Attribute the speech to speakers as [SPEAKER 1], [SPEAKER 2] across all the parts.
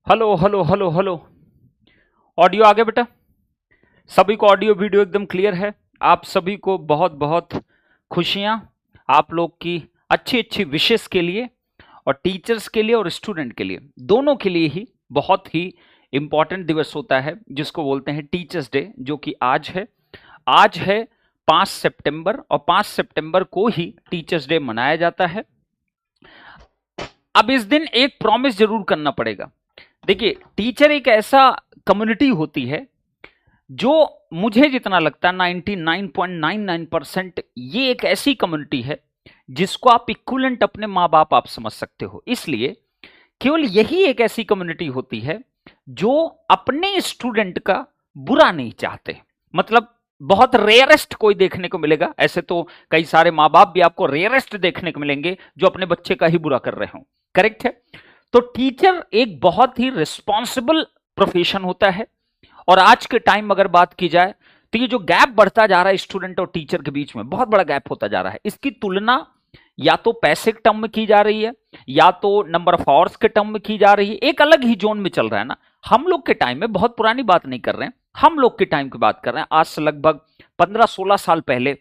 [SPEAKER 1] Hello hello hello hello. Audio आ गया बेटा? सभी को ऑडियो वीडियो एकदम क्लियर है? आप सभी को बहुत बहुत खुशियां, आप लोग की अच्छी अच्छी विशेष के लिए, और टीचर्स के लिए और स्टूडेंट के लिए, दोनों के लिए ही बहुत ही इंपॉर्टेंट दिवस होता है जिसको बोलते हैं टीचर्स डे, जो कि आज है। आज है 5 सितंबर, और 5 सितंबर को ही टीचर्स डे मनाया जाता है। अब इस दिन एक प्रॉमिस जरूर करना पड़ेगा। देखिए, टीचर एक ऐसा कम्युनिटी होती है जो, मुझे जितना लगता है 99.99% ये एक ऐसी कम्युनिटी है जिसको आप इक्विवेलेंट अपने माँ बाप आप समझ सकते हो। इसलिए केवल यही एक ऐसी कम्युनिटी होती है जो अपने स्टूडेंट का बुरा नहीं चाहते। मतलब बहुत रेयरेस्ट कोई देखने को मिलेगा, ऐसे तो कई सारे माँ बाप भी आपको रेयरेस्ट देखने को मिलेंगे जो अपने बच्चे का ही बुरा कर रहे हो। करेक्ट है? तो टीचर एक बहुत ही रिस्पॉन्सिबल प्रोफेशन होता है। और आज के टाइम अगर बात की जाए तो ये जो गैप बढ़ता जा रहा है स्टूडेंट और टीचर के बीच में, बहुत बड़ा गैप होता जा रहा है। इसकी तुलना या तो पैसे के टर्म में की जा रही है, या तो नंबर ऑफ आवर्स के टर्म में की जा रही है। एक अलग ही जोन में चल रहा है ना। हम लोग के टाइम में, बहुत पुरानी बात नहीं कर रहे हैं, हम लोग के टाइम की बात कर रहे हैं, आज से लगभग 15-16 साल पहले,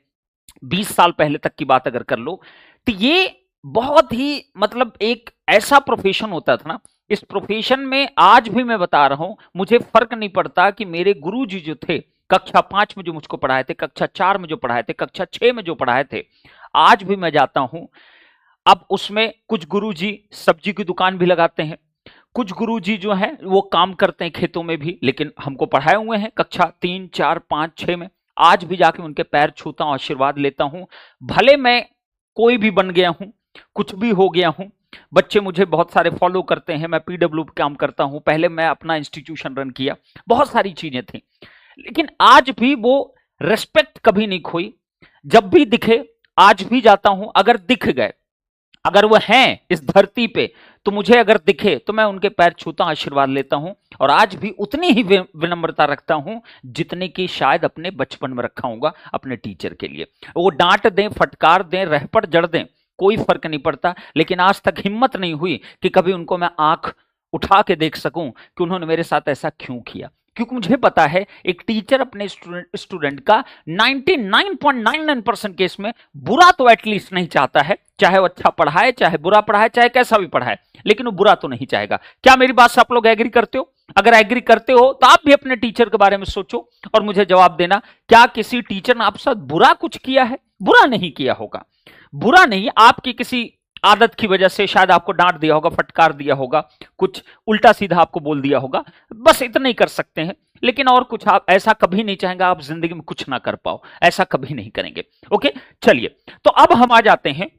[SPEAKER 1] 20 साल पहले तक की बात अगर कर लो, तो ये बहुत ही मतलब एक ऐसा प्रोफेशन होता था ना। इस प्रोफेशन में आज भी मैं बता रहा हूं, मुझे फर्क नहीं पड़ता कि मेरे गुरुजी जो थे कक्षा 5 में जो मुझको पढ़ाए थे, कक्षा 4 में जो पढ़ाए थे, कक्षा 6 में जो पढ़ाए थे, आज भी मैं जाता हूं। अब उसमें कुछ गुरुजी सब्जी की दुकान भी लगाते हैं, कुछ गुरुजी जो है वो काम करते हैं खेतों में भी, लेकिन हमको पढ़ाए हुए हैं कक्षा 3, 4, 5, 6 में। आज भी जाके उनके पैर छूता हूं, आशीर्वाद लेता हूं। भले मैं कोई भी बन गया हूं, कुछ भी हो गया हूं, बच्चे मुझे बहुत सारे फॉलो करते हैं, मैं पीडब्ल्यू काम करता हूं, पहले मैं अपना इंस्टीट्यूशन रन किया, बहुत सारी चीजें थी, लेकिन आज भी वो रिस्पेक्ट कभी नहीं खोई। जब भी दिखे, आज भी जाता हूं, अगर दिख गए, अगर वो हैं इस धरती पे, तो मुझे अगर दिखे तो मैं उनके पैर छूता हूं, आशीर्वाद लेता हूं। और आज भी उतनी ही विनम्रता रखता हूं जितने की शायद अपने बचपन में रखा होगा अपने टीचर के लिए। वो डांट दें, फटकार दें, रहपट जड़ दें, कोई फर्क नहीं पड़ता, लेकिन आज तक हिम्मत नहीं हुई कि कभी उनको मैं आंख उठा के देख सकूं कि उन्होंने मेरे साथ ऐसा क्यों किया। क्योंकि मुझे पता है एक टीचर अपने स्टूडेंट का 99.99% केस में बुरा तो एटलीस्ट नहीं चाहता है। चाहे वो अच्छा पढ़ाए, चाहे बुरा पढ़ाए, चाहे कैसा भी पढ़ाए, लेकिन वो बुरा तो नहीं चाहेगा। क्या मेरी बात से आप लोग एग्री करते हो? अगर एग्री करते हो तो आप भी अपने टीचर के बारे में सोचो और मुझे जवाब देना, क्या किसी टीचर ने आपके साथ बुरा कुछ किया है? बुरा नहीं किया होगा, बुरा नहीं, आपकी किसी आदत की वजह से शायद आपको डांट दिया होगा, फटकार दिया होगा, कुछ उल्टा सीधा आपको बोल दिया होगा, बस इतना ही कर सकते हैं। लेकिन और कुछ आप ऐसा कभी नहीं चाहेंगे आप जिंदगी में कुछ ना कर पाओ, ऐसा कभी नहीं करेंगे। ओके, चलिए, तो अब हम आ जाते हैं।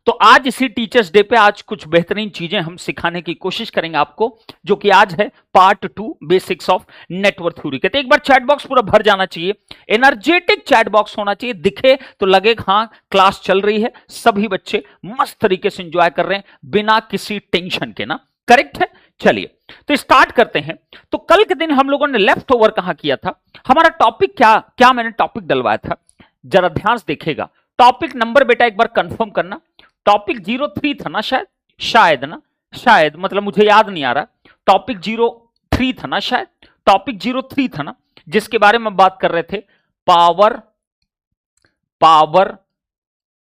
[SPEAKER 1] तो आज इसी टीचर्स डे पे आज कुछ बेहतरीन चीजें हम सिखाने की कोशिश करेंगे आपको, जो कि आज है part 2 basics of network theory के। तो एक बार चैट बॉक्स पूरा भर जाना चाहिए, एनर्जेटिक चैट बॉक्स होना चाहिए, दिखे तो लगे हाँ क्लास चल रही है, सभी बच्चे मस्त तरीके से एंजॉय कर रहे हैं बिना किसी टेंशन के ना। करेक्ट है? चलिए, तो स्टार्ट करते हैं। तो कल के दिन हम लोगों ने लेफ्ट ओवर कहां किया था, हमारा टॉपिक क्या क्या मैंने टॉपिक डलवाया था, जरा ध्यान से देखिएगा। टॉपिक नंबर बेटा एक बार कंफर्म करना, टॉपिक 03 था ना, शायद शायद ना, शायद मतलब मुझे याद नहीं आ रहा, टॉपिक 03 था ना, शायद टॉपिक 03 था ना, जिसके बारे में बात कर रहे थे, पावर पावर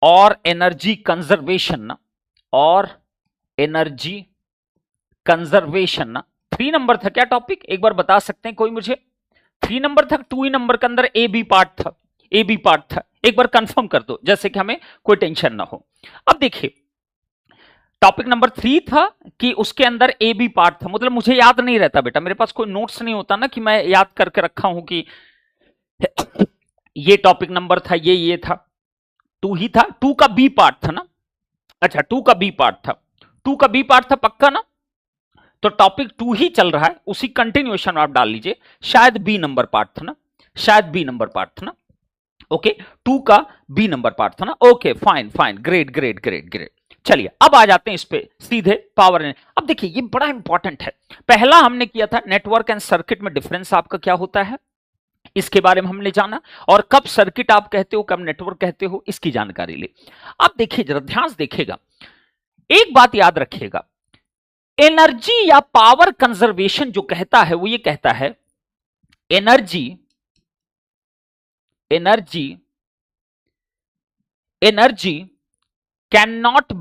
[SPEAKER 1] और एनर्जी कंजर्वेशन ना, और एनर्जी कंजर्वेशन ना। 3 नंबर था क्या टॉपिक, एक बार बता सकते हैं कोई मुझे? 3 नंबर था, 2 ही नंबर के अंदर ए बी पार्ट था, ए बी पार्ट था, एक बार कंफर्म कर दो जैसे कि हमें कोई टेंशन ना हो। अब देखिए, टॉपिक नंबर 3 था कि उसके अंदर ए बी पार्ट था, मतलब मुझे याद नहीं रहता बेटा, मेरे पास कोई नोट्स नहीं होता ना कि मैं याद करके रखा हूं कि ये टॉपिक नंबर था, ये था, 2 ही था, 2 का बी पार्ट था ना। अच्छा, 2 का बी पार्ट था, 2 का बी पार्ट था पक्का ना। तो टॉपिक 2 ही चल रहा है, उसी कंटिन्यूएशन आप डाल लीजिए, शायद बी नंबर पार्ट था ना, शायद बी नंबर पार्ट था ना। ओके, 2 का बी नंबर पार्ट था ना। Okay, fine fine, great great great great. चलिए, अब आ जाते हैं इस पे सीधे, पावर एंड। अब देखिए, ये बड़ा इंपॉर्टेंट है। पहला हमने किया था नेटवर्क एंड सर्किट में डिफरेंस आपका क्या होता है, इसके बारे में हमने जाना, और कब सर्किट आप कहते हो, कब नेटवर्क कहते हो, इसकी जानकारी ली। अब देखिए, जरा ध्यान से देखिएगा, एक बात याद रखिएगा, एनर्जी या पावर कंजर्वेशन जो कहता है वो ये कहता है energy cannot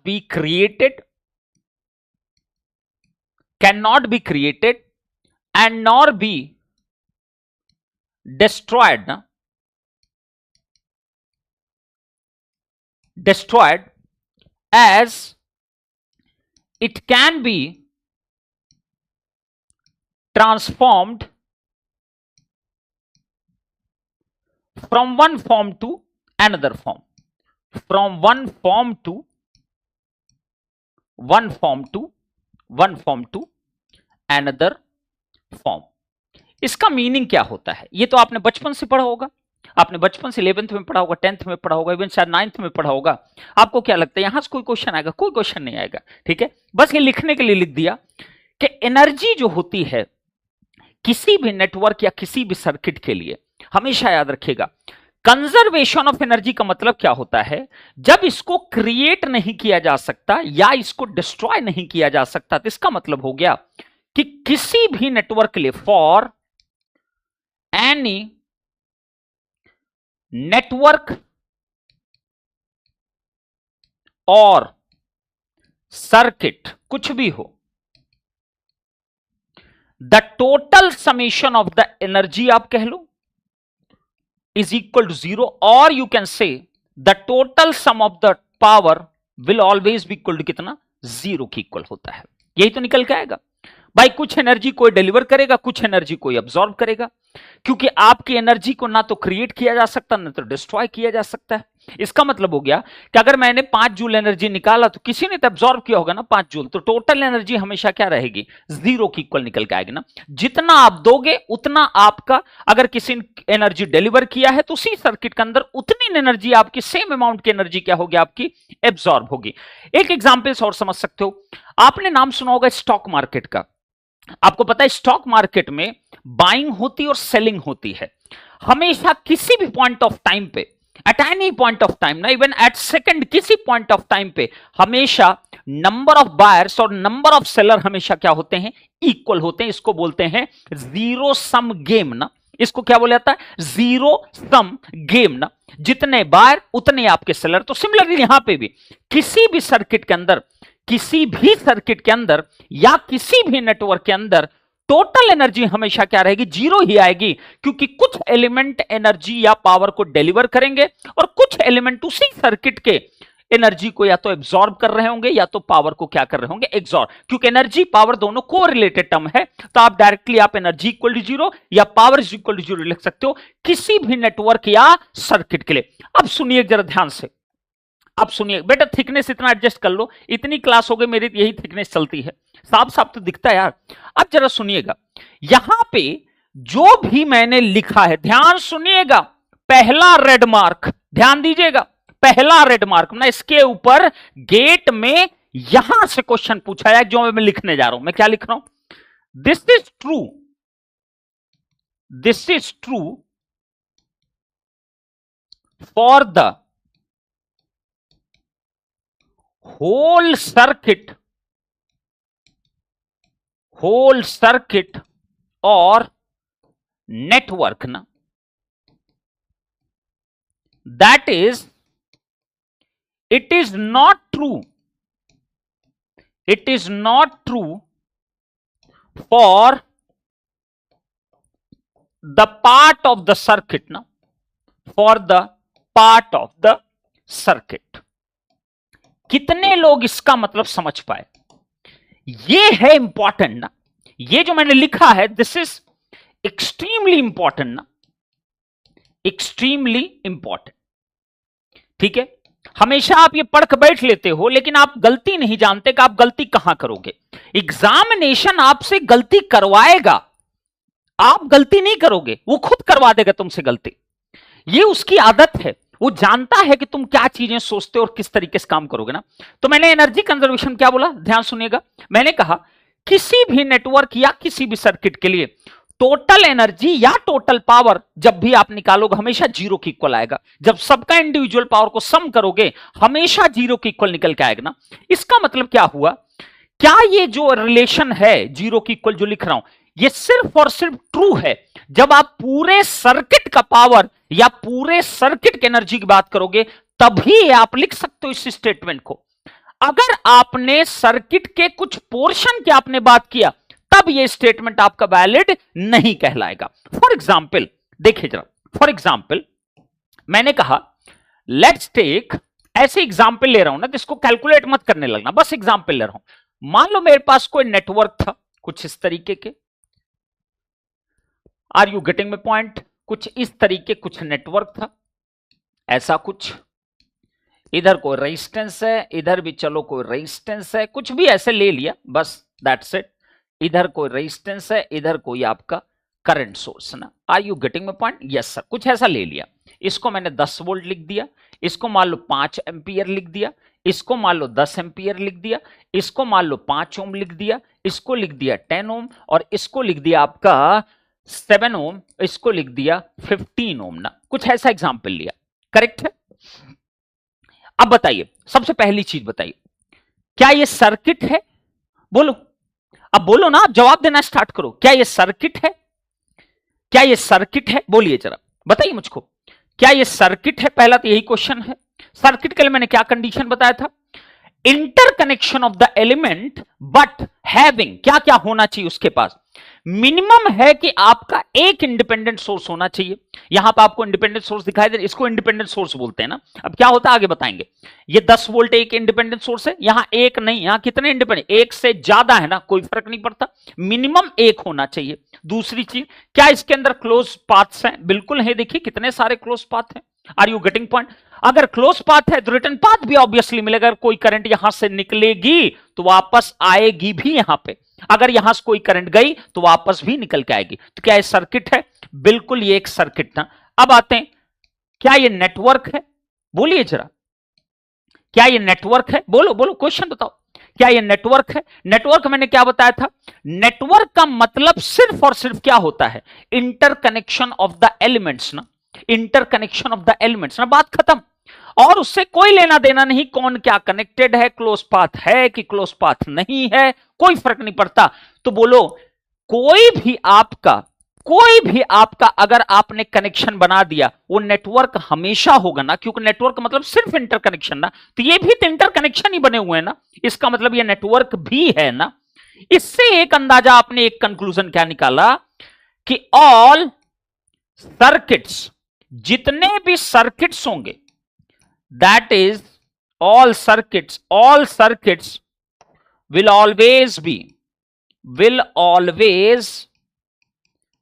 [SPEAKER 1] be created and nor be destroyed as it can be transformed from one form to another form, from one form to another form. इसका मीनिंग क्या होता है? ये तो आपने बचपन से पढ़ा होगा, आपने बचपन से 11th में पढ़ा होगा, 10th में पढ़ा होगा, इवन शायद 9th में पढ़ा होगा. आपको क्या लगता है यहां से कोई क्वेश्चन आएगा? कोई क्वेश्चन नहीं आएगा. ठीक है, बस ये लिखने के लिए लिख दिया कि एनर्जी जो होती है किसी भी नेटवर्क या किसी भी सर्किट के लिए, हमेशा याद रखिएगा, कंजर्वेशन ऑफ एनर्जी का मतलब क्या होता है? जब इसको क्रिएट नहीं किया जा सकता या इसको डिस्ट्रॉय नहीं किया जा सकता, तो इसका मतलब हो गया कि किसी भी नेटवर्क के लिए, फॉर एनी नेटवर्क और सर्किट, कुछ भी हो, the total summation of the energy आप कह लो is equal to 0, or you can say the total sum of the power will always be equal to कितना? 0 की इक्वल होता है. यही तो निकल के आएगा भाई. कुछ एनर्जी कोई डिलीवर करेगा, कुछ एनर्जी कोई अब्सॉर्ब करेगा, क्योंकि आपकी एनर्जी को ना तो क्रिएट किया जा सकता ना तो डिस्ट्रॉय किया जा सकता है. इसका मतलब हो गया कि अगर मैंने 5 जूल एनर्जी निकाला तो किसी ने तो अब्सॉर्ब किया होगा ना 5 जूल, तो टोटल एनर्जी हमेशा क्या रहेगी? 0 की इक्वल निकल के आएगी ना. जितना आप दोगे उतना आपका, अगर किसी ने एनर्जी डिलीवर किया है तो उसी सर्किट के अंदर उतनी एनर्जी आपकी, सेम अमाउंट की एनर्जी क्या होगी? आपकी एब्सॉर्ब होगी. एक एग्जाम्पल और समझ सकते हो, आपने नाम सुना होगा स्टॉक मार्केट का. आपको पता है स्टॉक मार्केट में बाइंग होती और सेलिंग होती है. हमेशा किसी भी पॉइंट ऑफ टाइम पे, at any point of time ना, इवन एट सेकंड, किसी पॉइंट ऑफ टाइम पे हमेशा नंबर ऑफ बायर्स और नंबर ऑफ सेलर हमेशा क्या होते हैं? इक्वल होते हैं. इसको बोलते हैं जीरो सम गेम ना. इसको क्या बोला जाता है? जीरो सम गेम ना. जितने बायर उतने आपके सेलर. तो सिमिलरली यहां पे भी किसी भी सर्किट के अंदर, किसी भी सर्किट के अंदर या किसी भी नेटवर्क के अंदर टोटल एनर्जी हमेशा क्या रहेगी? 0 ही आएगी, क्योंकि कुछ एलिमेंट एनर्जी या पावर को डिलीवर करेंगे और कुछ एलिमेंट उसी सर्किट के एनर्जी को या तो एब्सॉर्ब कर रहे होंगे या तो पावर को क्या कर रहे होंगे? एब्सॉर्ब. क्योंकि एनर्जी पावर दोनों को रिलेटेड टर्म है, तो आप डायरेक्टली आप एनर्जी इक्वल टू 0 या पावर इज इक्वल टू 0 लिख सकते हो किसी भी नेटवर्क या सर्किट के लिए. अब सुनिए जरा ध्यान से, अब सुनिए बेटा, थिकनेस इतना एडजस्ट कर लो. इतनी क्लास हो गई मेरी, यही थिकनेस चलती है. साफ साफ तो दिखता है यार. अब जरा सुनिएगा, यहां पे जो भी मैंने लिखा है, ध्यान सुनिएगा. पहला रेड मार्क, ध्यान दीजिएगा, पहला रेड मार्क ना, इसके ऊपर गेट में यहां से क्वेश्चन पूछा है जो मैं लिखने जा रहा हूं. मैं क्या लिख रहा हूं? This is true for the whole circuit or network na, that is, it is not true for the part of the circuit na, for the part of the circuit. कितने लोग इसका मतलब समझ पाए? ये है इंपॉर्टेंट ना, ये जो मैंने लिखा है, दिस इज एक्सट्रीमली इंपॉर्टेंट ना, एक्सट्रीमली इंपॉर्टेंट. ठीक है, हमेशा आप ये पढ़ के बैठ लेते हो, लेकिन आप गलती नहीं जानते कि आप गलती कहां करोगे. एग्जामिनेशन आपसे गलती करवाएगा, आप गलती नहीं करोगे, वो खुद करवा देगा तुमसे गलती. ये उसकी आदत है, वो जानता है कि तुम क्या चीजें सोचते हो और किस तरीके से काम करोगे ना. तो मैंने एनर्जी कंजर्वेशन क्या बोला? ध्यान सुनिएगा. मैंने कहा किसी भी नेटवर्क या किसी भी सर्किट के लिए टोटल एनर्जी या टोटल पावर जब भी आप निकालोगे हमेशा जीरो के इक्वल आएगा। जब सबका इंडिविजुअल पावर को सम करोगे हमेशा जीरो के इक्वल निकल के आएगा ना। इसका मतलब क्या हुआ, क्या ये जो रिलेशन है जीरो के इक्वल जो लिख रहा हूं ये सिर्फ और सिर्फ ट्रू है जब आप पूरे सर्किट का पावर या पूरे सर्किट की एनर्जी की बात करोगे, तभी आप लिख सकते हो इस स्टेटमेंट को। अगर आपने सर्किट के कुछ पोर्शन की आपने बात किया तब यह स्टेटमेंट आपका वैलिड नहीं कहलाएगा। फॉर एग्जाम्पल देखिए जरा, फॉर एग्जाम्पल मैंने कहा लेट्स टेक, ऐसे एग्जाम्पल ले रहा हूं ना तो इसको कैलकुलेट मत करने लगना, बस एग्जाम्पल ले रहा हूं। मान लो मेरे पास कोई नेटवर्क था कुछ इस तरीके के, are you getting my point, कुछ इस तरीके कुछ नेटवर्क था, ऐसा कुछ, इधर कोई रेजिस्टेंस है, इधर भी चलो कोई रेजिस्टेंस है, कुछ भी ऐसे ले लिया बस, दैट्स इट। इधर कोई रेजिस्टेंस है, इधर कोई आपका करंट सोर्स ना, are you getting my point, yes sir, कुछ ऐसा ले लिया। इसको मैंने 10 वोल्ट लिख दिया, इसको मान लो 5 एम्पियर लिख दिया, इसको मान लो 10 एम्पियर लिख दिया, इसको मान लो 5 ओम लिख दिया, इसको लिख दिया 10 ओम, और इसको लिख दिया आपका 7 ओम, इसको लिख दिया 15 ओम ना, कुछ ऐसा एग्जाम्पल लिया, करेक्ट है। अब बताइए, सबसे पहली चीज बताइए, क्या ये सर्किट है? बोलो, अब बोलो ना, आप जवाब देना स्टार्ट करो। क्या ये सर्किट है? क्या ये सर्किट है? बोलिए जरा, बताइए मुझको, क्या ये सर्किट है? पहला तो यही क्वेश्चन है। सर्किट के लिए मैंने क्या कंडीशन बताया था? Interconnection of the element but having, क्या क्या होना चाहिए उसके पास? मिनिमम है कि आपका एक इंडिपेंडेंट सोर्स होना चाहिए। यहां पर आपको इंडिपेंडेंट सोर्स दिखाई दे रहा है, इसको इंडिपेंडेंट सोर्स बोलते हैं ना। अब क्या होता है आगे बताएंगे। ये 10 वोल्ट एक इंडिपेंडेंट सोर्स है, यहां एक नहीं, यहां कितने इंडिपेंडेंट, एक से ज्यादा है ना, कोई फर्क नहीं पड़ता, मिनिमम एक होना चाहिए। दूसरी चीज, क्या इसके अंदर क्लोज पाथ्स हैं? बिल्कुल है, देखिए कितने सारे क्लोज पाथ हैं। Are you getting point? अगर क्लोज पाथ है तो रिटर्न पाथ भी ऑब्वियसली मिलेगा। अगर कोई करंट यहां से निकलेगी तो वापस आएगी भी यहां पे, अगर यहां से कोई करंट गई तो वापस भी निकल के आएगी। तो क्या ये सर्किट है? बिल्कुल ये एक सर्किट था। अब आते हैं, क्या ये नेटवर्क है? बोलिए जरा, क्या ये नेटवर्क है? बोलो बोलो, क्वेश्चन बताओ, क्या ये नेटवर्क है? नेटवर्क मैंने क्या बताया था? नेटवर्क का मतलब सिर्फ और सिर्फ क्या होता है? इंटरकनेक्शन ऑफ द एलिमेंट्स ना, इंटरकनेक्शन ऑफ द एलिमेंट्स ना, बात खत्म। और उससे कोई लेना देना नहीं कौन क्या कनेक्टेड है, क्लोज पाथ है कि क्लोज पाथ नहीं है, कोई फर्क नहीं पड़ता। तो बोलो, कोई भी आपका अगर आपने कनेक्शन बना दिया वो नेटवर्क हमेशा होगा ना, क्योंकि नेटवर्क मतलब सिर्फ इंटरकनेक्शन ना, तो ये भी तो इंटरकनेक्शन ही बने हुए हैं ना, इसका मतलब ये नेटवर्क भी है ना। इससे एक अंदाजा आपने, एक कंक्लूजन क्या निकाला कि ऑल सर्किट्स, जितने भी सर्किट्स होंगे, that is all circuits will always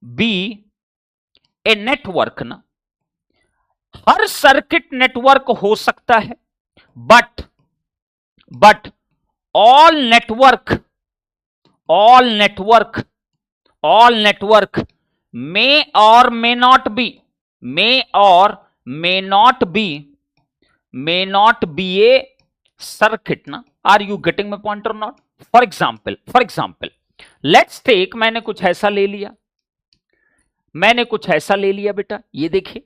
[SPEAKER 1] be a network ना। हर सर्किट नेटवर्क हो सकता है, but all network may or may not be a circuit ना। Are you getting my point or not? For example, let's take, मैंने कुछ ऐसा ले लिया बेटा, ये देखिए।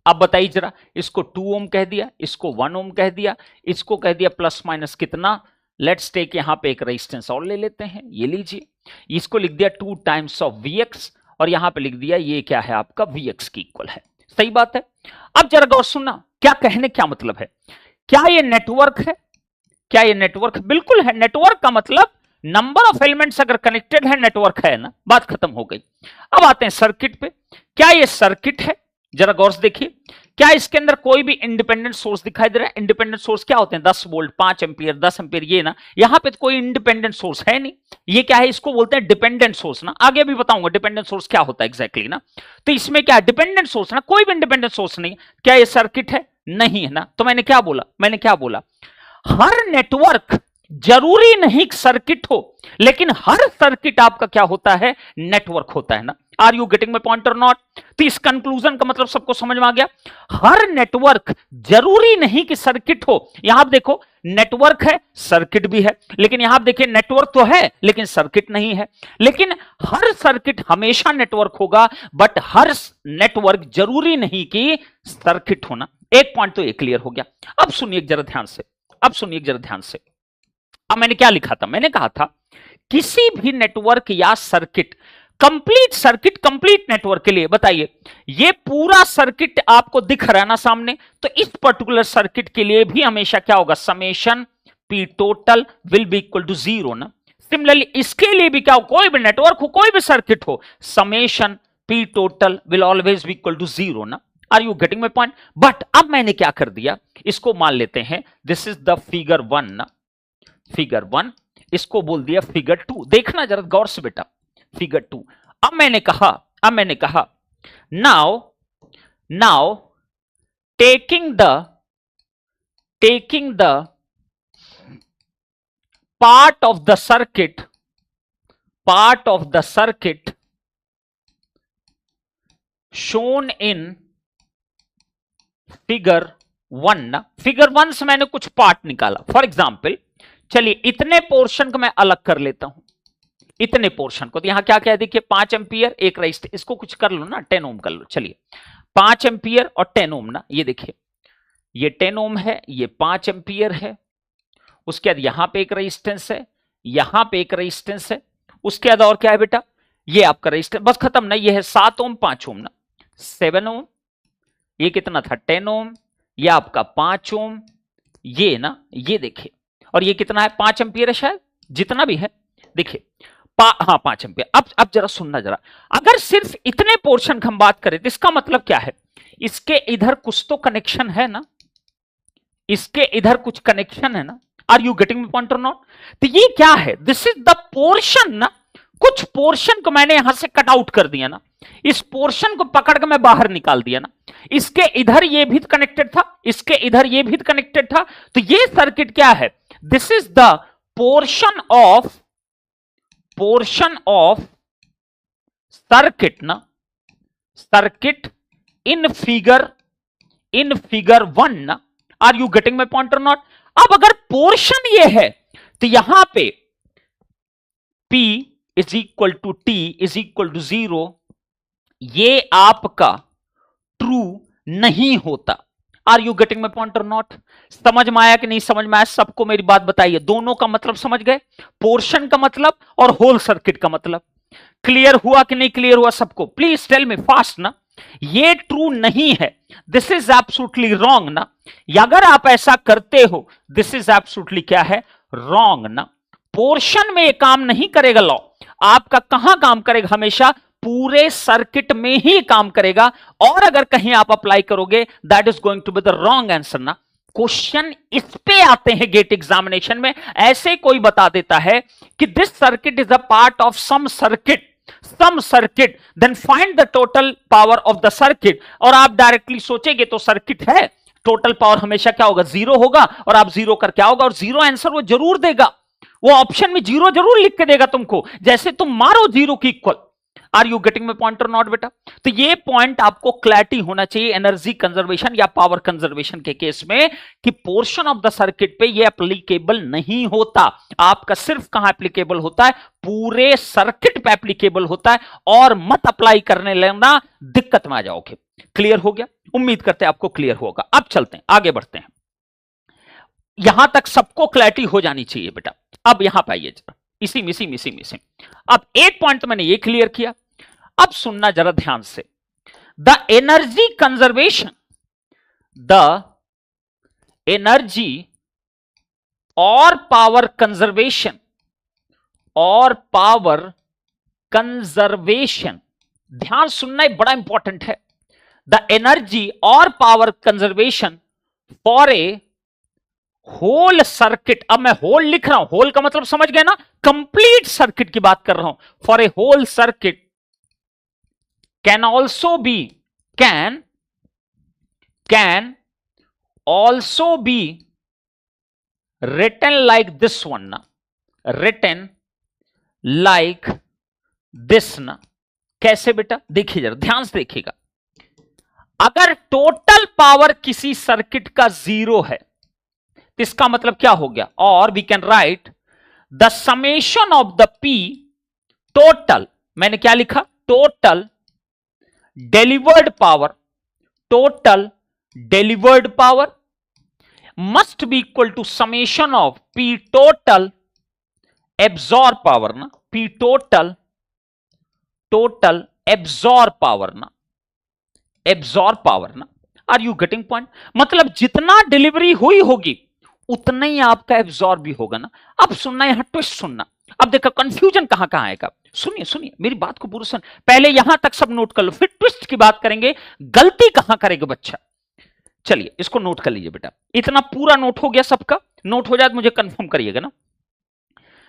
[SPEAKER 1] अब बताइए जरा, इसको 2 ओम कह दिया, इसको 1 ओम कह दिया, इसको कह दिया प्लस माइनस कितना। लेट्स टेक, यहां पे एक रेजिस्टेंस और ले लेते हैं, ये लीजिए, इसको लिख दिया 2 टाइम्स ऑफ Vx, और यहां पे लिख दिया ये क्या है आपका, Vx की इक्वल है। सही बात है। अब जरा गौर सुनना, क्या कहने क्या मतलब है? क्या ये नेटवर्क है? क्या ये नेटवर्क? बिल्कुल है। नेटवर्क का मतलब नंबर ऑफ एलिमेंट्स अगर कनेक्टेड है, नेटवर्क है ना, बात खत्म हो गई। अब आते हैं सर्किट पे। क्या ये सर्किट है? जरा गौर से देखिए, क्या इसके अंदर कोई भी इंडिपेंडेंट सोर्स दिखाई दे रहा है? इंडिपेंडेंट सोर्स क्या होते हैं? 10 वोल्ट, 5 एम्पियर, 10 एम्पियर, ये ना, यहां पे तो कोई इंडिपेंडेंट सोर्स है नहीं। ये क्या है? इसको बोलते हैं डिपेंडेंट सोर्स ना, आगे भी बताऊंगा डिपेंडेंट सोर्स क्या होता है एग्जैक्टली ना। तो इसमें क्या है? डिपेंडेंट सोर्स ना, कोई भी इंडिपेंडेंट सोर्स नहीं। क्या ये सर्किट है? नहीं है ना। तो मैंने क्या बोला, हर नेटवर्क जरूरी नहीं सर्किट हो, लेकिन हर सर्किट आपका क्या होता है? नेटवर्क होता है ना। Are you getting my point और नॉट? तो इस कंक्लूजन का मतलब सबको समझ में आ गया। हर नेटवर्क जरूरी नहीं कि सर्किट हो। यहां आप देखो नेटवर्क है, सर्किट भी है, लेकिन यहां आप देखिए नेटवर्क तो है लेकिन सर्किट नहीं है। लेकिन हर सर्किट हमेशा नेटवर्क होगा, बट हर नेटवर्क जरूरी नहीं कि सर्किट होना। एक पॉइंट तो ये क्लियर हो गया। अब सुनिए जरा ध्यान से, अब सुनिए जरा ध्यान से। अब मैंने क्या लिखा था? मैंने कहा था किसी भी नेटवर्क या circuit, complete circuit complete network के लिए, बताइए ये पूरा सर्किट आपको दिख रहा है ना सामने, तो इस पर्टिकुलर सर्किट के लिए भी हमेशा क्या होगा? Summation P total will be equal to 0 ना। सिमिलरली इसके लिए भी क्या हो? कोई भी नेटवर्क हो, कोई भी सर्किट हो, summation P total will always be equal to 0 ना। Are you getting my point? But अब मैंने क्या कर दिया, इसको मान लेते हैं दिस इज द फिगर 1 ना, फिगर 1, इसको बोल दिया फिगर 2। देखना जरा गौर से बेटा, फिगर 2। अब मैंने कहा now taking the part of the circuit shown in figure 1 ना। फिगर 1 से मैंने कुछ पार्ट निकाला। फॉर एग्जाम्पल चलिए इतने पोर्शन को मैं अलग कर लेता हूं, इतने पोर्शन को। तो यहां क्या क्या है देखिए, 5 एम्पियर, एक रजिस्टर, इसको कुछ कर लो ना, 10 ओम कर लो। चलिए 5 एम्पियर और 10 ओम ना, ये देखिए ये 10 ओम है, ये 5 एम्पियर है। उसके बाद यहां पे एक रेजिस्टेंस है, यहां पे एक रेजिस्टेंस है। उसके बाद और क्या है बेटा? ये आपका रेजिस्टेंस, बस खत्म ना। ये है 7 ओम 5 ओम ना, 7 ओम। ये कितना था? 10 ओम। ये आपका 5 ओम, ये ना, ये देखिए। और ये कितना है? 5 एम्पियर है शायद, जितना भी है देखिए, हाँ 5 एम्पियर। अब जरा सुनना जरा, अगर सिर्फ इतने पोर्शन की हम बात करें तो इसका मतलब क्या है? इसके इधर कुछ तो कनेक्शन है ना, इसके इधर कुछ कनेक्शन है ना। Are you getting my point और नॉट? तो ये क्या है? दिस इज द पोर्शन ना। कुछ पोर्शन को मैंने यहां से कट आउट कर दिया ना, इस पोर्शन को पकड़ के मैं बाहर निकाल दिया ना। इसके इधर ये भी कनेक्टेड था, इसके इधर ये भी कनेक्टेड था। तो ये सर्किट क्या है? This is the portion of circuit ना, सर्किट इन फिगर 1 ना। Are you getting my point और नॉट? अब अगर पोर्शन ये है तो यहां पे P is equal to T is equal to 0, ये आपका ट्रू नहीं होता। Are you getting my point और नॉट? समझ में आया कि नहीं समझ में आया? सबको मेरी बात बताइए, दोनों का मतलब समझ गए? पोर्शन का मतलब और होल सर्किट का मतलब क्लियर हुआ कि नहीं क्लियर हुआ सबको? प्लीज टेल मी फास्ट ना। ये ट्रू नहीं है, दिस इज एब्सोल्युटली रॉन्ग ना। अगर आप ऐसा करते हो, दिस इज एब्सोल्युटली क्या है? रॉन्ग ना। पोर्शन में ये काम नहीं करेगा लॉ, आपका कहां काम करेगा? हमेशा पूरे सर्किट में ही काम करेगा। और अगर कहीं आप अप्लाई करोगे, that is going to be the wrong answer ना। क्वेश्चन इस पे आते हैं गेट एग्जामिनेशन में, ऐसे कोई बता देता है कि this circuit is a part of some circuit, then find the total power of the circuit. और आप डायरेक्टली सोचेंगे तो सर्किट है, टोटल पावर हमेशा क्या होगा? 0 होगा। और आप 0 कर क्या होगा? और 0 आंसर वो जरूर देगा, वो ऑप्शन में 0 जरूर लिख के देगा तुमको, जैसे तुम मारो 0 की equal. Are you getting my point और नॉट बेटा? तो ये पॉइंट आपको क्लैरिटी होना चाहिए एनर्जी कंजर्वेशन या पावर कंजर्वेशन के केस में, कि पोर्शन ऑफ द सर्किट पे ये एप्लीकेबल नहीं होता। आपका सिर्फ कहां एप्लीकेबल होता है? पूरे सर्किट पे एप्लीकेबल होता है। और मत अप्लाई करने लगना, दिक्कत में आ जाओगे। क्लियर हो गया? उम्मीद करते हैं आपको क्लियर होगा। अब चलते हैं, आगे बढ़ते हैं। यहां तक सबको क्लैरिटी हो जानी चाहिए बेटा। अब यहां पे आइए जरा, इसी में अब एक पॉइंट तो मैंने ये क्लियर किया। अब सुनना जरा ध्यान से, the energy conservation, the energy और पावर कंजर्वेशन, ध्यान सुनना बड़ा इंपॉर्टेंट है। द एनर्जी और power conservation for a whole circuit. अब मैं होल लिख रहा हूं, होल का मतलब समझ गए ना, कंप्लीट सर्किट की बात कर रहा हूं। For a whole circuit can also be written like this one na, written like this na, कैसे बेटा? देखिए जरा ध्यान से देखिएगा, अगर टोटल पावर किसी सर्किट का 0 है तो इसका मतलब क्या हो गया? और we can write the summation of the P total, मैंने क्या लिखा? Total delivered power, total delivered power must be equal to summation of P total absorb power ना, पी टोटल एब्जॉर्ब पावर ना, एब्जॉर्ब पावर ना। Are you getting point? मतलब जितना delivery हुई होगी उतना ही आपका एब्जॉर्ब भी होगा ना। अब सुनना, यहां ट्विस्ट सुनना। अब देखो कंफ्यूजन कहां कहां आएगा, सुनिए सुनिए मेरी बात को पूरा सुन, पहले यहां तक सब नोट कर लो, फिर ट्विस्ट की बात करेंगे, गलती कहां करेगा बच्चा। चलिए इसको नोट कर लीजिए बेटा, इतना पूरा नोट हो गया सबका? नोट हो जाए तो मुझे कंफर्म करिएगा ना।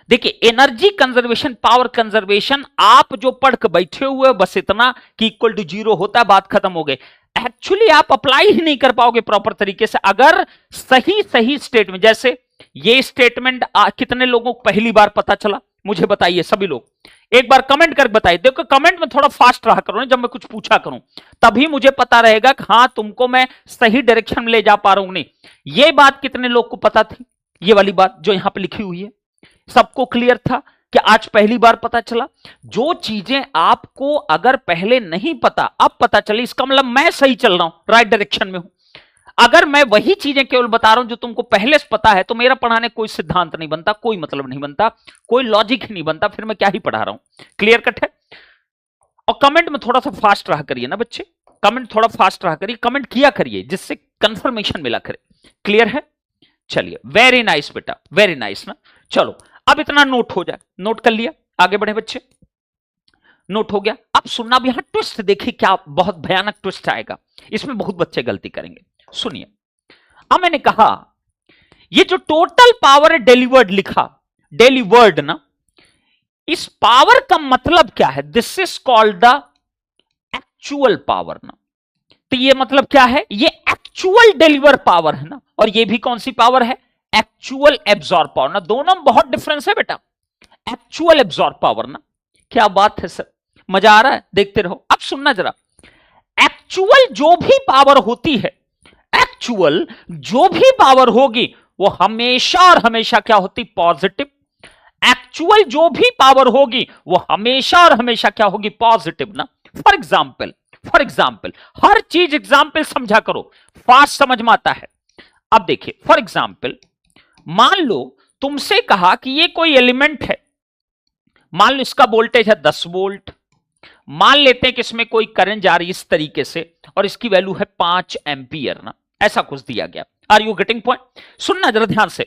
[SPEAKER 1] देखिए एनर्जी कंजर्वेशन, पावर कंजर्वेशन, आप जो पढ़ के बैठे हुए बस इतना कि इक्वल टू 0 होता है, बात खत्म हो गई। एक्चुअली आप अप्लाई ही नहीं कर पाओगे प्रॉपर तरीके से अगर सही स्टेटमेंट, जैसे ये स्टेटमेंट कितने लोगों को पहली बार पता चला मुझे बताइए, सभी लोग एक बार कमेंट कर बताइए। देखो कमेंट में थोड़ा फास्ट रहा करो ना, जब मैं कुछ पूछा करूं तभी मुझे पता रहेगा कि हाँ तुमको मैं सही डायरेक्शन में ले जा पा रहा हूं नहीं। ये बात कितने लोग को पता थी? ये वाली बात जो यहां पे लिखी हुई है सबको क्लियर था कि आज पहली बार पता चला? जो चीजें आपको अगर पहले नहीं पता अब पता चली, इसका मतलब मैं सही चल रहा हूं, राइट डायरेक्शन में हूं। अगर मैं वही चीजें केवल बता रहा हूं जो तुमको पहले से पता है तो मेरा पढ़ाने कोई सिद्धांत नहीं बनता, कोई मतलब नहीं बनता, कोई लॉजिक ही नहीं बनता, फिर मैं क्या ही पढ़ा रहा हूं। क्लियर कट है? और कमेंट में थोड़ा सा फास्ट रहा करिए ना बच्चे, कमेंट थोड़ा फास्ट रहा करिए, कमेंट किया करिए जिससे कंफर्मेशन मिला करे। क्लियर है? चलिए वेरी नाइस बेटा, वेरी नाइस ना। चलो अब इतना नोट हो जाए, नोट कर लिया, आगे बढ़े बच्चे। नोट हो गया, अब सुनना। अब यहां ट्विस्ट देखिए, क्या बहुत भयानक ट्विस्ट आएगा, इसमें बहुत बच्चे गलती करेंगे। सुनिए, अब मैंने कहा ये जो टोटल पावर है डिलीवर्ड लिखा, डिलीवर्ड ना, इस पावर का मतलब क्या है? This is called the actual power ना। तो ये मतलब क्या है? ये एक्चुअल डिलीवर पावर है ना, और ये भी कौन सी पावर है? एक्चुअल एब्जॉर्ब पावर ना। दोनों में बहुत डिफरेंस है बेटा, एक्चुअल एब्जॉर्ब पावर ना। क्या बात है सर, मजा आ रहा है? देखते रहो। अब सुनना जरा, एक्चुअल जो भी पावर होती है, एक्चुअल जो भी पावर होगी वो हमेशा और हमेशा क्या होती? पॉजिटिव। एक्चुअल जो भी पावर होगी वो हमेशा और हमेशा क्या होगी? पॉजिटिव ना। फॉर एग्जाम्पल हर चीज एग्जाम्पल समझा करो, फास्ट समझ में आता है। अब देखिए फॉर एग्जाम्पल, मान लो तुमसे कहा कि ये कोई एलिमेंट है, मान लो इसका वोल्टेज है 10 वोल्ट, मान लेते हैं कि इसमें कोई करंट जा रही है इस तरीके से और इसकी वैल्यू है 5 एम्पियर ना, ऐसा कुछ दिया गया। Are you getting point? सुनना जरा ध्यान से।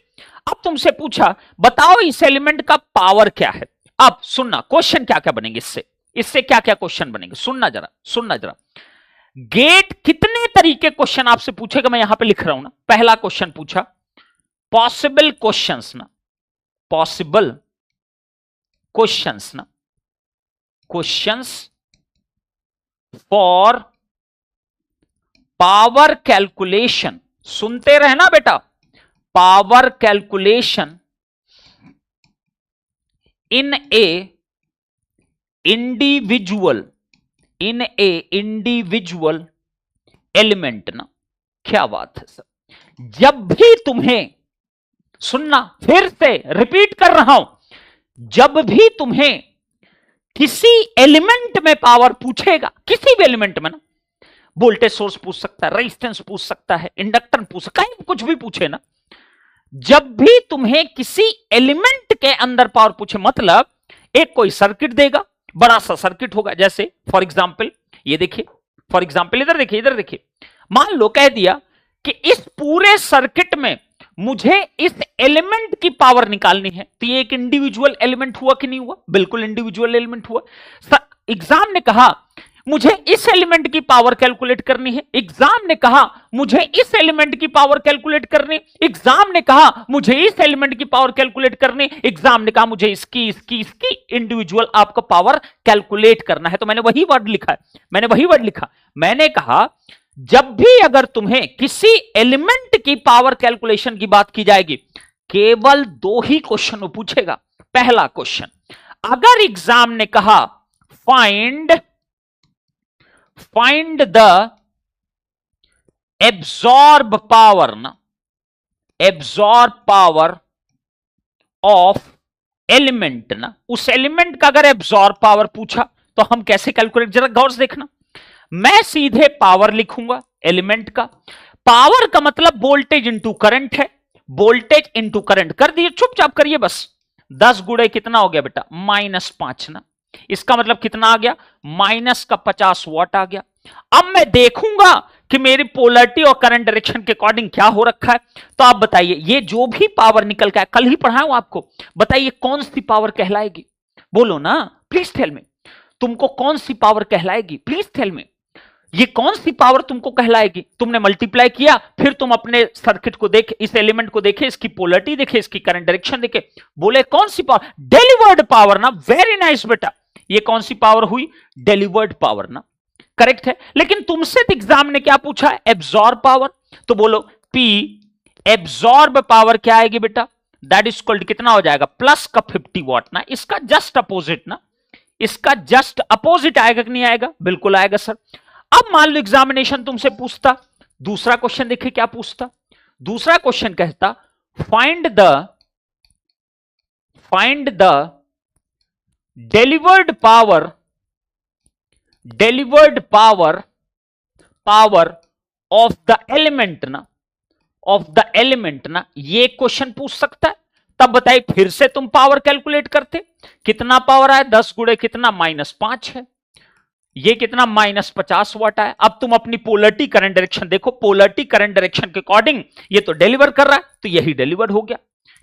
[SPEAKER 1] अब तुमसे पूछा बताओ इस एलिमेंट का पावर क्या है। अब सुनना क्वेश्चन क्या क्या बनेंगे, इससे क्या क्या क्वेश्चन बनेंगे, सुनना जरा। गेट कितने तरीके क्वेश्चन आपसे पूछेगा, मैं यहां पे लिख रहा हूं ना। पहला क्वेश्चन पूछा पॉसिबल क्वेश्चंस ना, पॉसिबल क्वेश्चंस ना, क्वेश्चंस फॉर पावर कैलकुलेशन। सुनते रहना बेटा, power calculation in A individual element ना। क्या बात है सर, जब भी तुम्हें, सुनना फिर से रिपीट कर रहा हूं, जब भी तुम्हें किसी एलिमेंट में पावर पूछेगा, किसी भी एलिमेंट में ना, वोल्टेज सोर्स पूछ सकता है, रेजिस्टेंस पूछ सकता है, इंडक्टर पूछ सकता है, कुछ भी पूछे ना, जब भी तुम्हें किसी एलिमेंट के अंदर पावर पूछे, मतलब एक कोई सर्किट देगा, बड़ा सा सर्किट होगा, जैसे फॉर एग्जाम्पल ये देखिए, फॉर एग्जाम्पल इधर देखिए, मान लो कह दिया कि इस पूरे सर्किट में मुझे इस एलिमेंट की पावर निकालनी है, तो ये एक इंडिविजुअल एलिमेंट हुआ कि नहीं हुआ? बिल्कुल इंडिविजुअल एलिमेंट हुआ। एग्जाम ने कहा मुझे इस एलिमेंट की पावर कैलकुलेट करनी है, एग्जाम ने कहा मुझे इस एलिमेंट की पावर कैलकुलेट करनी, एग्जाम ने कहा मुझे इस एलिमेंट की पावर कैलकुलेट करनी, एग्जाम ने कहा मुझे इसकी इंडिविजुअल आपको पावर कैलकुलेट करना है। तो मैंने वही वर्ड लिखा, मैंने कहा जब भी अगर तुम्हें किसी एलिमेंट की पावर कैलकुलेशन की बात की जाएगी, केवल 2 ही क्वेश्चन पूछेगा। पहला क्वेश्चन, अगर एग्जाम ने कहा find find the absorb power ना, एब्जॉर्ब पावर ऑफ एलिमेंट ना, उस एलिमेंट का अगर एब्जॉर्ब पावर पूछा तो हम कैसे कैलकुलेट, जरा गौर से देखना। मैं सीधे पावर लिखूंगा एलिमेंट का, पावर का मतलब वोल्टेज इंटू करंट है, वोल्टेज इंटू करंट कर दिए, चुपचाप करिए बस। 10 गुणे कितना हो गया बेटा, -5 ना, इसका मतलब कितना आ गया, माइनस का 50 वॉट आ गया। अब मैं देखूंगा कि मेरी पोलरिटी और करंट डायरेक्शन के अकॉर्डिंग क्या हो रखा है। तो आप बताइए, ये जो भी पावर निकल का है, कल ही पढ़ाया हूं आपको, बताइए कौन सी पावर कहलाएगी, बोलो ना प्लीज टेल मी, तुमको कौन सी पावर कहलाएगी, प्लीज टेल मी, ये कौन सी पावर तुमको कहलाएगी। तुमने मल्टीप्लाई किया, फिर तुम अपने सर्किट को देखे, इस एलिमेंट को देखे, इसकी पोलरिटी देखे, इसकी करंट डायरेक्शन देखे, बोले कौन सी पावर, डिलीवर्ड पावर ना, वेरी नाइस बेटा, ये कौन सी पावर हुई, डिलीवर्ड पावर ना, करेक्ट है। लेकिन तुमसे एग्जाम ने क्या पूछा है, एब्जॉर्ब पावर, तो बोलो P एब्जॉर्ब पावर क्या आएगी बेटा, दैट इज इक्वल टू कितना हो जाएगा, प्लस का 50 वॉट ना, इसका जस्ट अपोजिट ना, इसका जस्ट अपोजिट आएगा कि नहीं आएगा, बिल्कुल आएगा सर। अब मान लो एग्जामिनेशन तुमसे पूछता, दूसरा क्वेश्चन देखिए क्या पूछता, दूसरा क्वेश्चन कहता find the delivered power of the element ना, ऑफ द एलिमेंट ना, ये क्वेश्चन पूछ सकता है। तब बताइए फिर से तुम पावर कैलकुलेट करते, कितना पावर आया, 10 गुणे कितना, -5 है, ये कितना, -50 वॉट आया। अब तुम अपनी पोलरिटी करंट डायरेक्शन देखो, पोलरिटी करंट डायरेक्शन के अकॉर्डिंग ये तो डिलीवर कर रहा है, तो यही डिलीवर हो गया,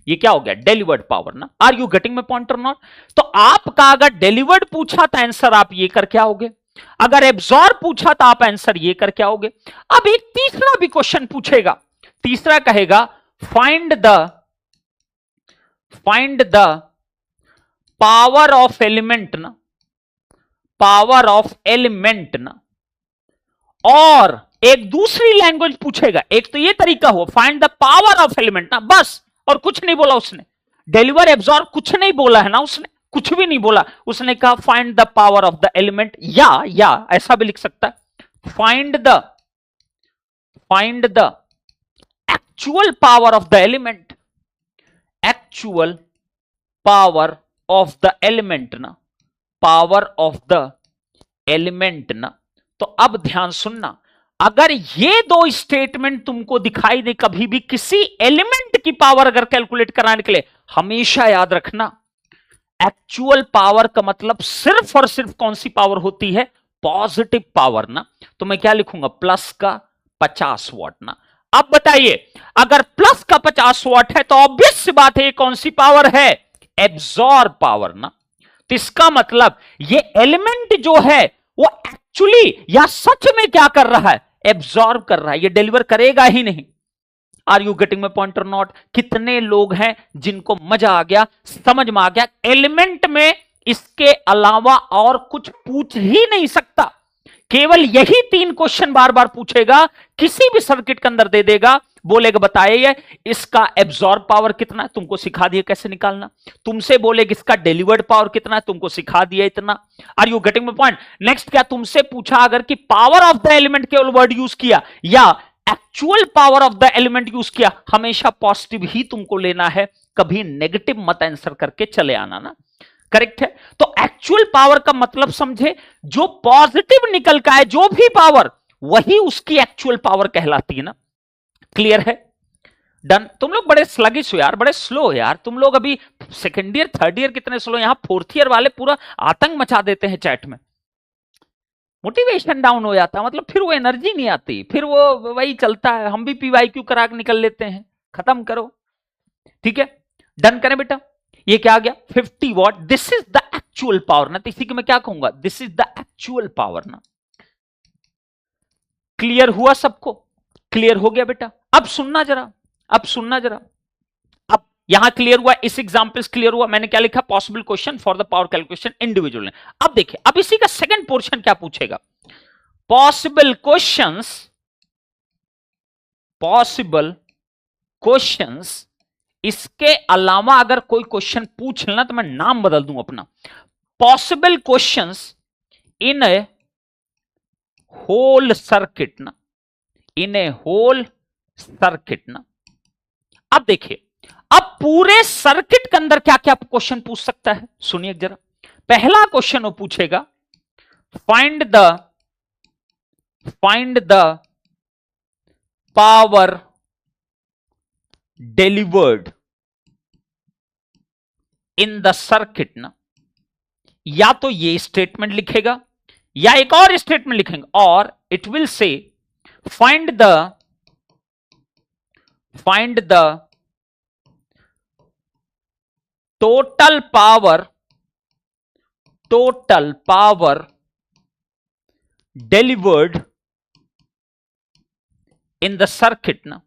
[SPEAKER 1] ये क्या हो गया, डिलीवर्ड पावर ना। Are you getting my point और नॉट। तो आपका अगर डिलीवर्ड पूछा तो आंसर आप ये करके आओगे, अगर एब्जॉर्ब पूछा तो आप आंसर ये करके आओगे। अब एक तीसरा भी क्वेश्चन पूछेगा, तीसरा कहेगा find the power of element ना, पावर ऑफ एलिमेंट ना, और एक दूसरी लैंग्वेज पूछेगा, एक तो ये तरीका हुआ find the power of element ना, बस, और कुछ नहीं बोला उसने, डिलीवर एब्जॉर्ब कुछ नहीं बोला है ना, उसने कुछ भी नहीं बोला, उसने कहा find the power of the element, या ऐसा भी लिख सकता है, find the actual power of the element, actual power of the element ना, पावर ऑफ द एलिमेंट ना। तो अब ध्यान सुनना, अगर ये दो स्टेटमेंट तुमको दिखाई दे कभी भी किसी एलिमेंट की पावर अगर कैलकुलेट कराने के लिए, हमेशा याद रखना एक्चुअल पावर का मतलब सिर्फ और सिर्फ कौन सी पावर होती है, पॉजिटिव पावर ना। तो मैं क्या लिखूंगा, प्लस का 50 वॉट ना। अब बताइए अगर प्लस का 50 वॉट है तो ऑब्वियस सी बात है ये कौन सी पावर है, एब्जॉर्ब पावर ना। तो इसका मतलब ये एलिमेंट जो है वो एक्चुअली या सच में क्या कर रहा है, एब्जॉर्ब कर रहा है, ये डिलीवर करेगा ही नहीं। Are you getting my point और नॉट। कितने लोग हैं जिनको मजा आ गया, समझ में आ गया, एलिमेंट में इसके अलावा और कुछ पूछ ही नहीं सकता, केवल यही 3 क्वेश्चन बार बार पूछेगा, किसी भी सर्किट के अंदर दे देगा, बोलेगा बताइए इसका एब्जॉर्ब पावर कितना है, तुमको सिखा दिया कैसे निकालना, तुमसे बोलेगा इसका डिलीवर्ड पावर कितना है, तुमको सिखा दिया इतना। Are you getting my point. Next क्या तुमसे पूछा अगर कि पावर ऑफ द एलिमेंट केवल वर्ड यूज किया या actual power of the element use किया, हमेशा पॉजिटिव ही तुमको लेना है, कभी नेगेटिव मत आंसर करके चले आना ना, करेक्ट है। तो एक्चुअल पावर का मतलब समझे, जो पॉजिटिव निकल का है जो भी पावर, वही उसकी एक्चुअल पावर कहलाती है ना। क्लियर है, डन। तुम लोग बड़े स्लगिश हो यार, बड़े स्लो हो यार तुम लोग, अभी सेकेंड ईयर थर्ड ईयर कितने स्लो, यहां फोर्थ ईयर वाले पूरा आतंक मचा देते हैं चैट में, मोटिवेशन डाउन हो जाता है, मतलब फिर वो एनर्जी नहीं आती, फिर वो वही चलता है, हम भी PYQ करा के निकल लेते हैं, खत्म करो, ठीक है। डन करें बेटा, ये क्या आ गया 50 what, this is the actual power ना। तो इसी को मैं क्या कहूंगा, this is the actual power ना। क्लियर हुआ सबको, क्लियर हो गया बेटा। अब सुनना जरा, अब सुनना जरा, अब यहां क्लियर हुआ, इस एग्जांपल क्लियर हुआ, मैंने क्या लिखा, possible question for the power calculation individual. अब देखिए, अब इसी का सेकंड पोर्शन क्या पूछेगा, पॉसिबल क्वेश्चंस, इसके अलावा अगर कोई क्वेश्चन पूछ लेना तो मैं नाम बदल दूं अपना, possible questions in a whole circuit ना, इन ए होल सर्किट ना। अब देखिए, अब पूरे सर्किट के अंदर क्या क्या क्वेश्चन पूछ सकता है, सुनिए जरा। पहला क्वेश्चन वो पूछेगा, find the power delivered in the circuit ना। या तो ये स्टेटमेंट लिखेगा या एक और स्टेटमेंट लिखेंगे, और it will say find the total power delivered in the circuit ना।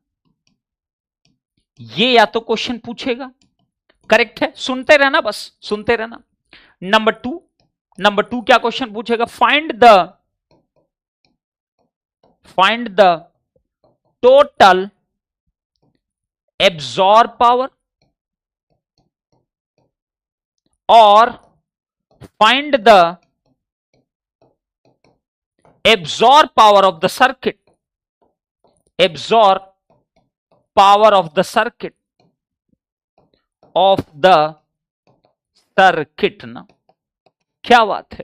[SPEAKER 1] ये या तो क्वेश्चन पूछेगा, करेक्ट है, सुनते रहना, बस सुनते रहना। नंबर टू क्या क्वेश्चन पूछेगा, find the total absorb power, और find the absorb power of the circuit, absorb power of the circuit ना। क्या बात है।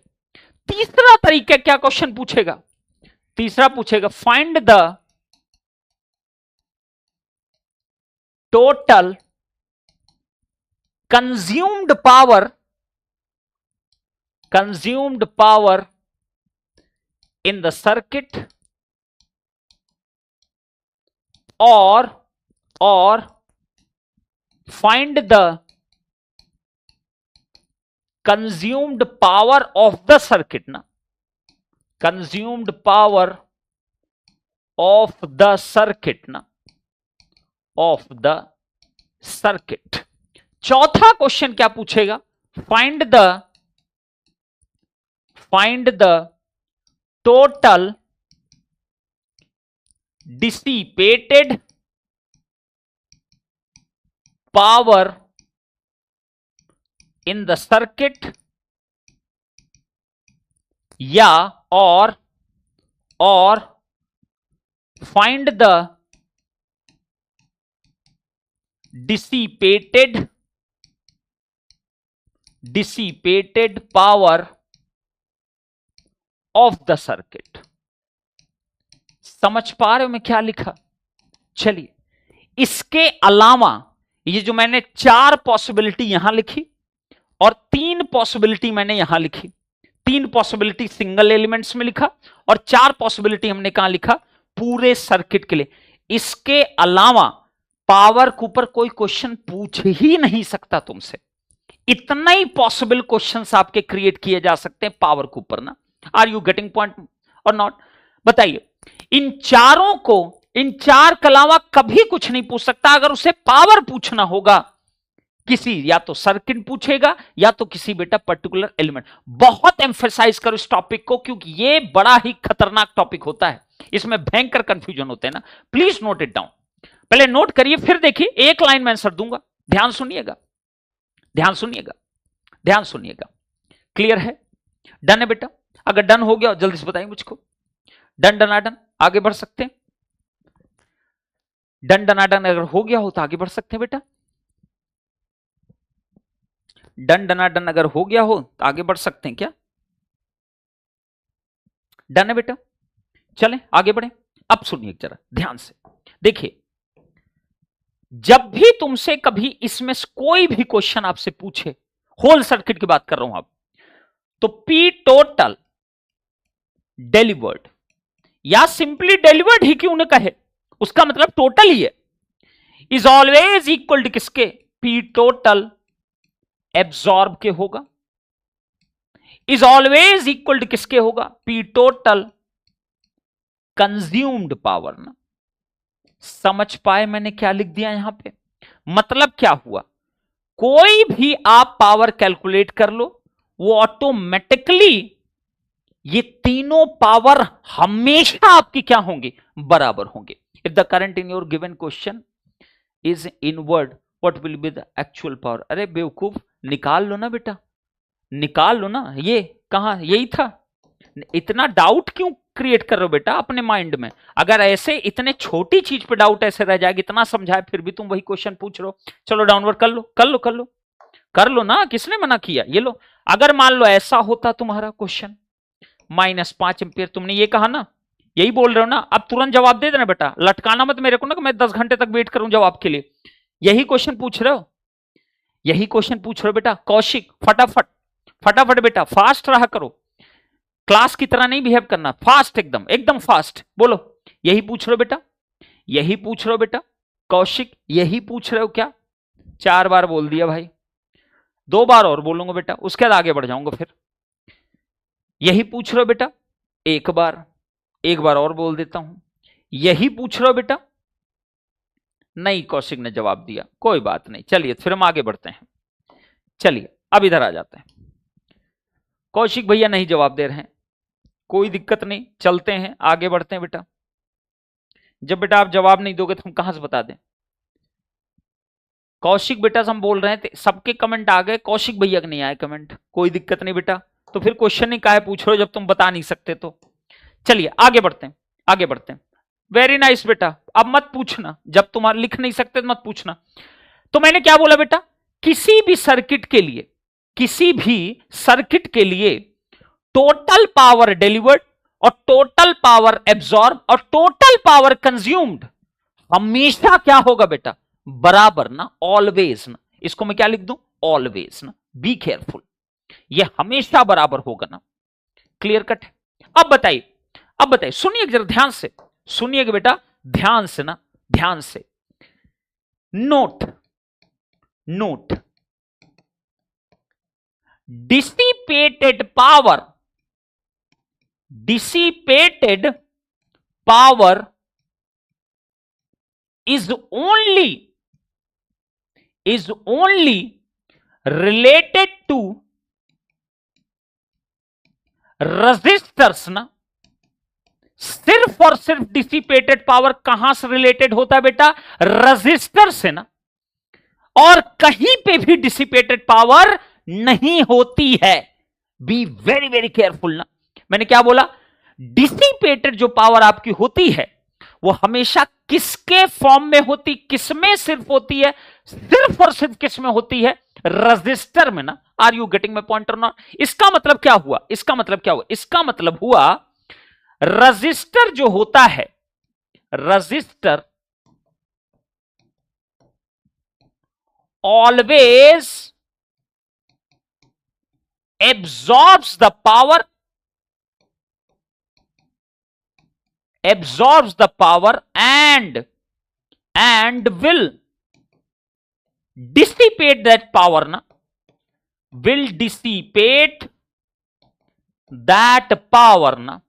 [SPEAKER 1] तीसरा तरीका क्या क्वेश्चन पूछेगा, तीसरा पूछेगा, find the total consumed power in the circuit, और find the consumed power of the circuit ना, consumed power of the circuit ना, ऑफ द सर्किट। चौथा क्वेश्चन क्या पूछेगा, find the total dissipated power in the circuit, या और find the dissipated power of the circuit. समझ पा रहे हो मैं क्या लिखा। चलिए, इसके अलावा ये जो मैंने 4 पॉसिबिलिटी यहां लिखी और 3 पॉसिबिलिटी मैंने यहां लिखी, 3 पॉसिबिलिटी सिंगल एलिमेंट्स में लिखा और 4 पॉसिबिलिटी हमने कहां लिखा, पूरे सर्किट के लिए। इसके अलावा पावर के ऊपर कोई क्वेश्चन पूछ ही नहीं सकता तुमसे। इतना ही पॉसिबल क्वेश्चंस आपके क्रिएट किए जा सकते हैं पावर के ऊपर ना। आर यू गेटिंग पॉइंट और नॉट? बताइए, इन चारों को, इन 4 के अलावा कभी कुछ नहीं पूछ सकता। अगर उसे पावर पूछना होगा किसी, या तो सर्किट पूछेगा या तो किसी बेटा पर्टिकुलर एलिमेंट। बहुत एम्फेसाइज करो इस टॉपिक को, क्योंकि ये बड़ा ही खतरनाक टॉपिक होता है, इसमें भयंकर कंफ्यूजन होते हैं ना। प्लीज नोट इट डाउन, पहले नोट करिए फिर देखिए, एक लाइन में आंसर दूंगा। ध्यान सुनिएगा, ध्यान सुनिएगा, ध्यान सुनिएगा। क्लियर है? डन है बेटा? अगर डन हो गया जल्दी से बताइए मुझको। डन डनाडन, आगे बढ़ सकते हैं। डन डनाडन अगर हो गया हो तो आगे बढ़ सकते हैं बेटा। डन डनाडन अगर हो गया हो तो आगे बढ़ सकते हैं क्या? डन है बेटा? चलें आगे बढ़े। अब सुनिए जरा ध्यान से, देखिए, जब भी तुमसे कभी इसमें कोई भी क्वेश्चन आपसे पूछे, होल सर्किट की बात कर रहा हूं आप, तो पी टोटल डिलीवर्ड, या सिंपली डिलीवर्ड ही क्यों न कहे, उसका मतलब टोटल ही है, इज ऑलवेज इक्वल टू किसके? पी टोटल एब्जॉर्ब के होगा। इज ऑलवेज इक्वल टू किसके होगा? पी टोटल कंज्यूम्ड पावर ना। समझ पाए मैंने क्या लिख दिया यहां पे? मतलब क्या हुआ, कोई भी आप पावर कैलकुलेट कर लो, वो ऑटोमेटिकली ये तीनों पावर हमेशा आपकी क्या होंगे? बराबर होंगे। If the current in your given question is inward, what will be the actual power? अरे बेवकूफ, निकाल लो ना बेटा, निकाल लो ना। ये कहां? यही था, इतना डाउट क्यों क्रिएट कर रहे हो बेटा अपने माइंड में? अगर ऐसे इतने छोटी चीज पे डाउट ऐसे रह जाएगा, इतना समझाए फिर भी तुम वही क्वेश्चन पूछ रहे हो। चलो डाउनवर्ड कर लो, कर लो, कर लो, कर लो ना, किसने मना किया? ये लो, अगर मान लो ऐसा होता तुम्हारा क्वेश्चन, -5 एम्पियर, तुमने ये कहा ना, यही बोल रहे हो ना, अब तुरंत जवाब दे देना बेटा, लटकाना मत मेरे को ना कि मैं 10 घंटे तक वेट करूं जवाब के लिए। यही क्वेश्चन पूछ रहे हो, यही क्वेश्चन पूछ रहे हो बेटा। कौशिक फटाफट फटाफट बेटा, फास्ट रहा करो, क्लास की तरह नहीं बिहेव करना, फास्ट, एकदम एकदम फास्ट बोलो। यही पूछ रहे हो बेटा, यही पूछ रहे हो बेटा। कौशिक यही पूछ रहे हो क्या? 4 बार बोल दिया भाई, 2 बार और बोलूंगा बेटा, उसके बाद आगे बढ़ जाऊंगा फिर। यही पूछ रहे हो बेटा, एक बार और बोल देता हूं, यही पूछ रहे हो बेटा। नहीं, कौशिक ने जवाब दिया, कोई बात नहीं, चलिए फिर हम आगे बढ़ते हैं। चलिए अब इधर आ जाते हैं। कौशिक भैया नहीं जवाब दे रहे हैं, कोई दिक्कत नहीं, चलते हैं आगे बढ़ते हैं बेटा। जब बेटा आप जवाब नहीं दोगे तो हम कहां से बता दें? कौशिक बेटा हम बोल रहे थे, सबके कमेंट आ गए, कौशिक भैया के नहीं आए कमेंट, कोई दिक्कत नहीं बेटा। तो फिर क्वेश्चन ही काहे पूछ रहे हो जब तुम बता नहीं सकते? तो चलिए आगे बढ़ते हैं, आगे बढ़ते हैं। वेरी नाइस बेटा, अब मत पूछना, जब तुम लिख नहीं सकते तो मत पूछना। तो मैंने क्या बोला बेटा, किसी भी सर्किट के लिए, किसी भी सर्किट के लिए टोटल पावर डिलीवर्ड और टोटल पावर एब्जॉर्ब और टोटल पावर कंज्यूम्ड हमेशा क्या होगा बेटा? बराबर ना, ऑलवेज ना। इसको मैं क्या लिख दूं? ऑलवेज ना, बी केयरफुल, ये हमेशा बराबर होगा ना। क्लियर कट है? अब बताइए, अब बताइए, सुनिए जरा ध्यान से, सुनिएगा बेटा ध्यान से ना, ध्यान से। Note, note, dissipated power, dissipated power is only related to resistors ना। सिर्फ और सिर्फ डिसिपेटेड पावर कहां से रिलेटेड होता है बेटा? रजिस्टर से ना। और कहीं पे भी डिसिपेटेड पावर नहीं होती है। बी वेरी वेरी केयरफुल ना। मैंने क्या बोला? डिसिपेटेड जो पावर आपकी होती है वो हमेशा किसके फॉर्म में होती, किसमें सिर्फ होती है? सिर्फ और सिर्फ किसमें होती है? रजिस्टर में ना। Are you getting my point और नॉट? इसका मतलब क्या हुआ? इसका मतलब क्या हुआ? इसका मतलब हुआ रजिस्टर जो होता है, register always absorbs the power, absorbs the power and will dissipate that power na, will dissipate that power na,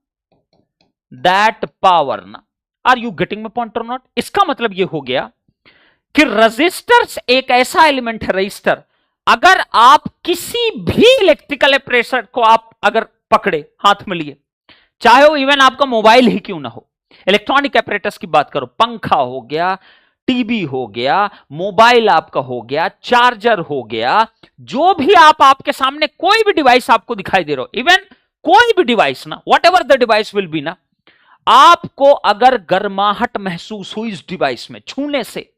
[SPEAKER 1] that power na। Are you getting my point or not? इसका मतलब ये हो गया कि रजिस्टर्स एक ऐसा एलिमेंट है, register, अगर आप किसी भी इलेक्ट्रिकल एपरेटर को आप अगर पकड़े, हाथ में लिए, चाहे वो इवन आपका मोबाइल ही क्यों ना हो, इलेक्ट्रॉनिक एपरेटर्स की बात करो, पंखा हो गया, टीवी हो गया, मोबाइल आपका हो गया, चार्जर हो गया, जो भी आपके सामने कोई भी डिवाइस आपको दिखाई दे रहा हो, इवन कोई भी डिवाइस ना, what ever the device will be ना, आपको अगर गर्माहट महसूस हुई इस डिवाइस में छूने से,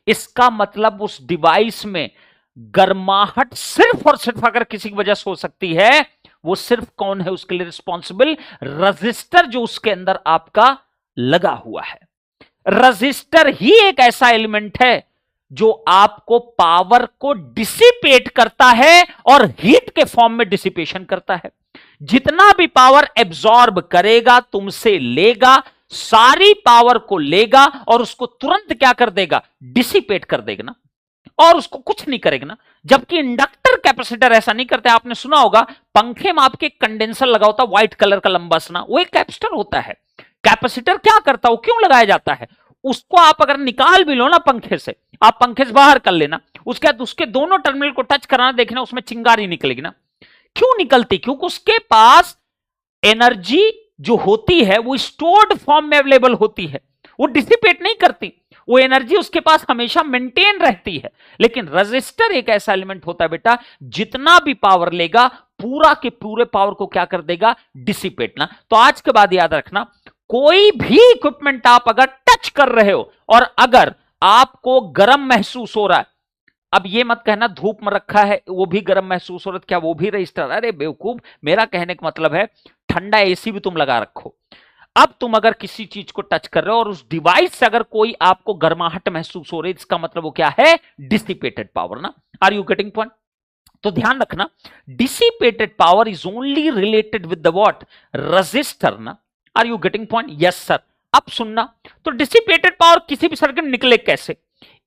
[SPEAKER 1] इसका मतलब उस डिवाइस में गर्माहट सिर्फ और सिर्फ अगर किसी की वजह से हो सकती है, वो सिर्फ कौन है उसके लिए रिस्पॉन्सिबल? रजिस्टर जो उसके अंदर आपका लगा हुआ है। रजिस्टर ही एक ऐसा एलिमेंट है जो आपको पावर को डिसिपेट करता है और हीट के फॉर्म में डिसिपेशन करता है। जितना भी पावर एब्जॉर्ब करेगा, तुमसे लेगा, सारी पावर को लेगा और उसको तुरंत क्या कर देगा? डिसिपेट कर देगा ना, और उसको कुछ नहीं करेगा ना। जबकि इंडक्टर कैपेसिटर ऐसा नहीं करते। आपने सुना होगा पंखे में आपके कंडेंसर लगा होता है, व्हाइट कलर का लंबा सा, वो एक कैपेसिटर होता है। कैपेसिटर क्या करता है, वो क्यों लगाया जाता है? उसको आप अगर निकाल भी लो ना पंखे से, आप पंखे से बाहर कर लेना, उसके बाद उसके दोनों टर्मिनल को टच कराना, देखना उसमें चिंगारी निकलेगी ना। क्यों निकलती? क्योंकि उसके पास एनर्जी जो होती है वो स्टोर्ड फॉर्म में अवेलेबल होती है, वो डिसिपेट नहीं करती, वो एनर्जी उसके पास हमेशा मेंटेन रहती है। लेकिन रजिस्टर एक ऐसा एलिमेंट होता है बेटा, जितना भी पावर लेगा पूरा के पूरे पावर को क्या कर देगा, डिसिपेट ना। तो आज के बाद याद रखना, कोई भी इक्विपमेंट आप अगर टच कर रहे हो और अगर आपको गर्म महसूस हो रहा है, अब ये मत कहना धूप में रखा है वो भी गर्म महसूस हो रहा है, क्या वो भी रजिस्टर? अरे बेवकूफ, मेरा कहने का मतलब है ठंडा एसी भी तुम लगा रखो, अब तुम अगर किसी चीज को टच कर रहे हो और उस डिवाइस से अगर कोई आपको गर्माहट महसूस हो रही है, इसका मतलब वो क्या है, डिसिपेटेड पावर ना। Are you getting point? तो ध्यान रखना, dissipated power is only related with the what, resistor ना। Are you getting point? Yes sir. अब सुनना, तो डिसिपेटेड पावर किसी भी सर्किट निकले कैसे?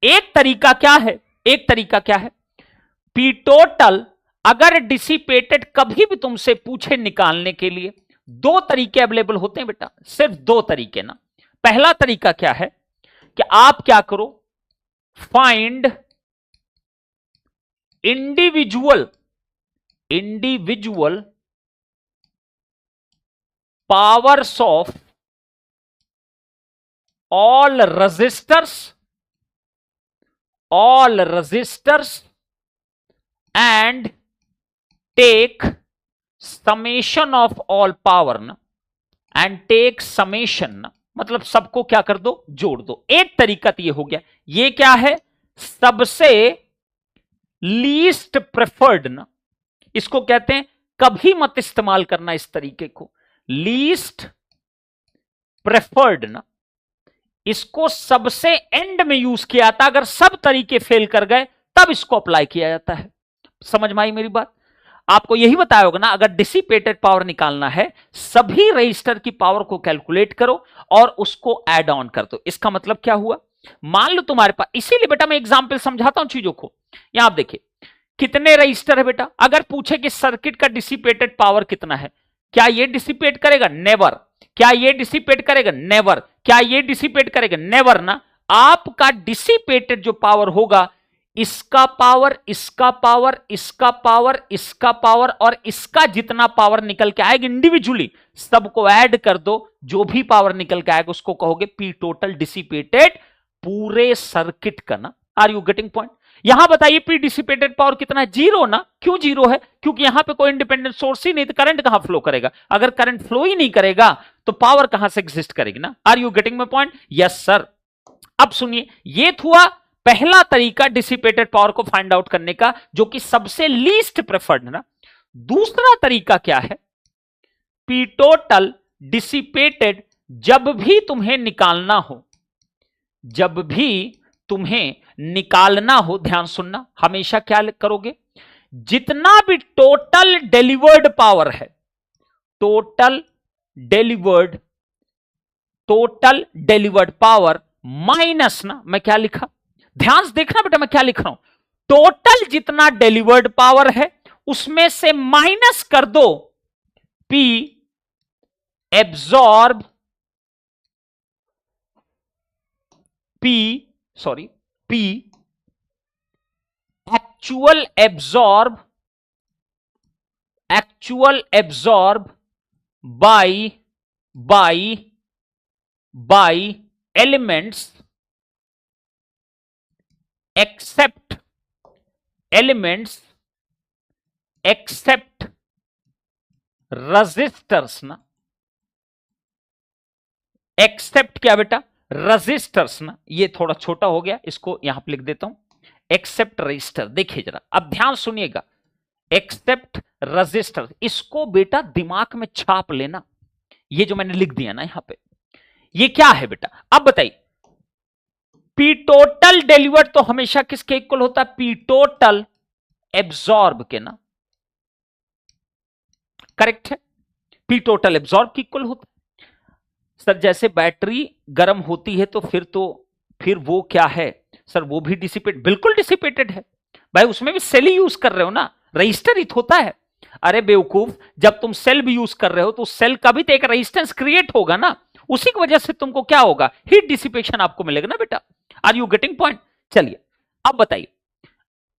[SPEAKER 1] एक तरीका क्या है, एक तरीका क्या है, पी टोटल अगर डिसिपेटेड कभी भी तुमसे पूछे निकालने के लिए, दो तरीके अवेलेबल होते हैं बेटा, सिर्फ दो तरीके ना। पहला तरीका क्या है कि आप क्या करो, find individual powers of all resistors and take summation of all power ना, and take summation ना, मतलब सबको क्या कर दो, जोड़ दो। एक तरीका तो ये हो गया, ये क्या है, सबसे लीस्ट प्रेफर्ड ना, इसको कहते हैं, कभी मत इस्तेमाल करना इस तरीके को, लीस्ट प्रेफर्ड ना, इसको सबसे एंड में यूज किया जाता, अगर सब तरीके फेल कर गए तब इसको अप्लाई किया जाता है। समझ में आई मेरी बात? आपको यही बताया होगा ना, अगर डिसिपेटेड पावर निकालना है, सभी रजिस्टर की पावर को कैलकुलेट करो और उसको ऐड ऑन कर दो। इसका मतलब क्या हुआ, मान लो तुम्हारे पास, इसीलिए बेटा मैं एग्जांपल समझाता हूं चीजों को। यहां आप देखिए कितने रजिस्टर है बेटा, अगर पूछे कि सर्किट का डिसिपेटेड पावर कितना है, क्या ये डिसिपेट करेगा, नेवर। क्या ये डिसिपेट करेगा, नेवर। क्या ये डिसिपेट करेगा, नेवर ना। आपका डिसिपेटेड जो पावर होगा, इसका पावर, इसका पावर, इसका पावर, इसका पावर और इसका जितना पावर निकल के आएगा इंडिविजुअली, सबको ऐड कर दो, जो भी पावर निकल के आएगा उसको कहोगे पी टोटल डिसिपेटेड पूरे सर्किट का ना। Are you getting point? यहां बताइए पी डिसिपेटेड पावर कितना है, जीरो ना। क्यों जीरो है? क्योंकि यहां पे कोई इंडिपेंडेंट सोर्स ही नहीं, तो करंट कहां फ्लो करेगा? अगर करंट फ्लो ही नहीं करेगा तो पावर कहां से एग्जिस्ट करेगी ना। Are you getting my point? Yes sir. अब सुनिए, ये हुआ पहला तरीका डिसिपेटेड पावर को फाइंड आउट करने का, जो कि सबसे लीस्ट प्रेफर्ड ना। दूसरा तरीका क्या है, पी टोटल डिसिपेटेड जब भी तुम्हें निकालना हो, जब भी तुम्हें निकालना हो, ध्यान सुनना, हमेशा क्या करोगे, जितना भी टोटल डिलीवर्ड पावर है, टोटल डिलीवर्ड पावर माइनस ना, मैं क्या लिखा, ध्यान से देखना बेटा मैं क्या लिख रहा हूं, टोटल जितना डिलीवर्ड पावर है उसमें से माइनस कर दो P absorb, P actual absorb by elements except resistors ना, एक्सेप्ट क्या बेटा, रेजिस्टर्स ना। ये थोड़ा छोटा हो गया, इसको यहां पे लिख देता हूं, एक्सेप्ट रजिस्टर। देखिए जरा, अब ध्यान सुनिएगा, एक्सेप्ट रजिस्टर, इसको बेटा दिमाग में छाप लेना, ये जो मैंने लिख दिया ना यहां पे, ये क्या है बेटा। अब बताइए, पी टोटल डिलीवर्ड तो हमेशा किसके इक्वल होता है, पी टोटल एब्जॉर्ब के ना, करेक्ट है, पी टोटल एब्जॉर्ब की इक्वल होता है। सर जैसे बैटरी गर्म होती है तो फिर वो क्या है सर, वो भी डिसिपेट, बिल्कुल डिसिपेटेड है भाई, उसमें भी सेल ही यूज कर रहे हो ना, रजिस्टर ही होता है। अरे बेवकूफ, जब तुम सेल भी यूज कर रहे हो तो सेल का भी तो एक रेजिस्टेंस क्रिएट होगा ना, उसी की वजह से तुमको क्या होगा, हीट डिसिपेशन आपको मिलेगा ना बेटा। Are you getting point? चलिए अब बताइए,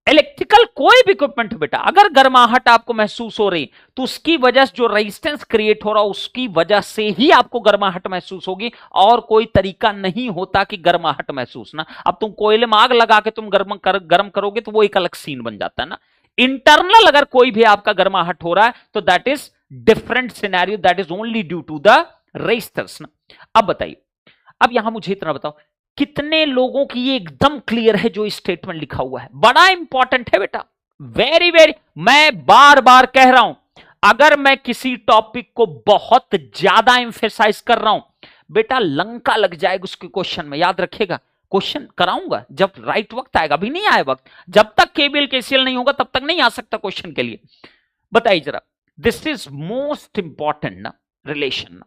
[SPEAKER 1] इलेक्ट्रिकल कोई भी इक्विपमेंट बेटा, अगर गर्माहट आपको महसूस हो रही तो उसकी वजह से जो रेजिस्टेंस क्रिएट हो रहा उसकी वजह से ही आपको गर्माहट महसूस होगी, और कोई तरीका नहीं होता कि गर्माहट महसूस ना। अब तुम कोयले में आग लगा के तुम गर्म करोगे तो वो एक अलग सीन बन जाता है ना। इंटरनल अगर कोई भी आपका गर्माहट हो रहा है तो that is different scenario, that is only due to the resistors ना। अब बताइए, अब यहां मुझे इतना बताओ, कितने लोगों की ये एकदम क्लियर है जो स्टेटमेंट लिखा हुआ है? बड़ा इंपॉर्टेंट है बेटा, वेरी वेरी। मैं बार बार कह रहा हूं, अगर मैं किसी टॉपिक को बहुत ज्यादा इंफेसाइज कर रहा हूं बेटा, लंका लग जाएगा उसके क्वेश्चन में, याद रखिएगा। क्वेश्चन कराऊंगा जब राइट वक्त आएगा, अभी नहीं आए वक्त। जब तक केबीएल केसीएल नहीं होगा तब तक नहीं आ सकता क्वेश्चन के लिए। बताइए जरा, दिस इज मोस्ट इंपॉर्टेंट ना रिलेशन ना।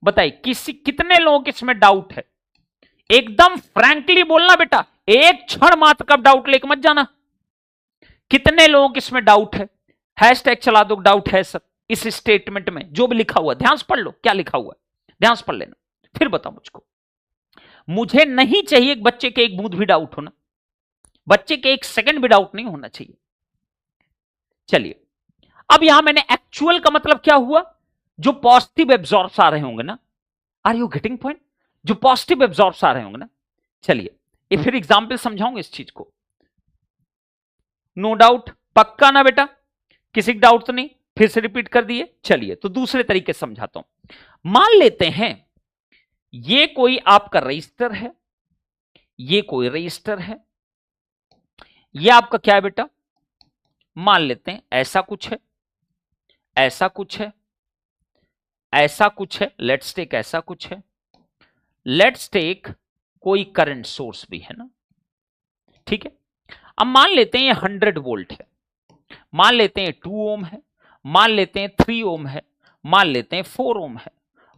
[SPEAKER 1] बताइए कितने लोगों को इसमें डाउट है? एकदम फ्रैंकली बोलना बेटा, एक क्षण मात्र का डाउट लेके मत जाना। कितने लोगों को इसमें डाउट है? हैशटैग चला दो, डाउट है सर इस स्टेटमेंट में जो भी लिखा हुआ। ध्यान से पढ़ लो क्या लिखा हुआ है, ध्यान से पढ़ लेना, फिर बताओ मुझको। मुझे नहीं चाहिए बच्चे के एक बूंद भी डाउट होना, बच्चे के एक सेकंड भी डाउट नहीं होना चाहिए। चलिए, अब यहां मैंने एक्चुअल का मतलब क्या हुआ? जो पॉजिटिव एब्जॉर्ब्स आ रहे होंगे ना, आर यू गेटिंग पॉइंट? जो पॉजिटिव एब्जॉर्ब्स आ रहे होंगे ना। चलिए, ये फिर एग्जाम्पल समझाऊंगा इस चीज को। नो डाउट, पक्का ना बेटा? किसी डाउट तो नहीं? फिर से रिपीट कर दिए। चलिए, तो दूसरे तरीके से समझाता हूं। मान लेते हैं ये कोई आपका रजिस्टर है, ये कोई रजिस्टर है, ये आपका क्या है बेटा? मान लेते हैं ऐसा कुछ है, ऐसा कुछ है, ऐसा कुछ है। लेट्स टेक ऐसा कुछ है, लेट्स टेक कोई करंट सोर्स भी है ना, ठीक है। अब मान लेते हैं ये 100 वोल्ट है, मान लेते हैं 2 ओम है, मान लेते हैं 3 ओम है, मान लेते हैं 4 ओम है,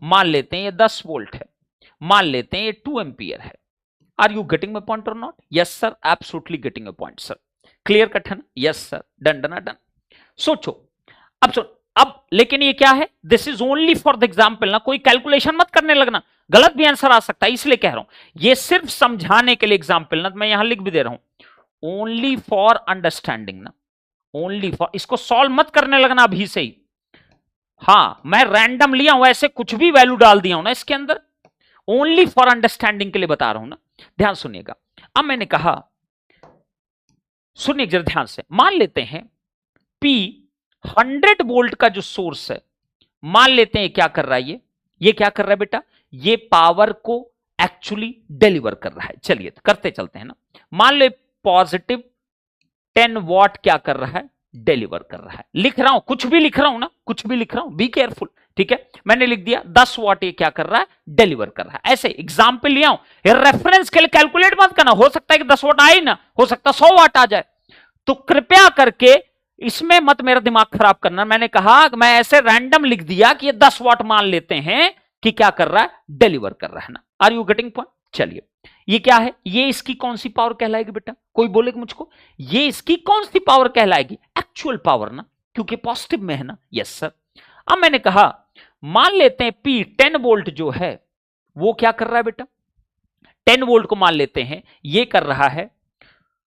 [SPEAKER 1] मान लेते हैं ये 10 वोल्ट है, मान लेते हैं ये 2 एम्पियर है। Are you getting my point और not? Yes sir, absolutely getting my point sir. Clear cut है ना? Yes sir, done done done. सोचो, अब अब लेकिन ये क्या है? This is only for the example ना, कोई कैलकुलेशन मत करने लगना, गलत भी आंसर आ सकता है, इसलिए कह रहा हूं। ये सिर्फ समझाने के लिए एग्जाम्पल ना, मैं यहां लिख भी दे रहा हूं, ओनली फॉर अंडरस्टैंडिंग ना, ओनली फॉर। इसको सॉल्व मत करने लगना अभी से ही। हाँ, मैं रैंडम लिया हूं, ऐसे कुछ भी वैल्यू डाल दिया हूं ना इसके अंदर, ओनली फॉर अंडरस्टैंडिंग के लिए बता रहा हूं ना। ध्यान सुनिएगा, अब मैंने कहा, सुनिए जरा ध्यान से। मान लेते हैं P 100 वोल्ट का जो सोर्स है, मान लेते हैं क्या कर रहा है, ये क्या कर रहा है बेटा? ये पावर को एक्चुअली डिलीवर कर रहा है। चलिए तो करते चलते हैं ना। मान लो पॉजिटिव 10 वॉट क्या कर रहा है? डिलीवर कर रहा है। लिख रहा हूं, कुछ भी लिख रहा हूं ना, कुछ भी लिख रहा हूं, बी केयरफुल, ठीक है। मैंने लिख दिया 10 वॉट ये क्या कर रहा है? डिलीवर कर रहा है। ऐसे एग्जाम्पल लिया हूं, रेफरेंस के लिए कैलकुलेट मत करना, हो सकता है कि 10 वॉट आए ना, हो सकता है 100 वॉट आ जाए, तो कृपया करके इसमें मत मेरा दिमाग खराब करना। मैंने कहा मैं ऐसे रैंडम लिख दिया कि ये 10 वॉट मान लेते हैं कि क्या कर रहा है? डिलीवर कर रहा है ना। Are you getting point? चलिए, ये क्या है? ये इसकी कौन सी पावर कहलाएगी बेटा? कोई बोलेगा मुझको, ये इसकी कौन सी पावर कहलाएगी? एक्चुअल पावर ना, क्योंकि पॉजिटिव में है ना। Yes sir. अब मैंने कहा मान लेते हैं P 10 वोल्ट जो है वो क्या कर रहा है बेटा? 10 वोल्ट को मान लेते हैं ये कर रहा है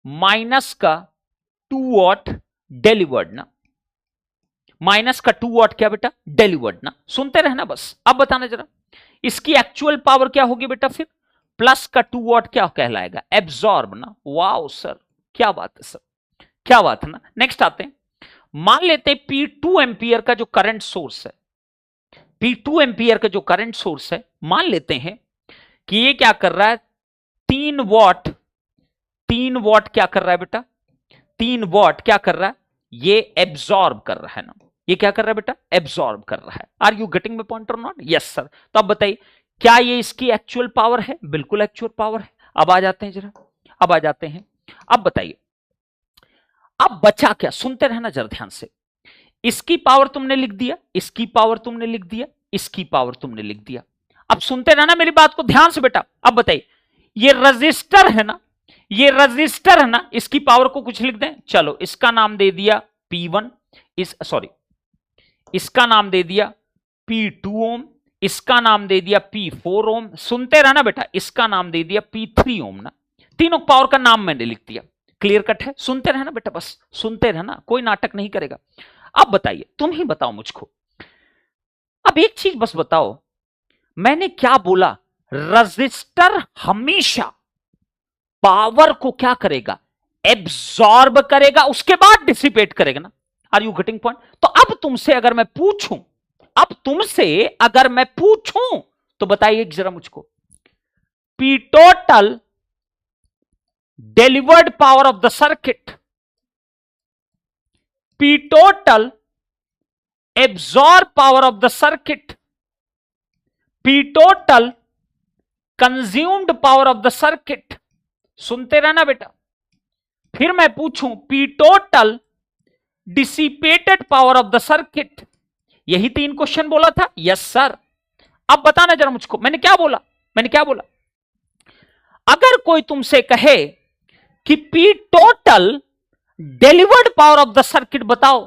[SPEAKER 1] माइनस का 2 वॉट डिलीवर्ड ना, माइनस का 2 वॉट क्या बेटा? डिलीवर्ड ना। सुनते रहना बस। अब बताना जरा, इसकी एक्चुअल पावर क्या होगी बेटा? फिर प्लस का 2 वॉट क्या कहलाएगा? एब्जॉर्ब ना। वाओ सर, क्या बात है सर, क्या बात है ना। नेक्स्ट आते हैं, मान लेते हैं P2 एम्पियर का जो करंट सोर्स है, P2 एम्पियर का जो करंट सोर्स है, मान लेते हैं कि ये क्या कर रहा है? 3 वॉट, 3 वॉट क्या कर रहा है बेटा? 3 वॉट क्या कर रहा है? ये एब्जॉर्ब कर रहा है ना। ये क्या कर रहा है बेटा? एब्जॉर्ब कर रहा है। Are you getting my point और नॉट? Yes sir. तो अब बताइए, क्या ये इसकी एक्चुअल पावर है? बिल्कुल एक्चुअल पावर है। अब आ जाते हैं जरा, अब आ जाते हैं, अब बताइए, अब बचा क्या? सुनते रहना जरा ध्यान से। इसकी पावर तुमने लिख दिया, इसकी पावर तुमने लिख दिया, इसकी पावर तुमने लिख दिया। अब सुनते रहना मेरी बात को ध्यान से बेटा। अब बताइए, ये रजिस्टर है ना, ये रजिस्टर है ना, इसकी पावर को कुछ लिख दें। चलो, इसका नाम दे दिया P1, इसका नाम दे दिया P2 ओम, इसका नाम दे दिया P4 ओम। सुनते रहना बेटा, इसका नाम दे दिया P3 ओम ना। तीनों पावर का नाम मैंने लिख दिया। क्लियर कट है? सुनते रहना बेटा, बस सुनते रहना, कोई नाटक नहीं करेगा। अब बताइए, तुम ही बताओ मुझको, अब एक चीज बस बताओ, मैंने क्या बोला? रजिस्टर हमेशा पावर को क्या करेगा? एब्जॉर्ब करेगा, उसके बाद डिसिपेट करेगा ना। Are you getting point? तो अब तुमसे अगर मैं पूछूं, तो बताइए जरा मुझको, P total delivered power of the circuit, P total absorbed power of the circuit, P total consumed power of the circuit। सुनते रहना बेटा। फिर मैं पूछूं P total dissipated power of the circuit। यही 3 क्वेश्चन बोला था। Yes sir. अब बताना जरा मुझको, मैंने क्या बोला? अगर कोई तुमसे कहे कि P total delivered power of the circuit बताओ,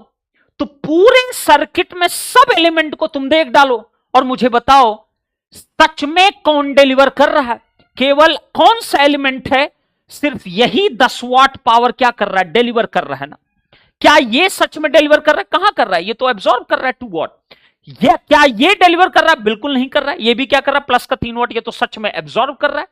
[SPEAKER 1] तो पूरे सर्किट में सब एलिमेंट को तुम देख डालो और मुझे बताओ सच में कौन डिलीवर कर रहा है। केवल कौन सा एलिमेंट है सिर्फ यही 10 वाट पावर क्या कर रहा है, डिलीवर कर रहा है ना। क्या ये सच में डिलीवर कर रहा है? कहां कर रहा है, ये तो एब्जॉर्ब कर रहा है 2 वाट। ये क्या ये डिलीवर कर रहा है? बिल्कुल नहीं कर रहा है। ये भी क्या कर रहा है, प्लस का 3 वाट, ये तो सच में एब्जॉर्ब कर रहा है।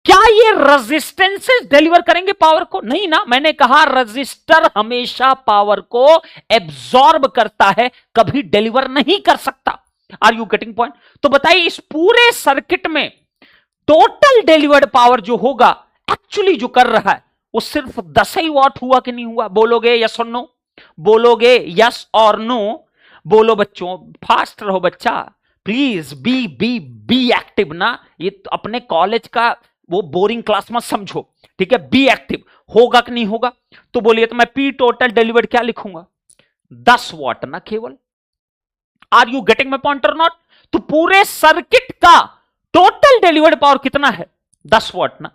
[SPEAKER 1] क्या ये रेजिस्टेंसेस डिलीवर करेंगे पावर को? नहीं ना। मैंने कहा रजिस्टर हमेशा पावर को एब्जॉर्ब करता है, कभी डिलीवर नहीं कर सकता। Are you getting point? तो बताइए इस पूरे सर्किट में टोटल डिलीवर्ड पावर जो होगा, एक्चुअली जो कर रहा है वो सिर्फ 10 ही वाट हुआ कि नहीं हुआ? बोलोगे यस और नो? बोलोगे यस और नो? बोलो बच्चों, फास्ट रहो बच्चा प्लीज, बी एक्टिव ना। ये तो अपने कॉलेज का वो बोरिंग क्लास मत समझो, ठीक है? Be active. होगा कि नहीं होगा? तो बोलिए, तो मैं P टोटल डिलीवर्ड क्या लिखूंगा? 10 वाट ना केवल। Are you getting my point और नॉट? तो पूरे सर्किट का टोटल डिलीवर्ड पावर कितना है? 10 वाट ना।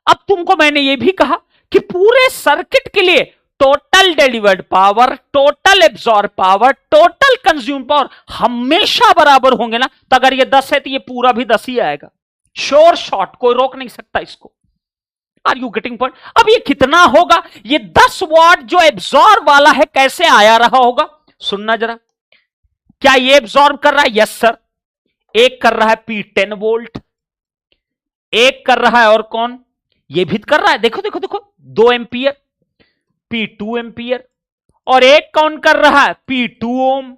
[SPEAKER 1] अब तुमको मैंने ये भी कहा कि पूरे सर्किट के लिए total delivered power, total absorb power, total consume power हमेशा बराबर होंगे ना। तो अगर ये 10 है तो ये पूरा भी 10 ही आएगा, श्योर शॉट, कोई रोक नहीं सकता इसको। Are you getting point? अब ये कितना होगा? ये 10 वाट जो एब्जॉर्ब वाला है कैसे आया रहा होगा? सुनना जरा। क्या ये एब्जॉर्ब कर रहा है? Yes sir. एक कर रहा है P 10 वोल्ट, एक कर रहा है और कौन? ये भी कर रहा है, देखो 2 एंपियर, P 2 एंपियर। और एक कौन कर रहा है? P 2 ओम।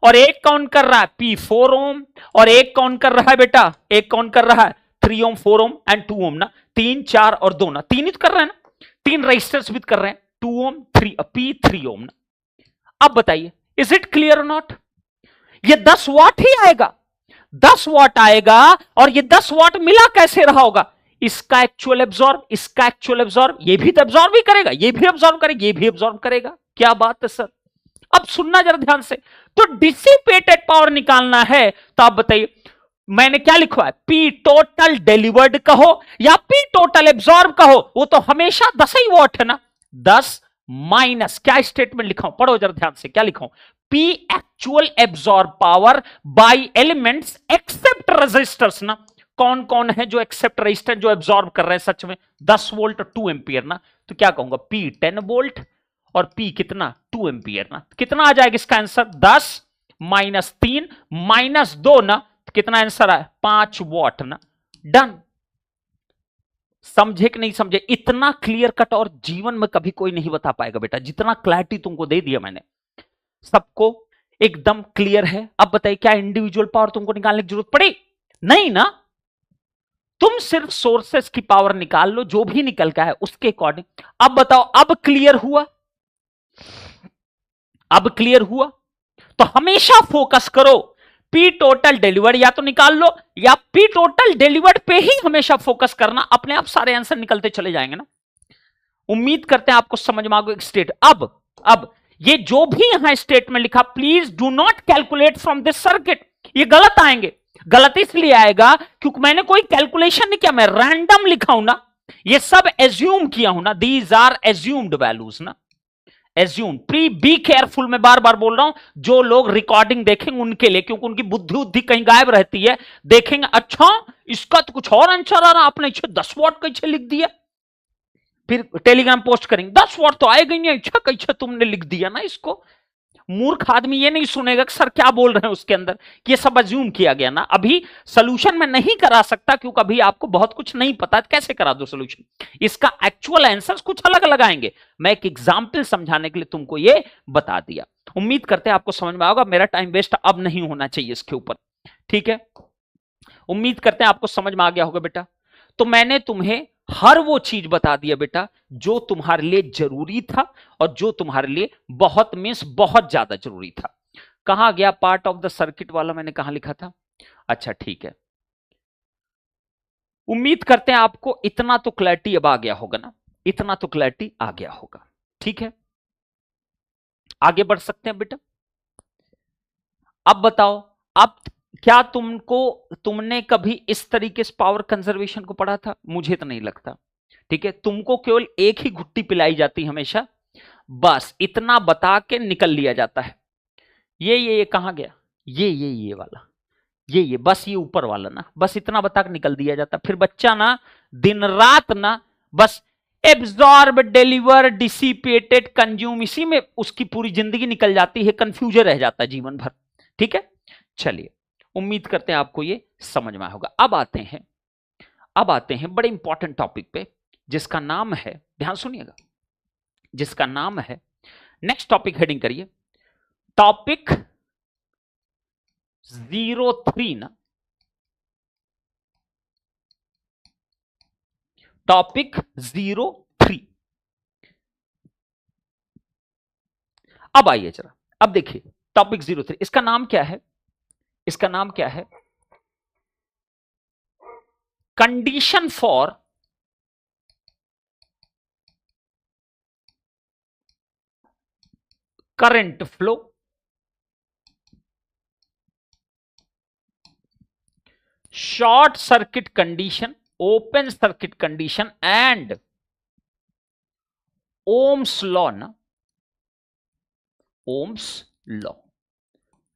[SPEAKER 1] और एक कौन कर रहा है? P 4 ओम। और एक कौन कर रहा है बेटा? एक कौन कर रहा है? 3 ओम, 4 ओम एंड 2 ओम ना। 3, 4 और 2 ना, 3 ही तो कर रहे हैं ना। 3 रजिस्टर्स भी कर रहे हैं, 2 ओम, 3 P 3 ओम ना। अब बताइए, इज इट क्लियर और नॉट? ये 10 वाट ही आएगा, 10 वाट आएगा। और ये 10 वाट मिला कैसे रहा होगा? इसका एक्चुअल एब्जॉर्ब, इसका एक्चुअल एब्जॉर्ब, ये भी तो एब्जॉर्ब ही करेगा, ये भी एब्जॉर्ब करेगा, ये भी एब्जॉर्ब करेगा। क्या बात है सर? अब सुनना जरा ध्यान से। तो डिसिपेटेड पावर निकालना है, तो आप बताइए मैंने क्या लिखा है? P टोटल डिलीवर्ड कहो या P टोटल एब्जॉर्ब कहो, वो तो हमेशा 10 ही वाट है ना। 10 माइनस क्या स्टेटमेंट लिखा हूं, पढ़ो जरा ध्यान से, क्या लिखा हूं? P actual absorb power by elements except resistors ना। कौन कौन है जो एक्सेप्ट रेजिस्टर, जो एब्जॉर्ब कर रहे हैं सच में? 10 वोल्ट और 2 एंपियर ना। तो क्या कहूंगा? P 10 वोल्ट और P कितना? 2 एंपियर ना। कितना आ जाएगा इसका आंसर? 10 माइनस 3 माइनस 2 ना। तो कितना आंसर आया? 5 वाट ना। डन। समझे कि नहीं समझे? इतना क्लियर कट और जीवन में कभी कोई नहीं बता पाएगा बेटा, जितना क्लैरिटी तुमको दे दिया मैंने। सबको एकदम क्लियर है। अब बताइए, क्या इंडिविजुअल पावर तुमको निकालने की जरूरत पड़ी? नहीं ना। तुम सिर्फ सोर्सेस की पावर निकाल लो, जो भी निकल का है उसके अकॉर्डिंग। अब बताओ, अब क्लियर हुआ? अब क्लियर हुआ? तो हमेशा फोकस करो, P टोटल डिलीवर्ड या तो निकाल लो या P टोटल डिलीवर्ड पे ही हमेशा फोकस करना, अपने आप सारे आंसर निकलते चले जाएंगे ना। उम्मीद करते हैं आपको समझ में आ गया स्टेट। अब ये जो भी यहां स्टेटमेंट लिखा, please do not calculate from this circuit, ये गलत आएंगे। गलत इसलिए आएगा क्योंकि मैंने कोई कैलकुलेशन नहीं किया, मैं रैंडम लिखा हूं ना, ये सब एज्यूम किया हूं ना। दीज आर एज्यूम्ड वैल्यूज ना, एज्यूम। बी केयरफुल, मैं बार बार बोल रहा हूं, जो लोग रिकॉर्डिंग देखेंगे उनके लिए, क्योंकि उनकी बुद्धि कहीं गायब रहती है। देखेंगे अच्छा इसका तो कुछ और आंसर आ रहा, आपने 10 वाट कैसे लिख दिया, फिर टेलीग्राम पोस्ट करेंगे 10 वाट तो आएगा ही नहीं, अच्छा कैसे तुमने लिख दिया ना इसको। मूर्ख आदमी ये नहीं सुनेगा कि सर क्या बोल रहे हैं उसके अंदर, कि ये सब अज्यूम किया गया ना। अभी सोल्यूशन में नहीं करा सकता क्योंकि अभी आपको बहुत कुछ नहीं पता, कैसे करा दो सोल्यूशन, इसका एक्चुअल आंसर्स कुछ अलग अलग आएंगे। मैं एक एग्जाम्पल समझाने के लिए तुमको ये बता दिया। उम्मीद करते हैं आपको समझ में आएगा, मेरा टाइम वेस्ट अब नहीं होना चाहिए इसके ऊपर, ठीक है। उम्मीद करते हैं आपको समझ में आ गया होगा बेटा। तो मैंने तुम्हें हर वो चीज बता दिया बेटा जो तुम्हारे लिए जरूरी था और जो तुम्हारे लिए बहुत मींस बहुत ज्यादा जरूरी था। कहां गया पार्ट ऑफ द सर्किट वाला, मैंने कहां लिखा था? अच्छा ठीक है। उम्मीद करते हैं आपको इतना तो क्लैरिटी अब आ गया होगा ना, इतना तो क्लैरिटी आ गया होगा, ठीक है। आगे बढ़ सकते हैं बेटा। अब बताओ, अब क्या तुमने कभी इस तरीके से पावर कंजर्वेशन को पढ़ा था? मुझे तो नहीं लगता, ठीक है। तुमको केवल एक ही घुट्टी पिलाई जाती हमेशा, बस इतना बता के निकल लिया जाता है। ये कहां गया? ये वाला, ये बस ये ऊपर वाला ना, बस इतना बता के निकल दिया जाता। फिर बच्चा ना दिन रात ना बस एब्जॉर्ब, डिलीवर, डिसिपेटेड, कंज्यूम, इसी में उसकी पूरी जिंदगी निकल जाती है, कंफ्यूजन रह जाता है जीवन भर, ठीक है। चलिए, उम्मीद करते हैं आपको ये समझ में आया होगा। अब आते हैं बड़े इंपॉर्टेंट टॉपिक पे, जिसका नाम है, ध्यान सुनिएगा, जिसका नाम है, नेक्स्ट टॉपिक हेडिंग करिए, टॉपिक 03 ना, टॉपिक 03। अब आइए जरा, अब देखिए टॉपिक 03, इसका नाम क्या है? इसका नाम क्या है? Condition for current flow, short circuit condition, open circuit condition and ohms law ना, ओम्स लॉ।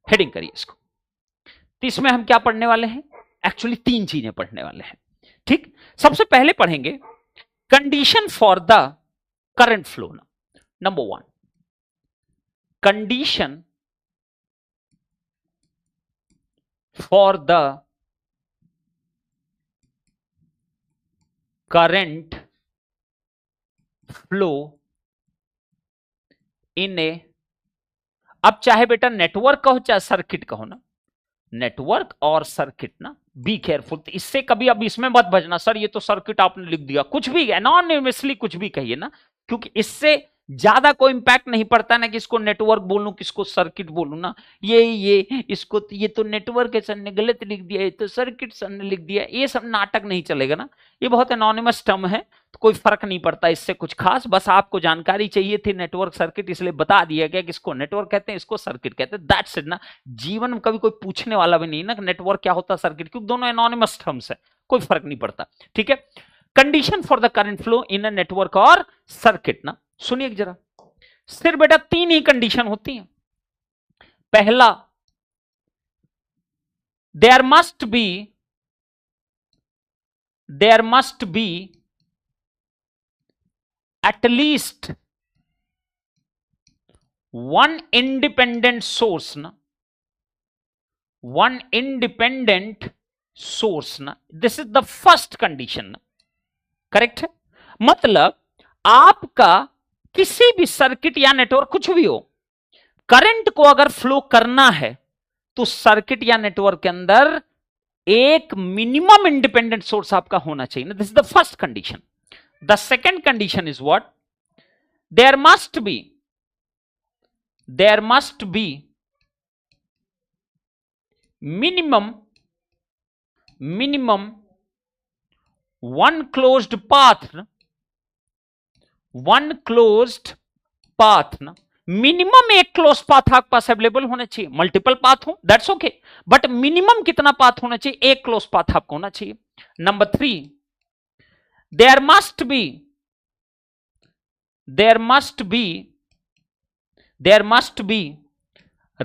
[SPEAKER 1] हेडिंग करिए इसको। तो इसमें हम क्या पढ़ने वाले हैं? एक्चुअली 3 चीजें पढ़ने वाले हैं, ठीक। सबसे पहले पढ़ेंगे condition for the current flow ना। Number 1, condition for the current flow in a, अब चाहे बेटा नेटवर्क कहो चाहे सर्किट कहो ना, नेटवर्क और सर्किट ना, बी केयरफुल। इससे कभी अब इसमें मत बजना सर ये तो सर्किट आपने लिख दिया, कुछ भी एनोनिमसली कुछ भी कहिए ना, क्योंकि इससे ज्यादा कोई इंपैक्ट नहीं पड़ता ना कि इसको नेटवर्क बोलूं किसको सर्किट बोलूं ना। ये इसको ये तो नेटवर्क है सर ने गलत लिख दिया, ये तो सर्किट सर ने लिख दिया, ये सब नाटक नहीं चलेगा ना। ये बहुत एनोनिमस टर्म है, तो कोई फर्क नहीं पड़ता इससे कुछ खास, बस आपको जानकारी चाहिए थी नेटवर्क सर्किट, इसलिए बता दिया गया कि इसको नेटवर्क कहते हैं, इसको सर्किट कहते हैं, दैट्स इट ना। जीवन में कभी कोई पूछने वाला भी नहीं ना नेटवर्क क्या होता सर्किट, क्योंकि दोनों एनोनिमस टर्म्स है, कोई फर्क नहीं पड़ता, ठीक है। Condition for the current flow in a network और सर्किट ना, सुनिए जरा, सिर्फ बेटा 3 ही कंडीशन होती हैं। पहला, there must be at least one independent source ना, वन इंडिपेंडेंट सोर्स ना, this is the first condition ना, करेक्ट है। मतलब आपका किसी भी सर्किट या नेटवर्क कुछ भी हो, करंट को अगर फ्लो करना है तो सर्किट या नेटवर्क के अंदर एक मिनिमम इंडिपेंडेंट सोर्स आपका होना चाहिए ना, this is the first condition. The second condition is what? There must be minimum one closed path ना, मिनिमम एक क्लोज पाथ आपके पास अवेलेबल होना चाहिए, मल्टीपल पाथ हो दैट्स ओके, बट मिनिमम कितना पाथ होना चाहिए? एक क्लोज पाथ आपको होना चाहिए। Number 3, there must be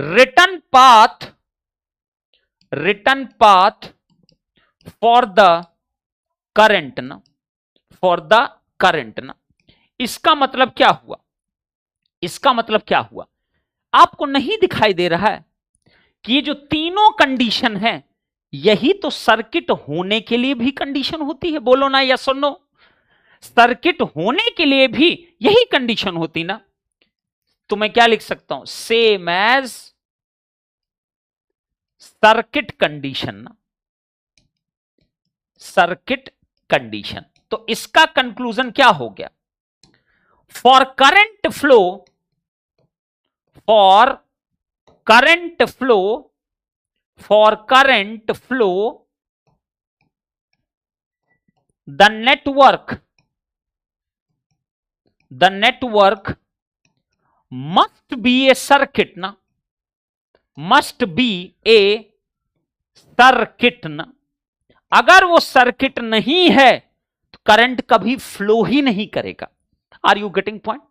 [SPEAKER 1] return path for the current ना, इसका मतलब क्या हुआ? आपको नहीं दिखाई दे रहा है कि ये जो तीनों कंडीशन है यही तो सर्किट होने के लिए भी कंडीशन होती है? बोलो ना, या सुनो, सर्किट होने के लिए भी यही कंडीशन होती ना। तो मैं क्या लिख सकता हूं? सेम एज सर्किट कंडीशन ना, सर्किट कंडीशन। तो इसका कंक्लूजन क्या हो गया? For current flow, for current flow, for current flow, the network must be a circuit ना, must be a circuit ना। अगर वो सर्किट नहीं है तो करंट कभी फ्लो ही नहीं करेगा। Are you getting point?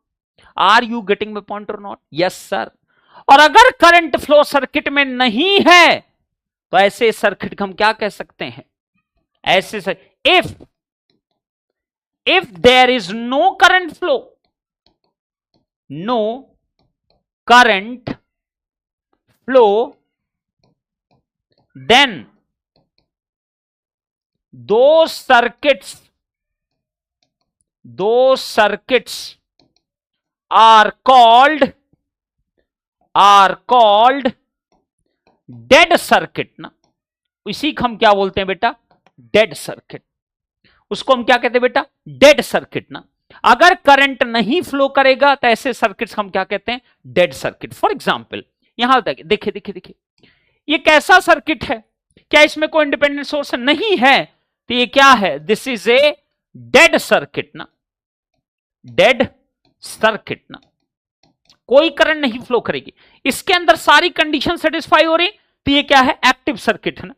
[SPEAKER 1] Are you getting my point और नॉट? Yes sir. और अगर करंट फ्लो सर्किट में नहीं है तो ऐसे सर्किट को हम क्या कह सकते हैं? ऐसे if there is no current flow, no current flow, then those circuits are called dead circuit ना। इसी को हम क्या बोलते हैं बेटा? Dead circuit. उसको हम क्या कहते हैं बेटा? डेड सर्किट ना। अगर करंट नहीं फ्लो करेगा तो ऐसे सर्किट्स हम क्या कहते हैं? Dead circuit. फॉर एग्जांपल यहां देखिए देखिए देखिए, ये कैसा सर्किट है? क्या इसमें कोई इंडिपेंडेंट सोर्स नहीं है? तो ये क्या है? This is a dead circuit ना, डेड सर्किट ना। कोई करंट नहीं फ्लो करेगी, इसके अंदर सारी कंडीशन सेटिस्फाई हो रही, तो ये क्या है? एक्टिव सर्किट है ना।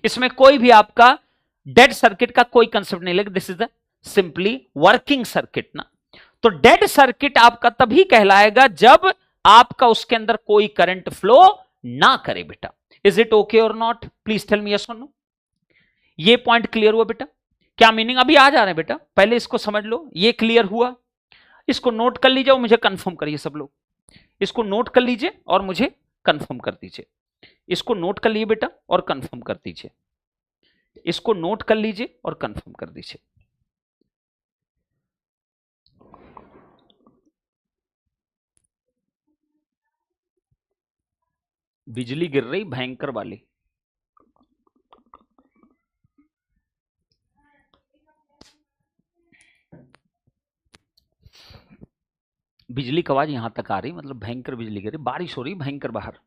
[SPEAKER 1] इसमें कोई भी आपका डेड सर्किट का कोई कंसेप्ट नहीं लगेगा। This is the simply working circuit ना। तो डेड सर्किट आपका तभी कहलाएगा जब आपका उसके अंदर कोई करंट फ्लो ना करे बेटा। इज इट ओके और not? Please tell me yes और नो। ये पॉइंट क्लियर हुआ बेटा? क्या मीनिंग अभी आ जा रहे हैं बेटा? पहले इसको समझ लो। ये क्लियर हुआ? इसको नोट कर लीजिए और मुझे कंफर्म करिए सब लोग। इसको नोट कर लीजिए और मुझे कंफर्म कर दीजिए। इसको नोट कर लीजिए बेटा और कंफर्म कर दीजिए। इसको नोट कर लीजिए और कंफर्म कर दीजिए। बिजली गिर रही भयंकर वाली। बिजली की आवाज यहां तक आ रही, मतलब भयंकर बिजली गिर रही, बारिश हो रही भयंकर बाहर।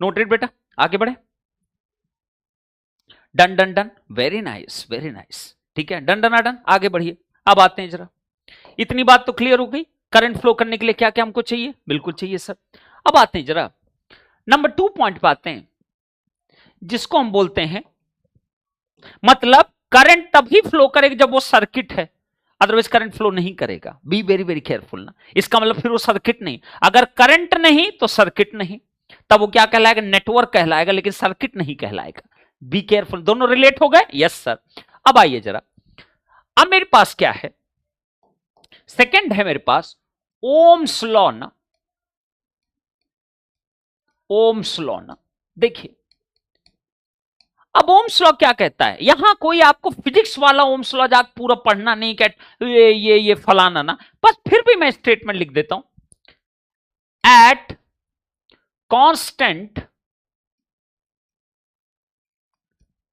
[SPEAKER 1] नोटेड बेटा, आगे बढ़े। Done done done, very nice very nice. ठीक है, डन डन डन, आगे बढ़िए। अब आते हैं जरा, इतनी बात तो क्लियर हो गई। करंट फ्लो करने के लिए क्या क्या हमको चाहिए? बिल्कुल चाहिए सर। अब आते हैं जरा नंबर 2 पॉइंट पे आते हैं, जिसको हम बोलते हैं, मतलब करंट तभी फ्लो करेगा जब वो सर्किट है, अदरवाइज करंट फ्लो नहीं करेगा। बी वेरी वेरी केयरफुल ना। इसका मतलब फिर वो सर्किट नहीं। अगर करंट नहीं तो सर्किट नहीं, तब वो क्या कहलाएगा? नेटवर्क कहलाएगा, लेकिन सर्किट नहीं कहलाएगा। Be careful. दोनों रिलेट हो गए? Yes sir. अब आइए जरा, अब मेरे पास क्या है? सेकंड है मेरे पास ओम्स लॉ ना। ओम्स लॉ ना, देखिए अब ओम्स लॉ क्या कहता है? यहां कोई आपको फिजिक्स वाला ओम्स लॉ जाकर पूरा पढ़ना नहीं, कह ये फलाना ना, बस फिर भी मैं स्टेटमेंट लिख देता हूं। At constant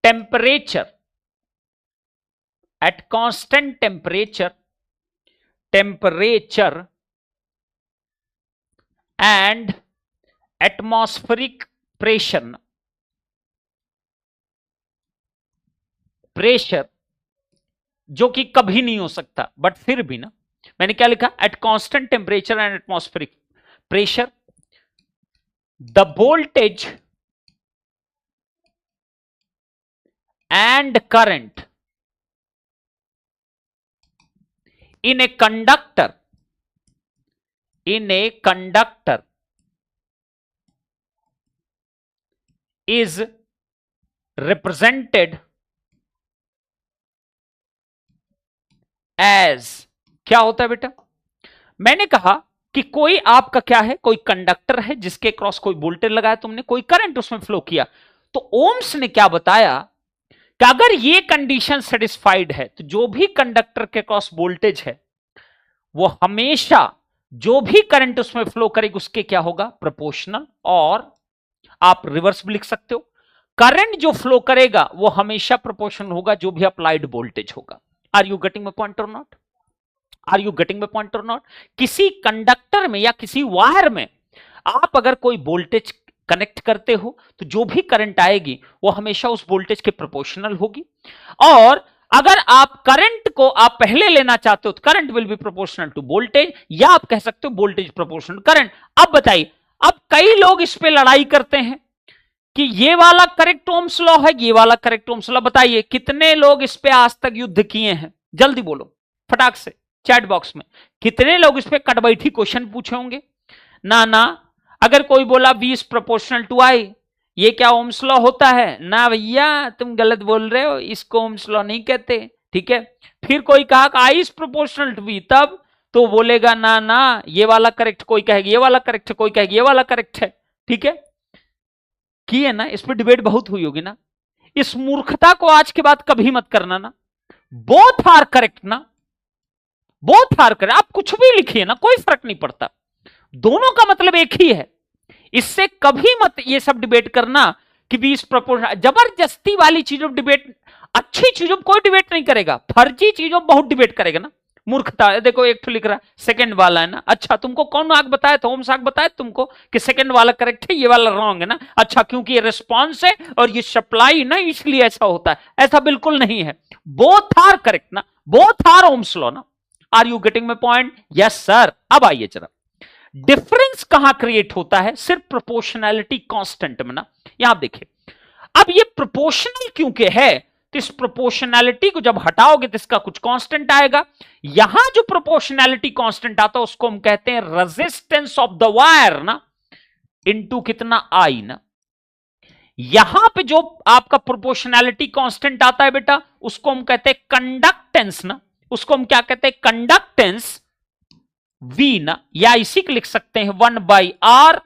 [SPEAKER 1] temperature, at constant temperature and atmospheric pressure जो कि कभी नहीं हो सकता, बट फिर भी ना, मैंने क्या लिखा? At constant temperature and atmospheric pressure the voltage and current in a conductor is represented as, क्या होता है बेटा? मैंने कहा कि कोई आपका क्या है, कोई कंडक्टर है जिसके क्रॉस कोई वोल्टेज लगाया तुमने, कोई करंट उसमें फ्लो किया, तो ओम्स ने क्या बताया कि अगर ये कंडीशन सेटिस्फाइड है तो जो भी कंडक्टर के क्रॉस वोल्टेज है वो हमेशा जो भी करंट उसमें फ्लो करेगी उसके क्या होगा, प्रोपोर्शनल। और आप रिवर्स भी लिख सकते हो, करंट जो फ्लो करेगा वो हमेशा प्रोपोर्शनल होगा जो भी अप्लाइड वोल्टेज होगा। Are you getting my point और not? Are you getting my point और नॉट? किसी कंडक्टर में या किसी वायर में आप अगर कोई वोल्टेज कनेक्ट करते हो तो जो भी करंट आएगी वो हमेशा उस वोल्टेज के प्रोपोर्शनल होगी। और अगर आप करंट को आप पहले लेना चाहते हो तो current will be proportional to voltage, या आप कह सकते हो वोल्टेज प्रोपोर्शनल करंट। अब बताइए, अब कई लोग इस पे लड़ाई करते हैं कि ये वाला करेक्ट ओम्स लॉ है, ये वाला करेक्ट ओम्स लॉ। बताइए कितने लोग इस पे आज तक युद्ध किए हैं? जल्दी बोलो फटाक से चैट बॉक्स में, कितने लोग इस पे कटबैठी क्वेश्चन पूछे होंगे? ना, अगर कोई बोला V is proportional to I, ये क्या ओम्स लॉ होता है? ना भैया तुम गलत बोल रहे हो, इसको ओम्स लॉ नहीं कहते, ठीक है। फिर कोई कहा I is proportional to V, तब तो बोलेगा ना ये वाला करेक्ट, कोई कहेगा ये वाला करेक्ट है, कोई कहेगा ये वाला करेक्ट है, ठीक है। की है ना, इस पर डिबेट बहुत हुई होगी ना। इस मूर्खता को आज के बाद कभी मत करना ना। बोथ आर करेक्ट ना, बोथ आर करेक्ट। आप कुछ भी लिखिए ना, कोई फर्क नहीं पड़ता, दोनों का मतलब एक ही है। इससे कभी मत ये सब डिबेट करना कि 20 प्रोपोर्शनल, जबरदस्ती वाली चीजों डिबेट, अच्छी चीजों कोई डिबेट नहीं करेगा, फर्जी चीजों बहुत डिबेट करेगा ना। मूर्खता। देखो एक तो लिख रहा सेकंड वाला है ना, अच्छा तुमको कौन आग बताया था, ओम्स आग बताया तुमको कि सेकंड वाला करेक्ट है, ये वाला रॉन्ग है ना। अच्छा क्योंकि ये रिस्पॉन्स है और ये सप्लाई ना, इसलिए ऐसा होता है। ऐसा बिल्कुल नहीं है, बोथ आर करेक्ट ना, बोथ आर ओम्स लॉ ना। Are you getting my point? Yes sir. अब आइए जरा, डिफरेंस कहां क्रिएट होता है? सिर्फ प्रोपोर्शनैलिटी कांस्टेंट में ना। यहां देखिए, अब ये प्रोपोर्शनल क्योंकि है तो इस प्रोपोर्शनैलिटी को जब हटाओगे तो इसका कुछ कांस्टेंट आएगा। यहां जो प्रोपोर्शनैलिटी कांस्टेंट आता है उसको हम कहते हैं रेजिस्टेंस ऑफ द वायर ना, इनटू कितना I ना। यहां पे जो आपका प्रोपोर्शनैलिटी कांस्टेंट आता है बेटा, उसको हम कहते हैं कंडक्टेंस ना, उसको हम क्या कहते हैं, कंडक्टेंस V ना, या इसी को लिख सकते हैं 1/R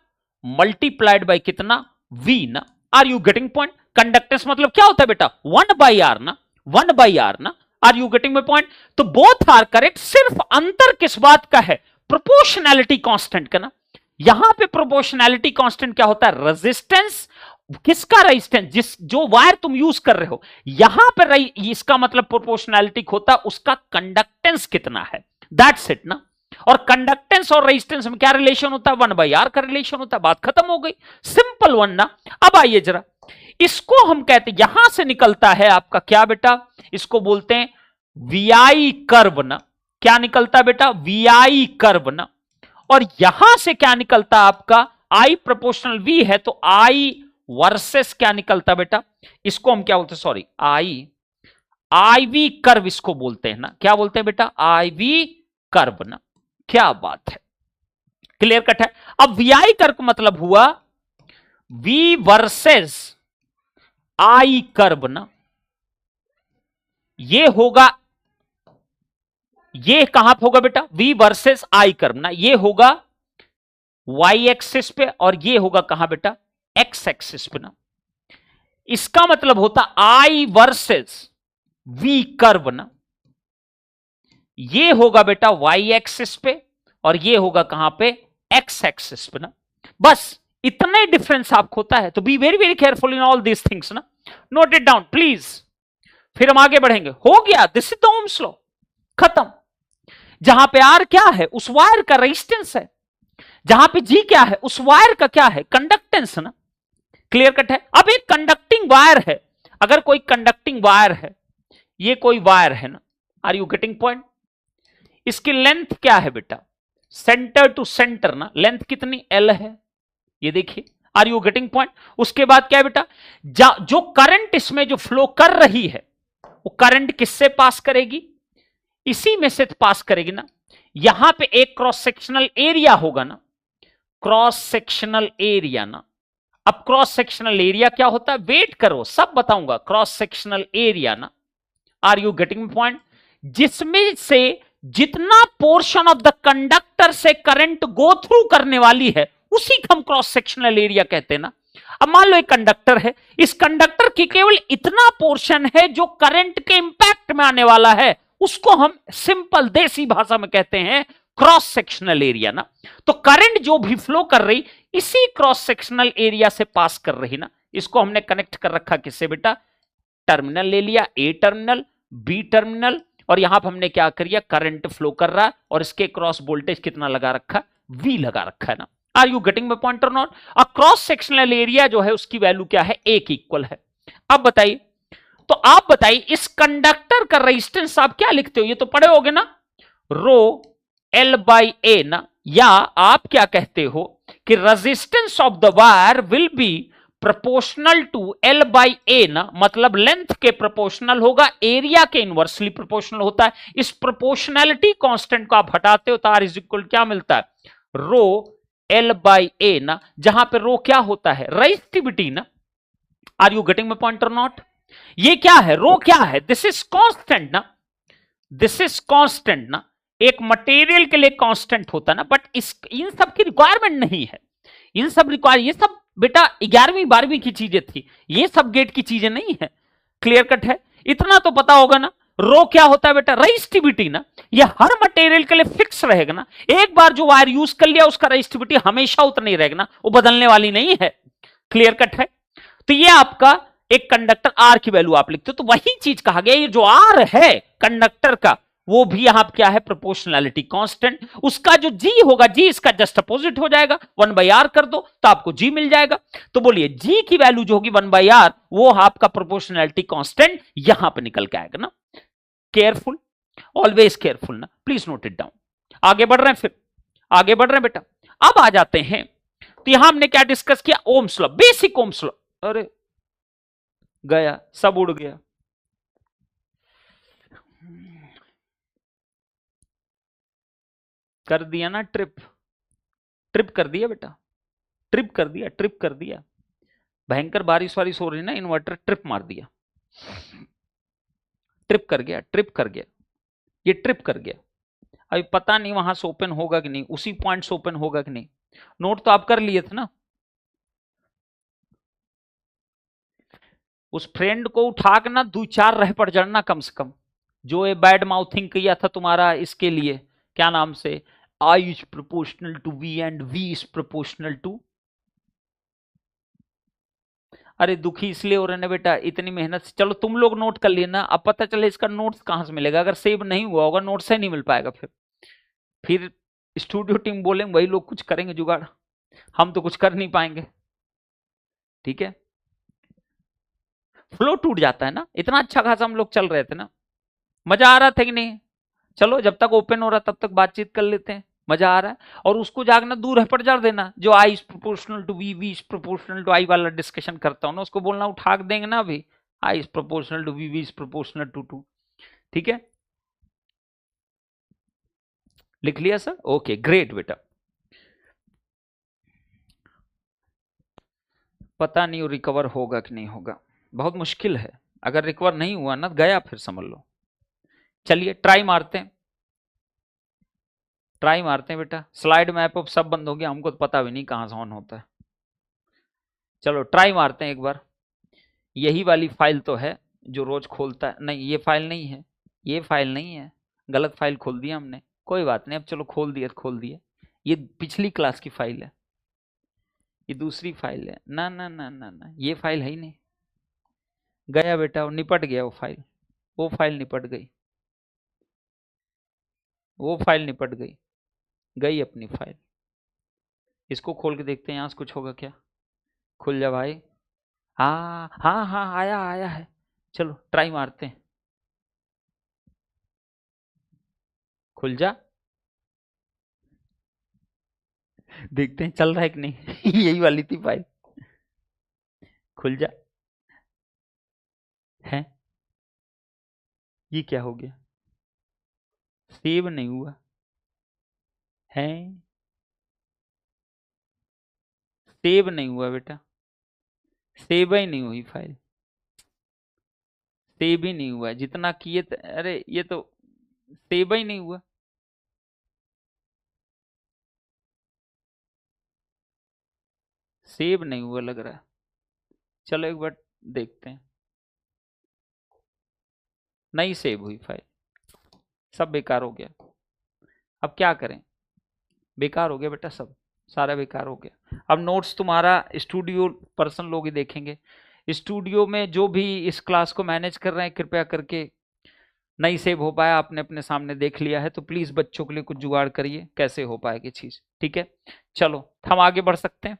[SPEAKER 1] मल्टीप्लाइड बाय कितना, V ना। Are you getting point? Conductance मतलब क्या होता है बेटा, 1/R ना, 1/R ना। Are you getting my point? तो बोथ आर करेक्ट, सिर्फ अंतर किस बात का है, प्रोपोर्शनैलिटी कांस्टेंट का ना। यहां पे प्रोपोर्शनैलिटी कांस्टेंट क्या होता है, रेजिस्टेंस। किसका रेजिस्टेंस? जो वायर तुम यूज कर रहे हो, यहां पर इसका मतलब प्रोपोर्शनैलिटी होता है उसका कंडक्टेंस कितना है, दैट्स इट ना। और कंडक्टेंस और रेजिस्टेंस में क्या रिलेशन होता है, 1/R का रिलेशन होता है, बात खत्म हो गई, सिंपल वन ना। अब आइए जरा, इसको हम कहते हैं, यहां से निकलता है आपका क्या बेटा, इसको बोलते हैं VI कर्व ना। क्या निकलता है बेटा, VI कर्व ना। और यहां से क्या निकलता है आपका, I प्रोपोर्शनल V है तो I वर्सेस क्या निकलता बेटा, इसको हम क्या बोलते हैं, सॉरी IV कर्व इसको बोलते हैं ना। क्या बोलते हैं बेटा, IV कर्व ना। क्या बात है, क्लियर कट है। अब VI कर्व का मतलब हुआ V वर्सेस I कर्व ना। ये होगा, ये कहां पे होगा बेटा, V वर्सेस I कर्व ना। ये होगा Y एक्सिस पे और ये होगा कहां बेटा, X एक्सिस पे ना। इसका मतलब होता I वर्सेस V कर्व ना। ये होगा बेटा Y एक्सिस पे और ये होगा कहां पे, X एक्सिस पे ना। बस इतने डिफरेंस आपको होता है, तो be very very careful in all these things ना, नोट इट डाउन प्लीज। फिर हम आगे बढ़ेंगे। हो गया, this is the Ohm's law, खत्म। जहां पे R क्या है, उस वायर का रेजिस्टेंस है, जहां पे G क्या है, उस वायर का क्या है, कंडक्टेंस ना। क्लियर कट है। अब एक कंडक्टिंग वायर है, अगर कोई कंडक्टिंग वायर है, ये कोई वायर है ना, आर यू गेटिंग पॉइंट? इसकी लेंथ क्या है बेटा, सेंटर टू सेंटर ना, लेंथ कितनी L है, ये देखिए। Are you getting point? उसके बाद क्या है बेटा, जो करंट इसमें जो फ्लो कर रही है वो करंट किससे पास करेगी, इसी में से पास करेगी ना। यहां पे एक क्रॉस सेक्शनल एरिया होगा ना, क्रॉस सेक्शनल एरिया ना। अब क्रॉस सेक्शनल एरिया क्या होता है, वेट करो सब बताऊंगा। क्रॉस सेक्शनल एरिया ना, आर यू गेटिंग पॉइंट? जिसमें से जितना पोर्शन ऑफ द कंडक्टर से करंट गो थ्रू करने वाली है उसी को हम क्रॉस सेक्शनल एरिया कहते हैं ना। अब मान लो एक कंडक्टर है, इस कंडक्टर की केवल इतना पोर्शन है जो करंट के इंपैक्ट में आने वाला है, उसको हम सिंपल देसी भाषा में कहते हैं क्रॉस सेक्शनल एरिया ना। तो करंट जो भी फ्लो कर रही इसी क्रॉस सेक्शनल एरिया से पास कर रही ना, इसको हमने कनेक्ट कर रखा किससे बेटा, टर्मिनल ले लिया, ए टर्मिनल, बी टर्मिनल, और यहां पर हमने क्या कर लिया, करंट फ्लो कर रहा है और इसके क्रॉस वोल्टेज कितना लगा रखा, वी लगा रखा है ना। Are you getting my point और नॉट? और क्रॉस सेक्शनल एरिया जो है उसकी वैल्यू क्या है, एक इक्वल है। अब बताइए, तो आप बताइए इस कंडक्टर का रेजिस्टेंस आप क्या लिखते हो, ये तो पढ़े होगे ना, रो एल बाई ए ना, या आप क्या कहते हो कि resistance of the wire will be proportional to L by A ना, मतलब लेंथ के प्रोपोर्शनल होगा, एरिया के इनवर्सली प्रोपोर्शनल होता है। इस प्रोपोर्शनैलिटी कांस्टेंट को आप हटाते हो तो आर इज इक्वल क्या मिलता है, रो एल बाई ए ना, जहां पे रो क्या होता है, रेजिस्टिविटी ना। Are you getting my point और नॉट? ये क्या है, रो क्या है, दिस इज कांस्टेंट ना, दिस इज कांस्टेंट ना, एक मटेरियल के लिए कांस्टेंट होता है ना, बट इस इन सब की रिक्वायरमेंट नहीं है, इन सब रिक्वायर, ये सब बेटा 11वीं 12वीं की चीजें थी, ये सब गेट की चीजें नहीं है। क्लियर कट है, इतना तो पता होगा ना। रो क्या होता है बेटा, रेजिस्टिविटी ना, ये हर मटेरियल के लिए फिक्स रहेगा ना, एक बार जो वायर यूज कर लिया उसका रेजिस्टिविटी हमेशा उतना ही रहेगा ना, वो बदलने वाली नहीं है। क्लियर कट है, तो ये आपका एक कंडक्टर आर की वैल्यू आप लिखते हो, तो वही चीज कहा गया, ये जो आर है कंडक्टर का वो भी यहां क्या है, प्रोपोर्शनैलिटी कांस्टेंट, उसका जो जी होगा, जी इसका जस्ट अपोजिट हो जाएगा, 1/r कर दो तो आपको जी मिल जाएगा। तो बोलिए जी की वैल्यू जो होगी 1/r, वो आपका प्रोपोर्शनैलिटी कांस्टेंट यहां पे निकल के आएगा ना। केयरफुल, ऑलवेज केयरफुल ना, प्लीज नोट इट डाउन। आगे बढ़ रहे हैं, फिर आगे बढ़ रहे हैं बेटा। अब आ जाते हैं, तो यहां हमने क्या डिस्कस किया, Ohm's law, basic Ohm's law. अरे गया, सब उड़ गया। कर दिया ना ट्रिप, ट्रिप कर दिया बेटा, ट्रिप कर दिया, ट्रिप कर दिया। भयंकर बारिश वारिश हो रही ना, इन्वर्टर ट्रिप मार दिया, ट्रिप कर गया, ट्रिप कर गया, ये ट्रिप कर गया। अभी पता नहीं वहां से ओपन होगा कि नहीं, उसी पॉइंट से ओपन होगा कि नहीं। नोट तो आप कर लिए थे ना। उस फ्रेंड को उठा के ना 2-4 रह पड़ जाना कम से कम, जो ये बैड माउथिंग किया था तुम्हारा इसके लिए, क्या नाम से, I is proportional to V and V is proportional to. अरे दुखी इसलिए हो रहे ना बेटा, इतनी मेहनत से, चलो तुम लोग नोट कर लेना, अब पता चले इसका नोट्स कहां से मिलेगा, अगर सेव नहीं हुआ होगा नोट से नहीं मिल पाएगा, फिर स्टूडियो टीम बोलेंगे वही लोग कुछ करेंगे जुगाड़, हम तो कुछ कर नहीं पाएंगे। ठीक है, फ्लो टूट जाता है ना, इतना अच्छा खासा हम लोग चल रहे थे ना, मजा आ रहा था कि नहीं। चलो जब तक ओपन हो रहा तब तक बातचीत कर लेते हैं, मजा आ रहा है। और उसको जागना दूर है पर जड़ देना, जो I is proportional to V, V is proportional to I वाला डिस्कशन करता हूं ना, उसको बोलना उठा देंगे ना अभी, I is proportional to V, V is proportional to to. ठीक है, लिख लिया सर, ओके ग्रेट बेटा। पता नहीं रिकवर होगा कि नहीं होगा, बहुत मुश्किल है, अगर रिकवर नहीं हुआ ना गया फिर समझ लो। चलिए ट्राई मारते हैं, ट्राई मारते हैं बेटा। स्लाइड मैप अब सब बंद हो गया, हमको तो पता भी नहीं कहां से ऑन होता है। चलो ट्राई मारते हैं एक बार। यही वाली फाइल तो है जो रोज खोलता है, नहीं ये फाइल नहीं है, ये फाइल नहीं है, गलत फाइल खोल दिया हमने, कोई बात नहीं, अब चलो खोल दिया खोल दिया। ये पिछली क्लास की फाइल है, ये दूसरी फाइल है, ना ना ना ना ना, ये फाइल है ही नहीं। गया बेटा, वो निपट गया, वो फाइल निपट गई, वो फाइल निपट गई, गई अपनी फाइल। इसको खोल के देखते हैं यहां से कुछ होगा क्या, खुल जा भाई। हाँ हाँ हाँ, आया आया है, चलो ट्राई मारते हैं, खुल जा, देखते हैं चल रहा है कि नहीं। यही वाली थी फाइल, खुल जा। है, ये क्या हो गया, सेव नहीं हुआ है, सेव नहीं हुआ बेटा, सेव ही नहीं हुई फाइल, सेव ही नहीं हुआ, जितना किए अरे ये तो सेव ही नहीं हुआ। सेव नहीं हुआ लग रहा है, चलो एक बार देखते हैं। नहीं सेव हुई फाइल, सब बेकार हो गया। अब क्या करें, बेकार हो गया बेटा, सब सारा बेकार हो गया। अब नोट्स तुम्हारा स्टूडियो पर्सन लोग ही देखेंगे। स्टूडियो में जो भी इस क्लास को मैनेज कर रहे हैं, कृपया करके नहीं सेव हो पाया, आपने अपने सामने देख लिया है, तो प्लीज बच्चों के लिए कुछ जुगाड़ करिए कैसे हो पाएगी चीज, ठीक है। चलो हम आगे बढ़ सकते हैं,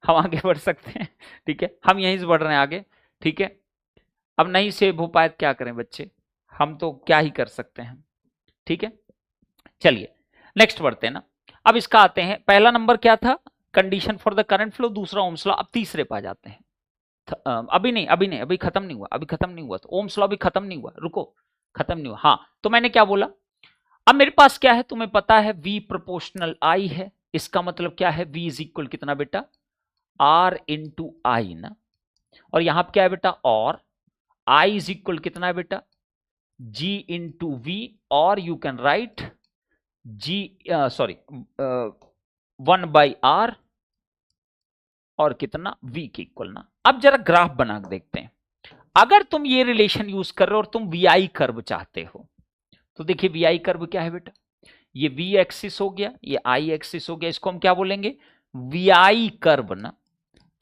[SPEAKER 1] हम आगे बढ़ सकते हैं, ठीक है, हम यहीं से बढ़ रहे हैं आगे, ठीक है। अब नहीं सेव हो पाए क्या करें बच्चे, हम तो क्या ही कर सकते हैं, ठीक है। चलिए नेक्स्ट बढ़ते हैं ना। अब इसका आते हैं, पहला नंबर क्या था, condition for the current flow, दूसरा ओम्स लॉ। अब तीसरे पे आ जाते हैं। अभी नहीं, अभी खत्म नहीं हुआ, अभी खत्म नहीं हुआ, तो ओम्स लॉ भी खत्म नहीं हुआ, रुको, खत्म नहीं हुआ। हाँ, तो मैंने क्या बोला, अब मेरे पास क्या है, तुम्हें पता है V प्रोपोर्शनल I है, इसका मतलब क्या है, V इज इक्वल कितना बेटा, R इंटू आई ना, और यहां पर क्या है बेटा, और I इज इक्वल कितना है बेटा, G इंटू V, और you can write G sorry 1/R और कितना V के इक्वल ना। अब जरा ग्राफ बना के देखते हैं। अगर तुम ये रिलेशन यूज कर रहे हो और तुम VI कर्व चाहते हो, तो देखिए VI कर्व क्या है बेटा, ये V एक्सिस हो गया, ये I एक्सिस हो गया, इसको हम क्या बोलेंगे, VI कर्व ना।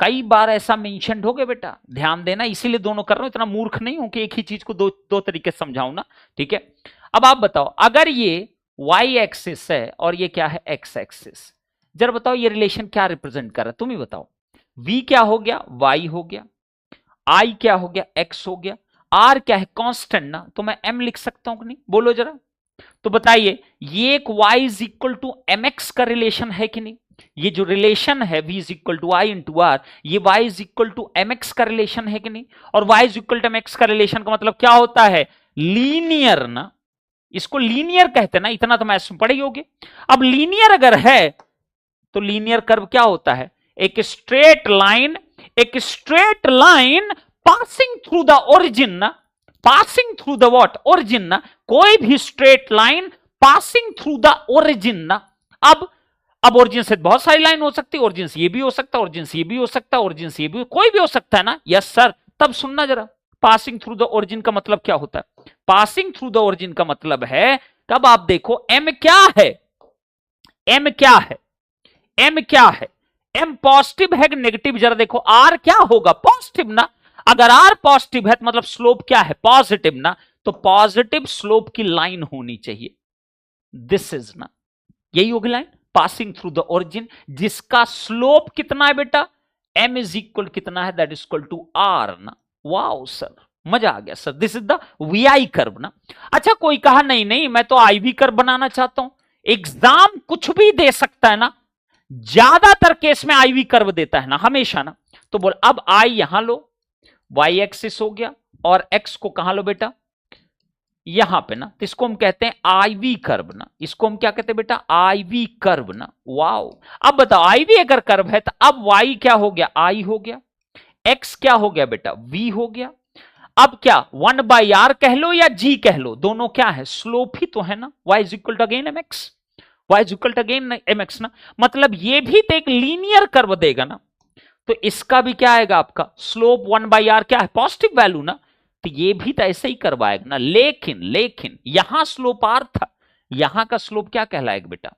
[SPEAKER 1] कई बार ऐसा मेंशन हो गया बेटा, ध्यान देना, इसीलिए दोनों कर रहा हूं, इतना मूर्ख नहीं हूं कि एक ही चीज को दो तरीके से समझाऊं ना, ठीक है। अब आप बताओ, अगर ये Y एक्सिस है और ये क्या है X एक्सिस, जरा बताओ ये रिलेशन क्या रिप्रेजेंट कर रहा है, तुम ही बताओ। V क्या हो गया, Y हो गया, I क्या हो गया, X हो गया, R क्या है, कांस्टेंट ना, तो मैं M लिख सकता हूं कि नहीं, बोलो जरा। तो बताइए ये एक y is equal to M X का रिलेशन है कि नहीं, ये जो रिलेशन है v is equal to I into R, ये y is equal to M X का रिलेशन है कि नहीं, और y is equal to M X का रिलेशन का मतलब क्या होता है, लीनियर ना, इसको लीनियर कहते हैं ना, इतना तो मैथ्स में पढ़े ही होगे। अब लीनियर अगर है तो लीनियर कर्व क्या होता है, एक स्ट्रेट लाइन, एक straight line passing through the origin ना, passing through the what, origin ना, कोई भी straight line passing through the origin ना। अब ओरिजिन से बहुत सारी लाइन हो सकती है, ओरिजिन से ये भी हो सकता है, ओरिजिन से ये भी हो सकता है, ओरिजिन से ये भी, कोई भी हो सकता है ना, यस सर। तब सुनना जरा, पासिंग थ्रू द ओरिजिन का मतलब क्या होता है, पासिंग थ्रू द ओरिजिन का मतलब है, तब आप देखो एम क्या है, एम क्या है, एम क्या है, एम पॉजिटिव है कि नेगेटिव, जरा देखो, आर क्या होगा, पॉजिटिव ना, अगर आर पॉजिटिव है तो मतलब स्लोप क्या है, पॉजिटिव ना, तो पॉजिटिव स्लोप की लाइन होनी चाहिए, दिस इज ना, यही होगी line passing through the origin, जिसका स्लोप कितना है बेटा, एम इज इक्वल कितना है, that is equal to R ना। वाओ सर, मजा आ गया सर, this is the VI curve ना। अच्छा कोई कहा नहीं नहीं मैं तो आईवी कर्व बनाना चाहता हूं, एग्जाम कुछ भी दे सकता है ना, ज्यादातर केस में आईवी कर्व देता है ना हमेशा ना, तो बोल अब आई यहां लो, वाई एक्सिस हो गया, और एक्स को कहां लो बेटा, यहां पे ना, तो इसको हम कहते हैं आईवी कर्व ना, इसको हम क्या कहते हैं बेटा, आईवी कर्व ना। वाओ, अब बताओ आईवी अगर कर्व है तो अब वाई क्या हो गया, आई हो गया, एक्स क्या हो गया बेटा, वी हो गया, अब क्या 1/r कह लो या g कह लो, दोनों क्या है, स्लोप ही तो है ना, y is equal to again mx, y is equal to again mx ना, मतलब ये भी तो एक लीनियर कर्व देगा ना, तो इसका भी क्या आएगा आपका स्लोप 1/r क्या है, पॉजिटिव वैल्यू ना, तो ये भी तो ऐसे ही करवाएगा ना, लेकिन लेकिन यहां स्लोप r था, यहां का स्लोप क्या कहलाएगा बेटा,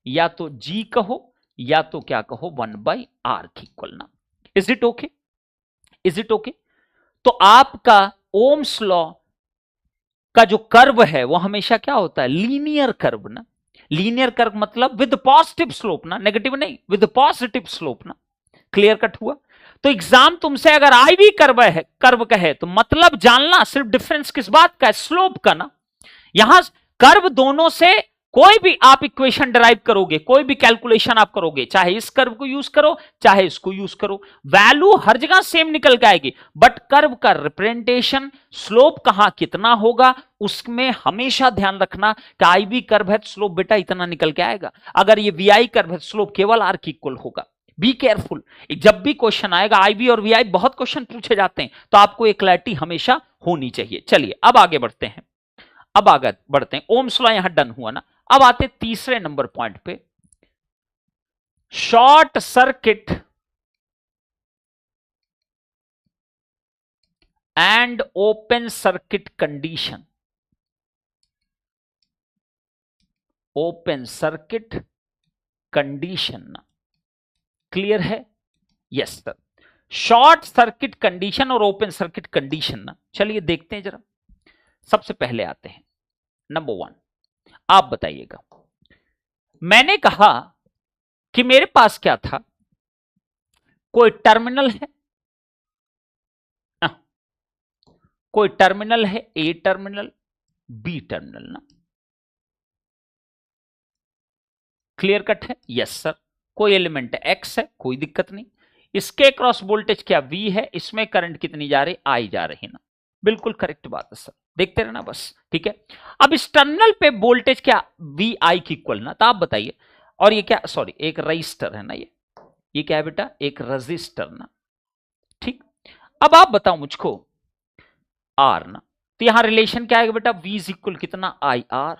[SPEAKER 1] या तो g कहो या तो क्या कहो 1/r की इक्वल ना। Is it okay, is it okay. तो आपका ओम्स लॉ का जो कर्व है वो हमेशा क्या होता है, लीनियर कर्व ना, लीनियर कर्व मतलब विद पॉजिटिव स्लोप ना, नेगेटिव नहीं, विद पॉजिटिव स्लोप ना, क्लियर कट हुआ। तो एग्जाम तुमसे अगर आईवी कर्व का है तो मतलब जानना सिर्फ डिफरेंस किस बात का है, स्लोप का ना। यहां कर्व दोनों से कोई भी आप इक्वेशन डिराइव करोगे, कोई भी कैलकुलेशन आप करोगे, चाहे इस कर्व को यूज करो चाहे इसको यूज करो, वैल्यू हर जगह सेम निकल के आएगी, बट कर्व का रिप्रेजेंटेशन स्लोप कहां कितना होगा उसमें हमेशा ध्यान रखना कि आईवी कर्व है तो स्लोप बेटा इतना निकल के आएगा, अगर ये वीआई कर्व है तो स्लोप केवल आर की इक्वल होगा। बी केयरफुल, जब भी क्वेश्चन आएगा आईवी और वीआई बहुत क्वेश्चन पूछे जाते हैं, तो आपको एक क्लैरिटी हमेशा होनी चाहिए। चलिए अब आगे बढ़ते हैं, अब आगे बढ़ते हैं, ओम्स लॉ यहां डन हुआ ना। अब आते तीसरे नंबर पॉइंट पे, short circuit and open circuit condition, open circuit condition, clear है? Yes sir, short circuit condition और ओपन सर्किट कंडीशन ना। चलिए देखते हैं जरा। सबसे पहले आते हैं नंबर 1, आप बताइएगा। मैंने कहा कि मेरे पास क्या था, कोई टर्मिनल है, कोई टर्मिनल है, ए टर्मिनल, बी टर्मिनल ना, क्लियर कट है? यस सर, कोई एलिमेंट एक्स है, कोई दिक्कत नहीं। इसके क्रॉस वोल्टेज क्या वी है, इसमें करंट कितनी जा रही, आई जा रही ना, बिल्कुल करेक्ट बात है सर, देखते रहना बस, ठीक है। अब इस टर्मिनल पे वोल्टेज क्या वी आई की इक्वल ना, तो आप बताइए। और ये क्या, सॉरी एक रजिस्टर है ना, ये क्या है बेटा, एक रजिस्टर ना, ठीक। अब आप बताओ मुझको आर ना, तो यहां रिलेशन क्या है बेटा, वी इज इक्वल कितना, आई आर,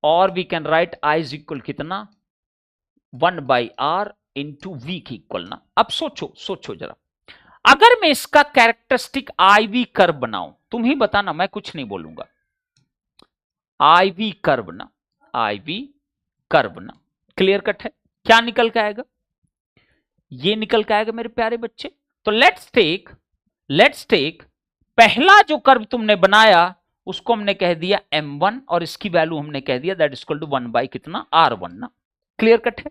[SPEAKER 1] और we can write I is equal कितना, 1/r इंटू वी की इक्वल ना। अब सोचो सोचो जरा, अगर मैं इसका कैरेक्टरिस्टिक आई वी कर्व बनाऊं, तुम ही बताना, मैं कुछ नहीं बोलूंगा, आई वी कर्व ना, आई वी कर्व ना, क्लियर कट है? क्या निकल के आएगा, ये निकल के आएगा मेरे प्यारे बच्चे। तो लेट्स टेक पहला जो कर्व तुमने बनाया उसको हमने कह दिया m1, और इसकी वैल्यू हमने कह दिया that is equal to 1 by कितना, r1 ना, क्लियर कट है?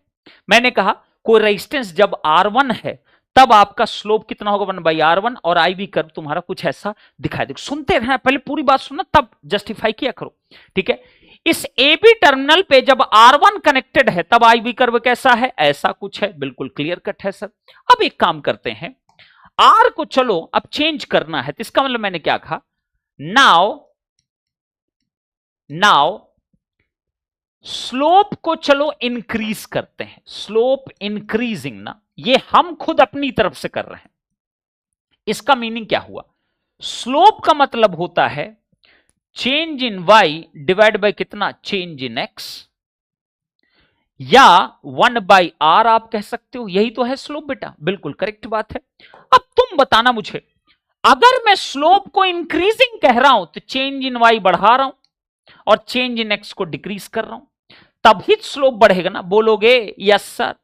[SPEAKER 1] मैंने कहा कोई रेजिस्टेंस जब R1 है तब आपका स्लोप कितना होगा, 1/R1, और आई वी कर्व तुम्हारा कुछ ऐसा दिखाई देगा। सुनते रहना, पहले पूरी बात सुनना तब जस्टिफाई किया करो, ठीक है। इस ए बी टर्मिनल पे जब R1 कनेक्टेड है तब आई वी कर्व कैसा है, ऐसा कुछ है, बिल्कुल क्लियर कट है सर। अब एक काम करते हैं, R को चलो अब चेंज करना है, तो इसका मतलब मैंने क्या कहा, नाउ स्लोप को चलो इंक्रीज करते हैं, स्लोप इंक्रीजिंग ना, ये हम खुद अपनी तरफ से कर रहे हैं। इसका मीनिंग क्या हुआ, स्लोप का मतलब होता है change in y divide by कितना, चेंज इन x, या 1/r आप कह सकते हो, यही तो है स्लोप बेटा, बिल्कुल करेक्ट बात है। अब तुम बताना मुझे, अगर मैं स्लोप को इंक्रीजिंग कह रहा हूं तो चेंज इन y बढ़ा रहा हूं और चेंज इन x को डिक्रीज कर रहा हूं, तभी स्लोप बढ़ेगा ना, बोलोगे यस सर?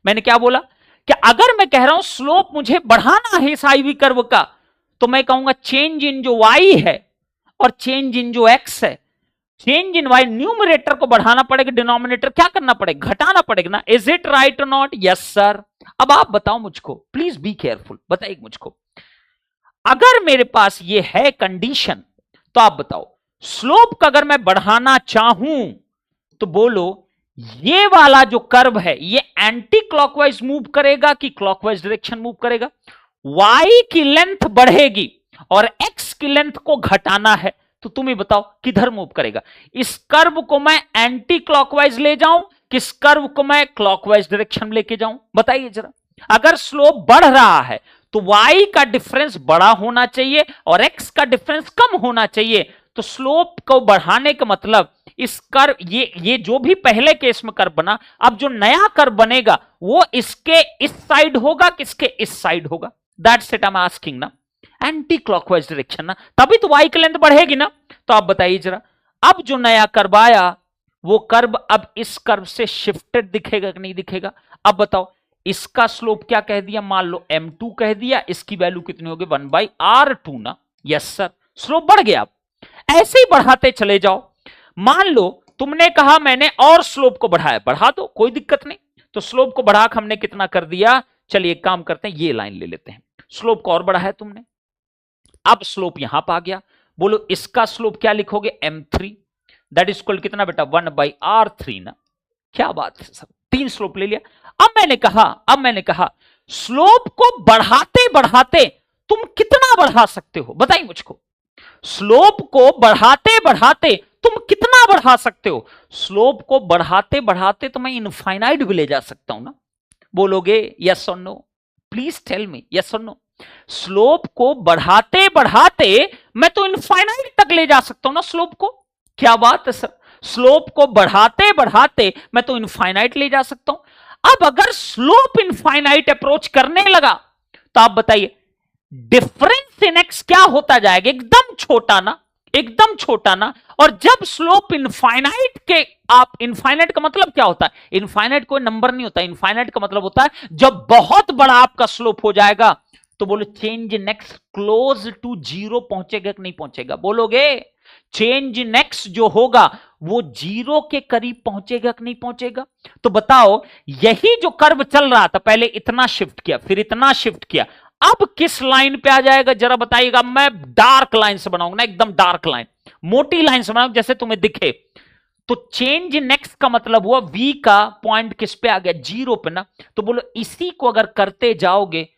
[SPEAKER 1] मैंने क्या बोला कि अगर मैं कह रहा हूं स्लोप मुझे बढ़ाना है इस आईवी कर्व का, तो मैं कहूंगा चेंज इन जो y है और चेंज इन जो x है, चेंज इन y न्यूमरेटर को बढ़ाना पड़ेगा, डिनोमिनेटर क्या करना पड़ेगा, घटाना पड़ेगा ना। इज इट राइट और नॉट? Yes sir. अब आप बताओ मुझको, प्लीज बी केयरफुल, बताइए मुझको, अगर मेरे पास ये है कंडीशन, तो आप बताओ स्लोप का अगर मैं बढ़ाना चाहूं तो बोलो ये वाला जो कर्व है ये एंटी क्लॉकवाइज मूव करेगा कि क्लॉकवाइज डायरेक्शन मूव करेगा, y की लेंथ बढ़ेगी और x की लेंथ को घटाना है, तो तुम ही बताओ किधर मूव करेगा, इस कर्व को मैं एंटी क्लॉकवाइज ले जाऊं कि इस कर्व को मैं क्लॉकवाइज डायरेक्शन लेके जाऊं, बताइए जरा। अगर स्लोप बढ़ रहा है तो y का डिफरेंस बड़ा होना चाहिए और x का डिफरेंस कम होना चाहिए, तो स्लोप को बढ़ाने का मतलब इस कर्व, ये जो भी पहले केस में कर्व बना, अब जो नया कर्व बनेगा वो इसके इस साइड होगा, किसके इस साइड होगा, that's it I am asking ना, एंटी क्लॉकवाइज डायरेक्शन ना, तभी तो y की लेंथ बढ़ेगी ना। तो आप बताइए जरा, अब जो नया कर्व आया वो कर्व अब इस कर्व से शिफ्टेड दिखेगा कि नहीं दिखेगा? अब बताओ, इसका स्लोप क्या कह दिया, मान लो m2 कह दिया, इसकी वैल्यू कितनी होगी, 1/r2 ना। यस सर, स्लोप बढ़ गया। आप ऐसे ही बढ़ाते चले जाओ, मान लो तुमने कहा मैंने और स्लोप को बढ़ाया, बढ़ा दो कोई दिक्कत नहीं, तो स्लोप को बढ़ा हमने कितना कर दिया, चलिए एक काम करते हैं, ये लाइन ले लेते हैं, स्लोप को और बढ़ाया तुमने, अब स्लोप यहां पर आ गया, बोलो इसका स्लोप क्या लिखोगे, m3, दैट इज इक्वल कितना बेटा, 1/r3 ना। क्या बात है सब, 3 स्लोप ले लिया। अब मैंने कहा स्लोप को बढ़ाते बढ़ाते तुम कितना बढ़ा सकते हो, बताइए मुझको, स्लोप को बढ़ाते बढ़ाते तुम कितना बढ़ा सकते हो? स्लोप को बढ़ाते बढ़ाते तो मैं इनफाइनाइट भी ले जा सकता हूं ना, बोलोगे यस और no? Please tell me yes और नो। स्लोप को बढ़ाते बढ़ाते मैं तो इनफाइनाइट तक ले जा सकता हूं ना स्लोप को। क्या बात है सर, स्लोप को बढ़ाते बढ़ाते मैं तो इनफाइनाइट ले जा सकता हूं। अब अगर स्लोप इनफाइनाइट अप्रोच करने लगा तो आप बताइए डिफरेंस इन एक्स क्या होता जाएगा, एकदम छोटा ना, एकदम छोटा ना। और जब स्लोप इनफाइनाइट के, आप इनफाइनाइट का मतलब क्या होता है, इनफाइनाइट कोई नंबर नहीं होता, इनफाइनाइट का मतलब होता है जब बहुत बड़ा आपका स्लोप हो जाएगा तो बोलो change in X close to zero पहुंचेगा कि नहीं पहुंचेगा, बोलोगे चेंज इन एक्स जो होगा वो जीरो के करीब पहुंचेगा कि नहीं पहुंचेगा। तो बताओ यही जो कर्व चल रहा था, पहले इतना शिफ्ट किया फिर इतना शिफ्ट किया, अब किस लाइन पे आ जाएगा जरा बताइएगा। मैं डार्क लाइन से बनाऊंगा ना, एकदम डार्क लाइन, मोटी लाइन से बनाऊंगा जैसे तुम्हें दिखे। तो चेंज इन एक्स का मतलब हुआ v का पॉइंट किस पे आ गया, जीरो पे ना। तो बोलो इसी को अगर करते जाओगे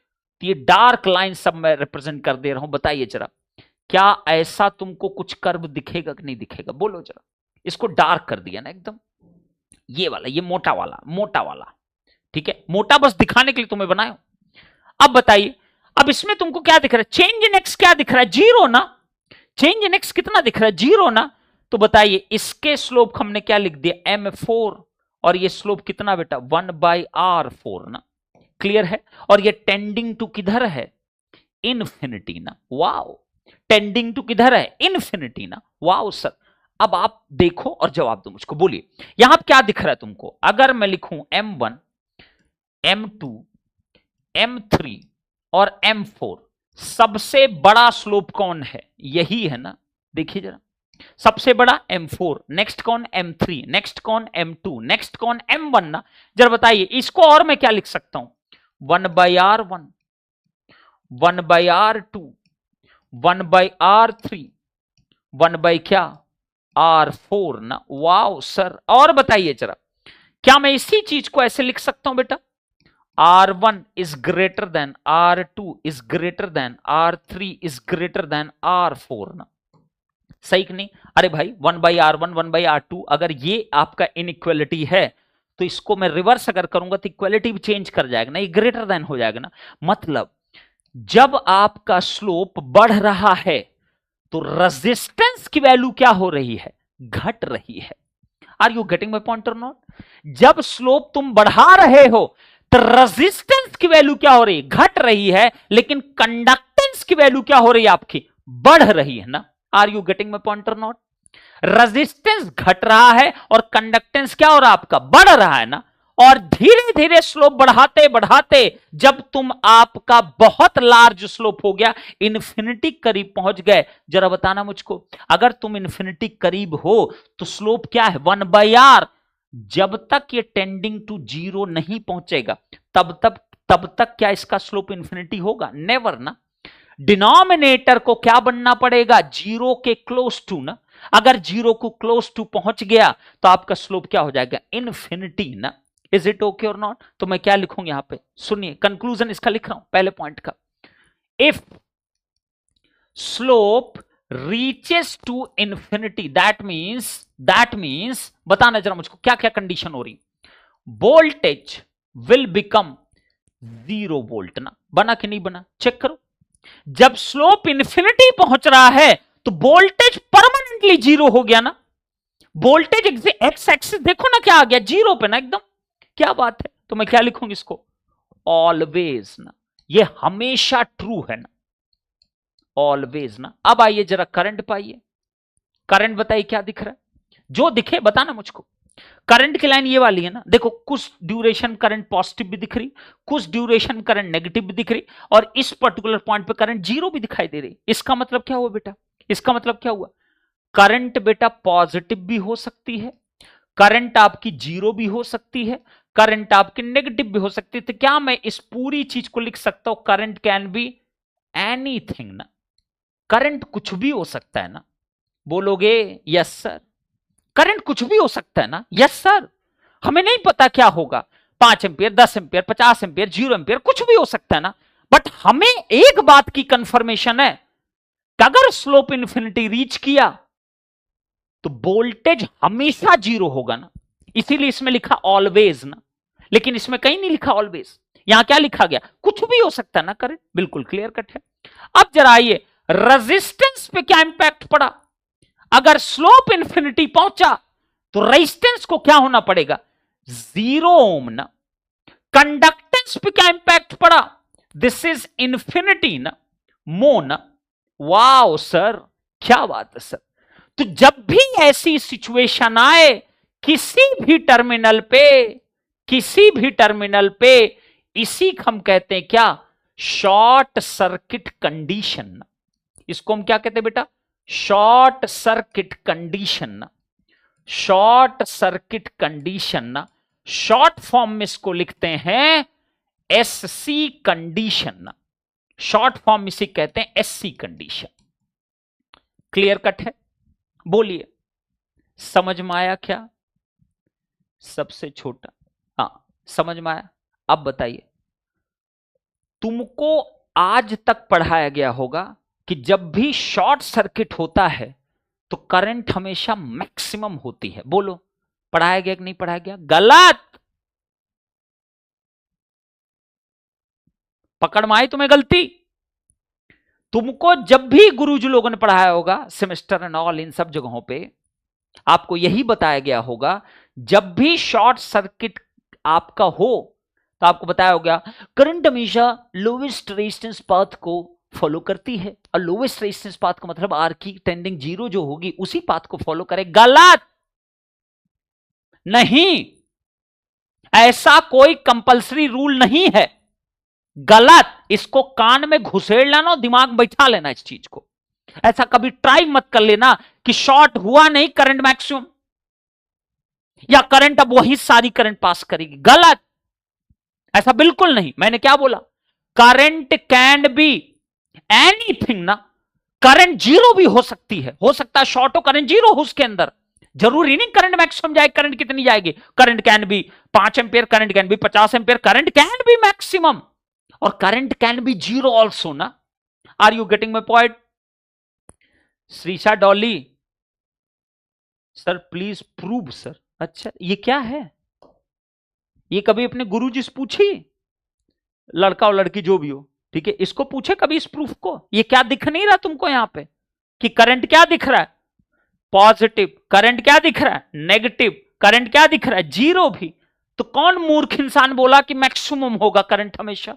[SPEAKER 1] तो ये डार्क लाइन सब मैं रिप्रेजेंट कर दे रहा हूं, बताइए जरा क्या ऐसा तुमको कुछ कर्व दिखेगा कि नहीं दिखेगा, बोलो जरा। इसको डार्क कर दिया ना एकदम, ये वाला, ये मोटा वाला, मोटा वाला, ठीक है, मोटा बस दिखाने के लिए तुम्हें बनाया। अब बताइए, अब इसमें तुमको क्या दिख रहा है, चेंज इन एक्स क्या दिख रहा है, जीरो ना। चेंज इन एक्स कितना दिख रहा है, जीरो ना। तो बताइए इसके स्लोप हमने क्या लिख दिया, m4, और ये स्लोप कितना बेटा 1/r4 ना, क्लियर है। और ये टेंडिंग टू किधर है, इन्फिनिटी ना, वाओ, टेंडिंग टू किधर है, इन्फिनिटी ना, वाओ सर। अब आप देखो और जवाब दो मुझको, बोलिए यहां क्या दिख रहा है तुमको। अगर मैं लिखूं m1 m2 m3 और m4, सबसे बड़ा स्लोप कौन है, यही है ना, देखिए जरा, सबसे बड़ा m4, नेक्स्ट कौन m3, नेक्स्ट कौन m2, नेक्स्ट कौन m1 ना। जरा बताइए इसको और मैं क्या लिख सकता हूं, 1/r1, 1/r2, 1/r3, 1 क्या r4 ना, वाओ सर। और बताइए जरा क्या मैं इसी चीज को ऐसे लिख सकता हूं बेटा, R1 is greater than R2 is greater than R3 is greater than R4 ना, सही कि नहीं। अरे भाई 1/R1 1/R2, अगर ये आपका इनइक्वालिटी है तो इसको मैं रिवर्स अगर करूंगा तो इक्वालिटी भी चेंज कर जाएगा ना, ये ग्रेटर देन हो जाएगा ना। मतलब जब आपका स्लोप बढ़ रहा है तो रेजिस्टेंस की वैल्यू क्या हो रही है, घट रही है। Are you getting my point और नॉट। जब स्लोप तुम बढ़ा रहे हो तो रेजिस्टेंस की वैल्यू क्या हो रही है, घट रही है, लेकिन कंडक्टेंस की वैल्यू क्या हो रही है आपकी, बढ़ रही है ना। Are you getting my point और नॉट। रेजिस्टेंस घट रहा है और कंडक्टेंस क्या हो रहा है आपका, बढ़ रहा है ना। और धीरे धीरे स्लोप बढ़ाते बढ़ाते जब तुम आपका बहुत लार्ज स्लोप हो गया, इन्फिनिटी करीब पहुंच गए, जरा बताना मुझको अगर तुम इन्फिनिटी करीब हो तो स्लोप क्या है 1/r। जब तक ये टेंडिंग टू जीरो नहीं पहुंचेगा तब तक क्या इसका स्लोप इन्फिनिटी होगा, नेवर ना। डिनोमिनेटर को क्या बनना पड़ेगा, जीरो के क्लोज टू ना। अगर जीरो को क्लोज टू पहुंच गया तो आपका स्लोप क्या हो जाएगा, इन्फिनिटी ना। इज इट ओके और नॉट। तो मैं क्या लिखूंगा यहां पे, सुनिए कंक्लूजन इसका लिख रहा हूं पहले पॉइंट का। If slope reaches to infinity that means बताना जरा मुझको क्या क्या कंडीशन हो रही, वोल्टेज विल बिकम 0 वोल्ट ना, बना कि नहीं बना, चेक करो। जब स्लोप इंफिनिटी पहुंच रहा है तो वोल्टेज परमानेंटली 0 हो गया ना। वोल्टेज एक्स एक्सिस देखो ना क्या आ गया, 0 पे ना एकदम, क्या बात है। तो मैं क्या लिखूंगी इसको, ऑलवेज ना, ये हमेशा ट्रू है ना, ऑलवेज ना। अब आइए जरा करंट पाइए, करंट बताइए क्या दिख रहा है, जो दिखे बताना मुझको। करंट की लाइन ये वाली है ना, देखो कुछ ड्यूरेशन करंट पॉजिटिव भी दिख रही, कुछ ड्यूरेशन करंट नेगेटिव भी दिख रही, और इस पर्टिकुलर पॉइंट पे करंट 0 भी दिखाई दे रही। इसका मतलब क्या हुआ बेटा, इसका मतलब क्या हुआ, करंट बेटा पॉजिटिव भी हो सकती है, करंट आपकी 0 भी हो सकती है, करंट आपकी नेगेटिव भी हो सकती है। तो क्या मैं इस पूरी चीज को लिख सकता हूं, करंट कैन बी एनीथिंग ना, करंट कुछ भी हो सकता है ना, बोलोगे यस सर। करंट कुछ भी हो सकता है ना, यस सर। हमें नहीं पता क्या होगा, 5 एम्पियर 10 एम्पियर 50 एम्पियर 0 एम्पियर कुछ भी हो सकता है ना। बट हमें एक बात की कंफर्मेशन है कि अगर स्लोप इन्फिनिटी रीच किया तो वोल्टेज हमेशा 0 होगा ना, इसीलिए इसमें लिखा ऑलवेज ना। लेकिन इसमें कहीं नहीं लिखा ऑलवेज, यहां क्या लिखा गया, कुछ भी हो सकता है ना करंट, बिल्कुल क्लियर कट है। अब जरा आइए रेजिस्टेंस पे क्या इंपैक्ट पड़ा, अगर स्लोप इंफिनिटी पहुंचा तो रेजिस्टेंस को क्या होना पड़ेगा, 0 ओम ना। कंडक्टेंस पे क्या इंपैक्ट पड़ा, दिस इज इंफिनिटी ना, मोन, वाओ सर, क्या बात है सर। तो जब भी ऐसी सिचुएशन आए किसी भी टर्मिनल पे, किसी भी टर्मिनल पे, इसी को हम कहते हैं क्या, शॉर्ट सर्किट कंडीशन। इसको हम क्या कहते हैं बेटा, short circuit condition. Short circuit condition, short form में इसको लिखते हैं एससी कंडीशन। शॉर्ट फॉर्म इसे कहते हैं एससी कंडीशन। क्लियर कट है? बोलिए, समझ में आया क्या? सबसे छोटा, हाँ समझ में आया। अब बताइए, तुमको आज तक पढ़ाया गया होगा कि जब भी शॉर्ट सर्किट होता है तो करंट हमेशा मैक्सिमम होती है। बोलो, पढ़ाया गया कि नहीं पढ़ाया गया? गलत, पकड़ में आई तुम्हें गलती? तुमको जब भी गुरुजी लोगों ने पढ़ाया होगा सेमेस्टर एंड ऑल, इन सब जगहों पे आपको यही बताया गया होगा, जब भी शॉर्ट सर्किट आपका हो तो आपको बताया होगा करंट हमेशा लोवेस्ट रेजिस्टेंस पाथ को फॉलो करती है, और लोवेस्ट रेजिस्टेंस पाथ का मतलब आर की टेंडिंग जीरो जो होगी उसी पाथ को फॉलो करे। गलत, नहीं, ऐसा कोई कंपलसरी रूल नहीं है। गलत, इसको कान में घुसेड़ लेना और दिमाग में बैठा लेना इस चीज को। ऐसा कभी ट्राई मत कर लेना कि शॉर्ट हुआ नहीं करंट मैक्सिमम, या करंट अब वही सारी करंट पास करेगी। गलत, ऐसा बिल्कुल नहीं। मैंने क्या बोला, करंट कैन बी एनीथिंग ना, करंट जीरो भी हो सकती है, हो सकता है शॉर्ट हो करंट जीरो हो उसके अंदर, जरूरी नहीं करंट मैक्सिमम जाए। करंट कितनी जाएगी? Current can be 5 ampere, current can be 50 ampere, current can be maximum, और current can be zero also ना। Are you getting my point? Shrisha Dolly, sir please prove sir. अच्छा ये क्या है? ये कभी अपने गुरुजी से पूछी, लड़का और लड़की जो भी हो, ठीक है, इसको पूछे कभी इस प्रूफ को? ये क्या दिख नहीं रहा तुमको यहां पे कि करंट क्या दिख रहा है? पॉजिटिव। करंट क्या दिख रहा है? नेगेटिव। करंट क्या दिख रहा है? जीरो भी। तो कौन मूर्ख इंसान बोला कि मैक्सिमम होगा करंट हमेशा?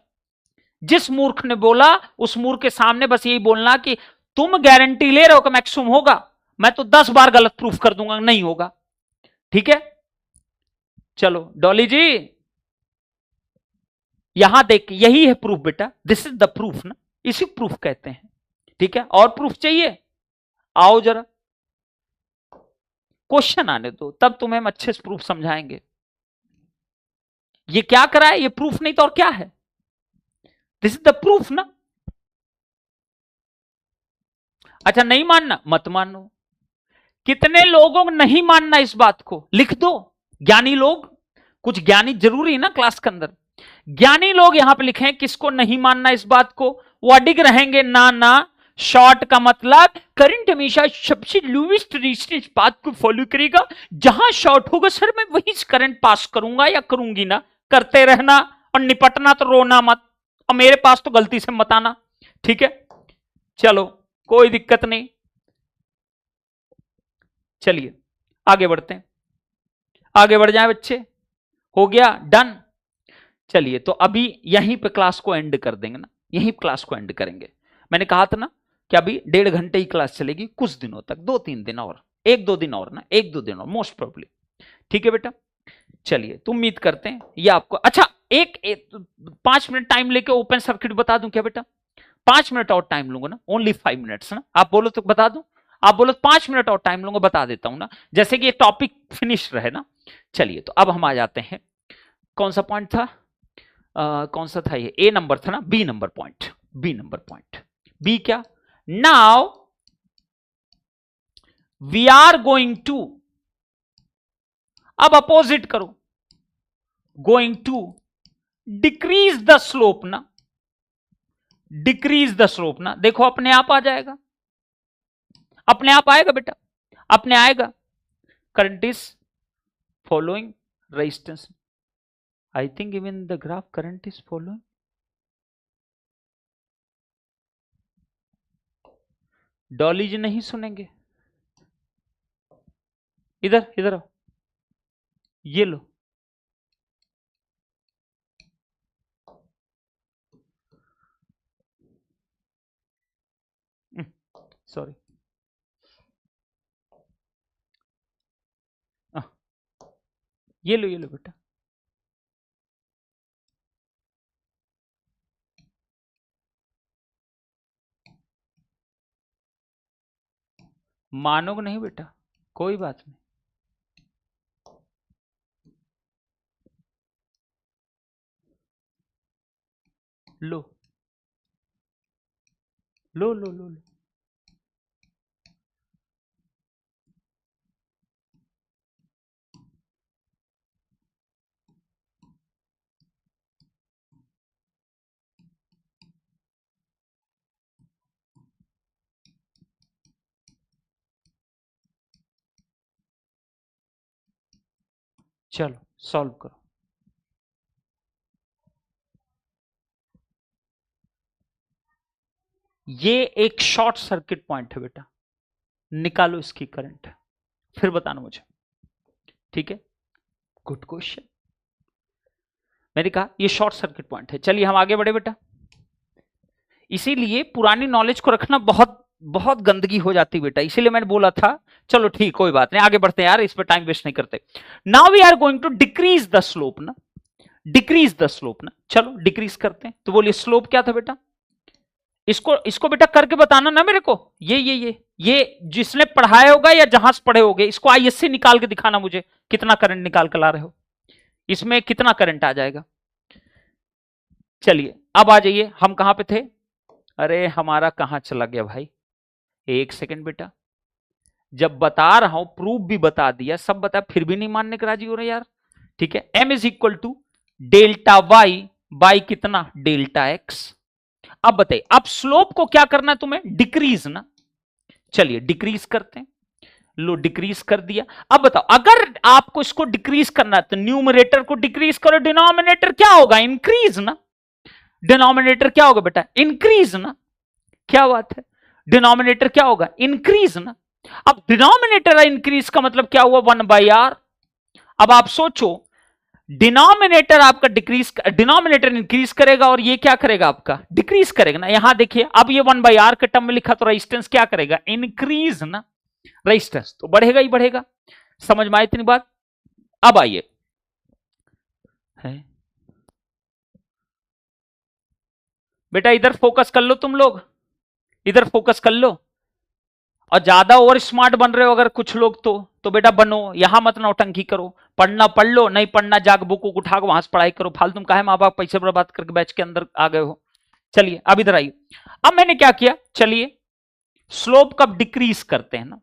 [SPEAKER 1] जिस मूर्ख ने बोला उस मूर्ख के सामने बस यही बोलना कि तुम गारंटी ले रहे हो कि मैक्सिमम होगा, मैं तो 10 बार गलत प्रूफ कर दूंगा नहीं होगा। ठीक है, चलो डॉली जी, यहां देख, यही है प्रूफ बेटा, दिस इज द प्रूफ ना, इसी प्रूफ कहते हैं। ठीक है, और प्रूफ चाहिए? आओ जरा, क्वेश्चन आने दो, तब तुम्हें हम अच्छे से प्रूफ समझाएंगे। ये क्या करा है? ये प्रूफ नहीं तो और क्या है? दिस इज द प्रूफ ना। अच्छा नहीं मानना, मत मानो। कितने लोगों को नहीं मानना इस बात को? लिख दो। ज्ञानी लोग, कुछ ज्ञानी जरूरी है ना क्लास के अंदर, ज्ञानी लोग यहां पे लिखे किसको नहीं मानना इस बात को? वो अडिग रहेंगे ना ना, शॉर्ट का मतलब करंट हमेशा सबसे लोवेस्ट रेजिस्टेंस पाथ को फॉलो करेगा, जहां शॉर्ट होगा सर मैं वहीं से करंट पास करूंगा या करूंगी ना। करते रहना और निपटना, तो रोना मत, और मेरे पास तो गलती से मत आना। ठीक है, चलो कोई दिक्कत नहीं, चलिए आगे बढ़ते हैं, आगे बढ़ जाए बच्चे। हो गया डन? चलिए तो अभी यहीं पे क्लास को एंड कर देंगे ना, यहीं क्लास को एंड करेंगे। मैंने कहा था ना कि अभी 1.5 घंटे ही क्लास चलेगी कुछ दिनों तक, 2-3 दिन और, 1-2 दिन और ना, 1-2 दिन और मोस्ट प्रोबेबली। ठीक है बेटा, चलिए तो उम्मीद करते हैं ये आपको अच्छा। 5 मिनट टाइम लेके ओपन सर्किट बता दूं क्या बेटा? 5 मिनट और टाइम लूंगा ना, ओनली 5 मिनट्स ना। आप बोलो तो बता दूं, आप बोलो 5 मिनट और टाइम लूंगा, बता देता हूं ना, जैसे कि ये टॉपिक फिनिश रहे ना। चलिए तो अब हम आ जाते हैं, कौन सा पॉइंट था? कौन सा था ये? ए नंबर था ना, B number point, B number point. B क्या? Now we are going to, अब अपोजिट करो, going to decrease the slope ना, डिक्रीज द स्लोप ना। देखो अपने आप आ जाएगा, अपने आप आएगा बेटा, अपने आएगा। Current is following resistance, I think even the graph current is following. Dolly ji नहीं सुनेंगे, इधर इधर आओ, ये लो, सॉरी, ये लो बेटा। मानोगे नहीं बेटा, कोई बात नहीं। लो लो लो लो लो। चलो सॉल्व करो। ये एक शॉर्ट सर्किट पॉइंट है बेटा, निकालो इसकी करंट, फिर बताना मुझे, ठीक है? Good question. मैंने कहा ये शॉर्ट सर्किट पॉइंट है। चलिए हम आगे बढ़े बेटा। इसीलिए पुरानी नॉलेज को रखना बहुत बहुत गंदगी हो जाती बेटा, इसीलिए मैंने बोला था। चलो ठीक, कोई बात नहीं, आगे बढ़ते हैं यार, इस पर टाइम वेस्ट नहीं करते। Now we are going to decrease the slope ना, डिक्रीज द स्लोप ना। चलो डिक्रीज करते हैं। तो बोलिए स्लोप क्या था बेटा? इसको बेटा करके बताना ना मेरे को। ये जिसने पढ़ाया होगा या जहां से पढ़े होगे, इसको आईएससी निकाल के दिखाना मुझे, कितना करंट निकाल कर ला रहे हो, इसमें कितना करंट आ जाएगा। चलिए अब आ जाइए, हम कहां पे थे? अरे हमारा कहां चला गया भाई, एक सेकंड बेटा। जब बता रहा हूं, प्रूफ भी बता दिया, सब बता, फिर भी नहीं मानने के राजी हो रहे यार। ठीक है, m is equal to delta Y by कितना, डेल्टा एक्स। अब बताइए, अब स्लोप को क्या करना है तुम्हें? डिक्रीज ना। चलिए डिक्रीज करते हैं। लो डिक्रीज कर दिया। अब बताओ, अगर आपको इसको डिक्रीज करना है तो न्यूमरेटर को डिक्रीज करो, डिनोमिनेटर क्या होगा? इंक्रीज ना। डिनोमिनेटर क्या होगा बेटा? इंक्रीज ना। क्या बात है, डिनोमिनेटर क्या होगा? इंक्रीज ना। अब डिनोमिनेटर इंक्रीज का मतलब क्या हुआ? 1/r। अब आप सोचो, डिनोमिनेटर आपका डिनोमिनेटर इंक्रीज करेगा और ये क्या करेगा? आपका डिक्रीज करेगा ना। यहां देखिए, अब ये 1/r के टर्म में लिखा, तो रेजिस्टेंस क्या करेगा? इंक्रीज ना। रेजिस्टेंस तो बढ़ेगा ही बढ़ेगा। समझ में आई इतनी बात? अब आइए, बेटा इधर फोकस कर लो, तुम लोग इधर फोकस कर लो। और ज्यादा ओवर स्मार्ट बन रहे हो अगर कुछ लोग, तो बेटा बनो, यहां मत नौटंकी करो। पढ़ना पढ़ लो, नहीं पढ़ना जाग बुक उठा के वहां से पढ़ाई करो। फालतू का है, माँ बाप पैसे बर्बाद करके बैच के अंदर आ गए हो। चलिए अब इधर आइए। अब मैंने क्या किया, चलिए स्लोप कब डिक्रीज करते हैं ना,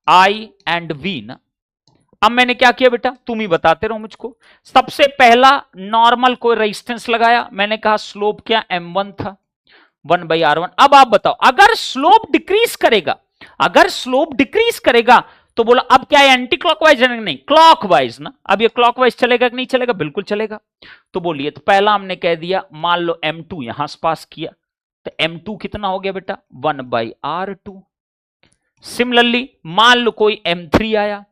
[SPEAKER 1] आई एंड वी ना। अब मैंने क्या किया बेटा, तुम ही बताते रहो मुझको। सबसे पहला नॉर्मल कोई रेजिस्टेंस लगाया, मैंने कहा स्लोप क्या? m1 था, 1/r1। अब आप बताओ, अगर स्लोप डिक्रीज करेगा, अगर स्लोप डिक्रीज करेगा तो बोला अब क्या है? एंटी क्लॉकवाइज है? नहीं, क्लॉकवाइज ना। अब ये क्लॉकवाइज चलेगा कि नहीं चलेगा? बिल्कुल चलेगा। तो बोलिए, तो पहला हमने कह दिया, मान लो m2 यहां से पास किया, तो m2 कितना हो गया बेटा? 1/r2। सिमिलरली मान लो कोई m3 आया,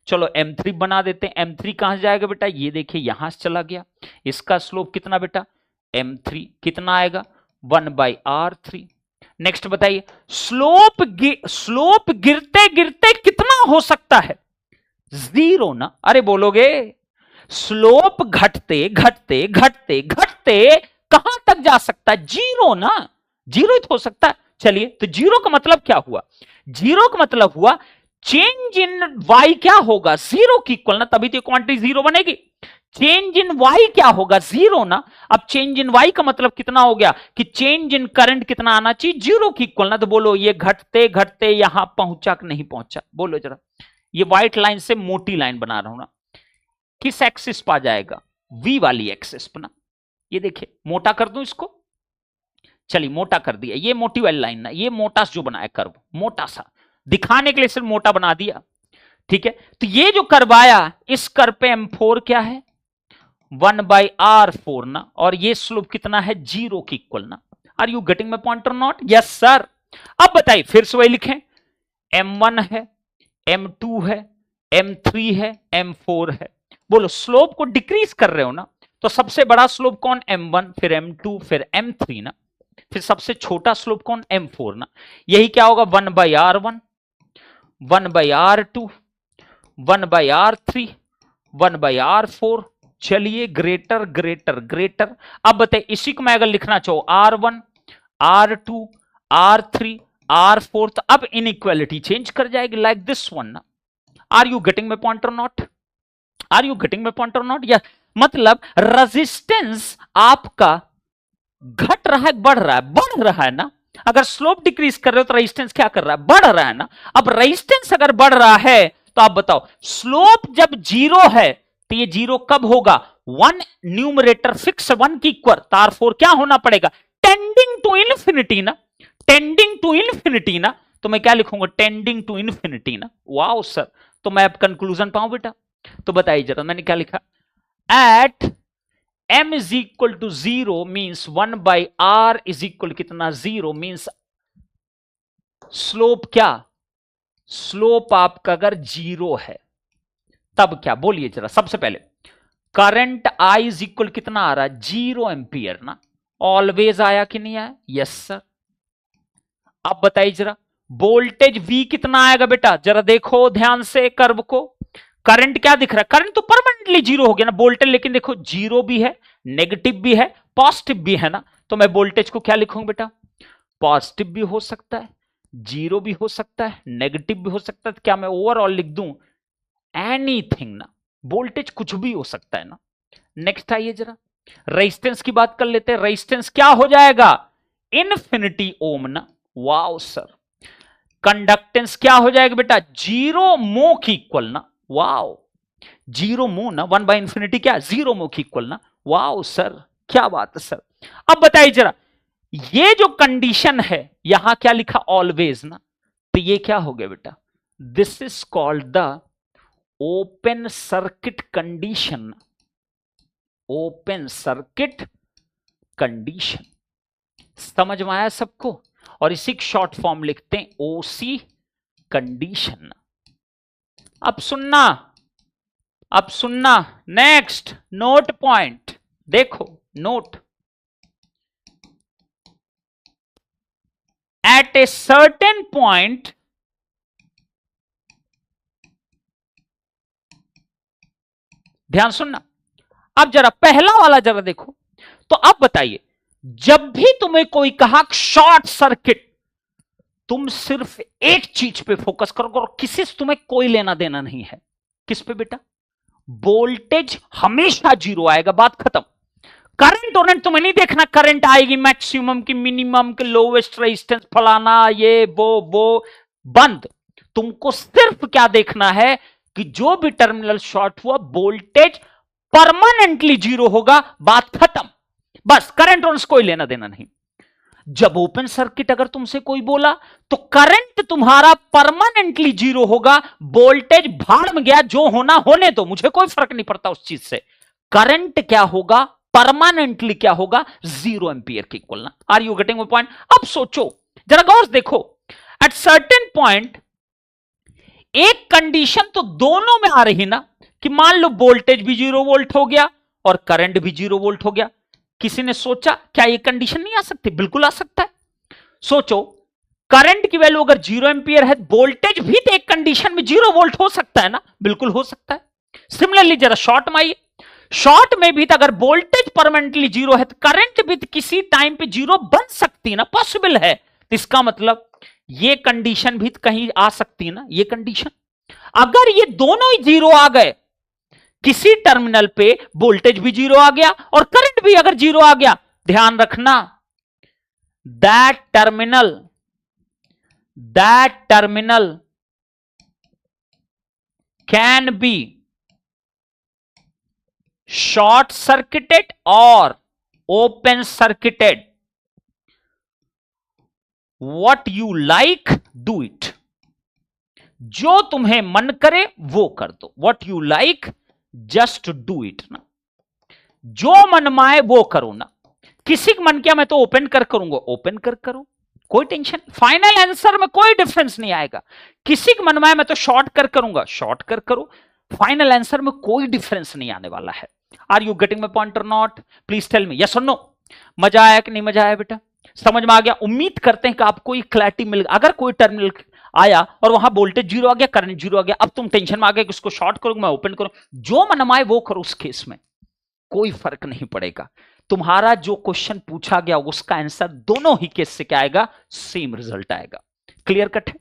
[SPEAKER 1] चलो m3 बना देते हैं। m3 कहां से जाएगा बेटा? ये देखिए यहां से चला गया। इसका स्लोप कितना बेटा? m3 कितना आएगा? 1/r3। नेक्स्ट बताइए, स्लोप गिरते गिरते कितना हो सकता है? 0 ना। अरे बोलोगे, स्लोप घटते घटते घटते घटते कहां तक जा सकता है? 0 ना, 0 ही तो हो सकता है। चलिए, तो 0 का मतलब क्या हुआ? 0 का मतलब हुआ चेंज इन y क्या होगा? 0 की इक्वल ना, तभी तो क्वांटिटी 0 बनेगी। चेंज इन y क्या होगा? 0 ना। अब चेंज इन y का मतलब कितना हो गया कि चेंज इन करंट कितना आना चाहिए? 0 की इक्वल ना। तो बोलो ये घटते घटते यहां पहुंचा कि नहीं पहुंचा? बोलो जरा। ये व्हाइट लाइन से मोटी लाइन बना रहा हूं ना, किस एक्सिस पर आ जाएगा? v वाली एक्सिस पर ना। ये देखिए, मोटा कर दूं इसको, चलिए मोटा कर दिया। ये मोटी वाली लाइन ना, ये मोटा जो बनाया कर्व, मोटा सा दिखाने के लिए सिर्फ मोटा बना दिया। ठीक है, तो ये जो करवाया, इस कर पे m4 क्या है? 1/r4 ना। और ये स्लोप कितना है? 0 की इक्वल ना। Are you getting my point और नॉट? Yes sir. अब बताइए, फिर से वही लिखें, m1 है, m2 है, m3 है, m4 है। बोलो स्लोप को डिक्रीज कर रहे हो ना, तो सबसे बड़ा स्लोप कौन? m1, फिर m2, फिर m3 ना। फिर सबसे छोटा स्लोप कौन, m4 ना। यही क्या होगा 1/r1, 1/r2, 1/r3, 1/r4। चलिए ग्रेटर ग्रेटर ग्रेटर। अब बताइए इसी को मैं अगर लिखना चाहूं r1, r2, r3, r4, तो अब इनइक्वालिटी चेंज कर जाएगी लाइक दिस वन ना। Are you getting my point और not? Are you getting my point और नॉट? या मतलब रेजिस्टेंस आपका घट रहा है बढ़ रहा है? बढ़ रहा है ना। अगर स्लोप डिक्रीज कर रहे हो तो रेजिस्टेंस क्या कर रहा है, बढ़ रहा है ना। अब रेजिस्टेंस अगर बढ़ रहा है तो आप बताओ स्लोप जब जीरो है तो ये जीरो कब होगा, वन न्यूमरेटर फिक्स वन की इक्वल, तार फोर क्या होना पड़ेगा, टेंडिंग टू इन्फिनिटी ना, टेंडिंग टू इन्फिनिटी ना। तो मैं क्या लिखूंगा, टेंडिंग टू इन्फिनिटी ना। वाओ सर, तो मैं अब कंक्लूजन पाऊं बेटा? तो बताइए जरा, मैंने क्या लिखा, eight m is equal to 0 means 1/r is equal कितना, 0 means स्लोप क्या, स्लोप आपका अगर जीरो है तब क्या, बोलिए जरा। सबसे पहले करंट I इज इक्वल कितना आ रहा है, 0 एम्पियर ना। ऑलवेज आया कि नहीं आया, यस सर। अब बताइए जरा वोल्टेज V कितना आएगा बेटा, जरा देखो ध्यान से कर्व को। करंट क्या दिख रहा है, करंट तो परमानेंटली जीरो हो गया ना वोल्टेज, लेकिन देखो जीरो भी है, नेगेटिव भी है, पॉजिटिव भी है ना। तो मैं वोल्टेज को क्या लिखूंगा बेटा, पॉजिटिव भी हो सकता है, जीरो भी हो सकता है, नेगेटिव भी हो सकता है। तो क्या मैं ओवरऑल लिख दूं एनीथिंग ना, वोल्टेज कुछ भी हो सकता है ना। नेक्स्ट आइए जरा रेजिस्टेंस की बात कर लेते हैं। रेजिस्टेंस क्या हो जाएगा, इनफिनिटी ओम ना। Wow sir. कंडक्टेंस क्या हो जाएगा बेटा, 0 मो की इक्वल ना। वाओ, 0 मो ना, 1/∞ क्या, 0 मो की इक्वल ना। वाओ सर, क्या बात है सर। अब बताइए जरा ये जो कंडीशन है यहां क्या लिखा, ऑलवेज ना। तो ये क्या हो गया बेटा, this is called the open circuit condition, open circuit condition. समझ में आया सबको? और इसी शॉर्ट फॉर्म लिखते हैं ओसी कंडीशन। अब सुनना, अब सुनना, नेक्स्ट नोट पॉइंट देखो, note at a certain point ध्यान सुनना। अब जरा पहला वाला जरा देखो, तो अब बताइए जब भी तुम्हें कोई कहा शॉर्ट सर्किट, तुम सिर्फ एक चीज पे फोकस करोगे और किसी से तुम्हें कोई लेना देना नहीं है। किस पे बेटा, वोल्टेज हमेशा जीरो आएगा, बात खत्म। करंट और तुम्हें नहीं देखना, करंट आएगी मैक्सिमम की, मिनिमम की, लोवेस्ट रेजिस्टेंस, फलाना ये वो बंद। तुमको सिर्फ क्या देखना है कि जो भी टर्मिनल शॉर्ट हुआ वोल्टेज परमानेंटली जीरो होगा, बात खत्म। बस करंट और कोई लेना देना नहीं। जब ओपन सर्किट अगर तुमसे कोई बोला तो करंट तुम्हारा परमानेंटली जीरो होगा, वोल्टेज भाड़ में गया, जो होना होने दो, मुझे कोई फर्क नहीं पड़ता उस चीज से। करंट क्या होगा, परमानेंटली क्या होगा, 0 एम्पियर के इक्वल ना। Are you getting my point? अब सोचो जरा गौर से देखो, एट सर्टेन पॉइंट एक कंडीशन तो दोनों में आ रही ना, कि मान लो वोल्टेज भी 0 वोल्ट हो गया और करंट भी 0 वोल्ट हो गया। किसी ने सोचा क्या ये कंडीशन नहीं आ सकती? बिल्कुल आ सकता है। सोचो करंट की वैल्यू अगर 0 एम्पियर है, वोल्टेज भी तो एक कंडीशन में 0 वोल्ट हो सकता है ना, बिल्कुल हो सकता है। सिमिलरली जरा शॉर्ट में आइए, शॉर्ट में भी तो अगर वोल्टेज परमानेंटली 0 है तो करंट भी तो किसी टाइम पे 0 बन सकती है ना, पॉसिबल है। तो इसका मतलब ये कंडीशन भी तो कहीं आ सकती है ना, ये कंडीशन। अगर ये दोनों ही 0 आ गए, किसी टर्मिनल पे वोल्टेज भी 0 आ गया और करंट भी अगर 0 आ गया, ध्यान रखना that terminal can be short circuited or open circuited. What you like do it, जो तुम्हें मन करे वो कर दो। What you like just do it ना, जो मन माए वो करो ना। किसी का मन किया मैं तो ओपन कर करूंगा, ओपन कर करो, कोई टेंशन। फाइनल आंसर में कोई डिफरेंस नहीं आएगा। किसी का मन माए मैं तो शॉर्ट कर करूंगा, शॉर्ट कर करो, फाइनल आंसर में कोई डिफरेंस नहीं आने वाला है। Are you getting my point और not? Please tell me, yes और नो। मजा आया कि नहीं मजा आया बेटा? समझ में आ गया? उम्मीद करते हैं कि आपको ये क्लैरिटी मिल गया। अगर कोई टर्मिनल आया और वहां वोल्टेज जीरो आ गया, करंट जीरो आ गया, अब तुम टेंशन में आ गए कि उसको शॉर्ट करूंगा, मैं ओपन करूं, जो मनमाए वो करो, उस केस में कोई फर्क नहीं पड़ेगा। तुम्हारा जो क्वेश्चन पूछा गया उसका आंसर दोनों ही केस से क्या आएगा? सेम रिजल्ट आएगा। क्लियर कट है?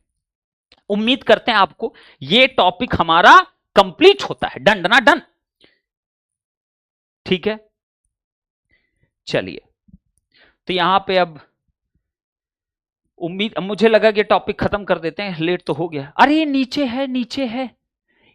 [SPEAKER 1] उम्मीद करते हैं आपको ये टॉपिक हमारा कंप्लीट होता है। डन ना? डन, ठीक है। चलिए, तो यहां पे अब उम्मीद, मुझे लगा कि टॉपिक खत्म कर देते हैं, लेट तो हो गया। अरे ये नीचे है, नीचे है,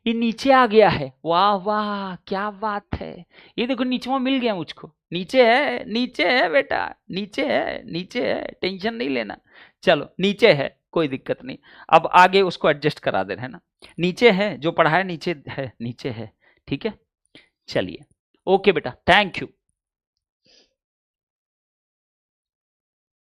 [SPEAKER 1] ये नीचे आ गया है। वाह वाह, क्या बात है। ये देखो नीचे में मिल गया मुझको। नीचे है, नीचे है बेटा, नीचे है, नीचे है, टेंशन नहीं लेना। चलो नीचे है, कोई दिक्कत नहीं। अब आगे उसको एडजस्ट करा दे, है ना? नीचे है, जो पढ़ा है नीचे है, नीचे है, ठीक है। चलिए, ओके बेटा, थैंक यू।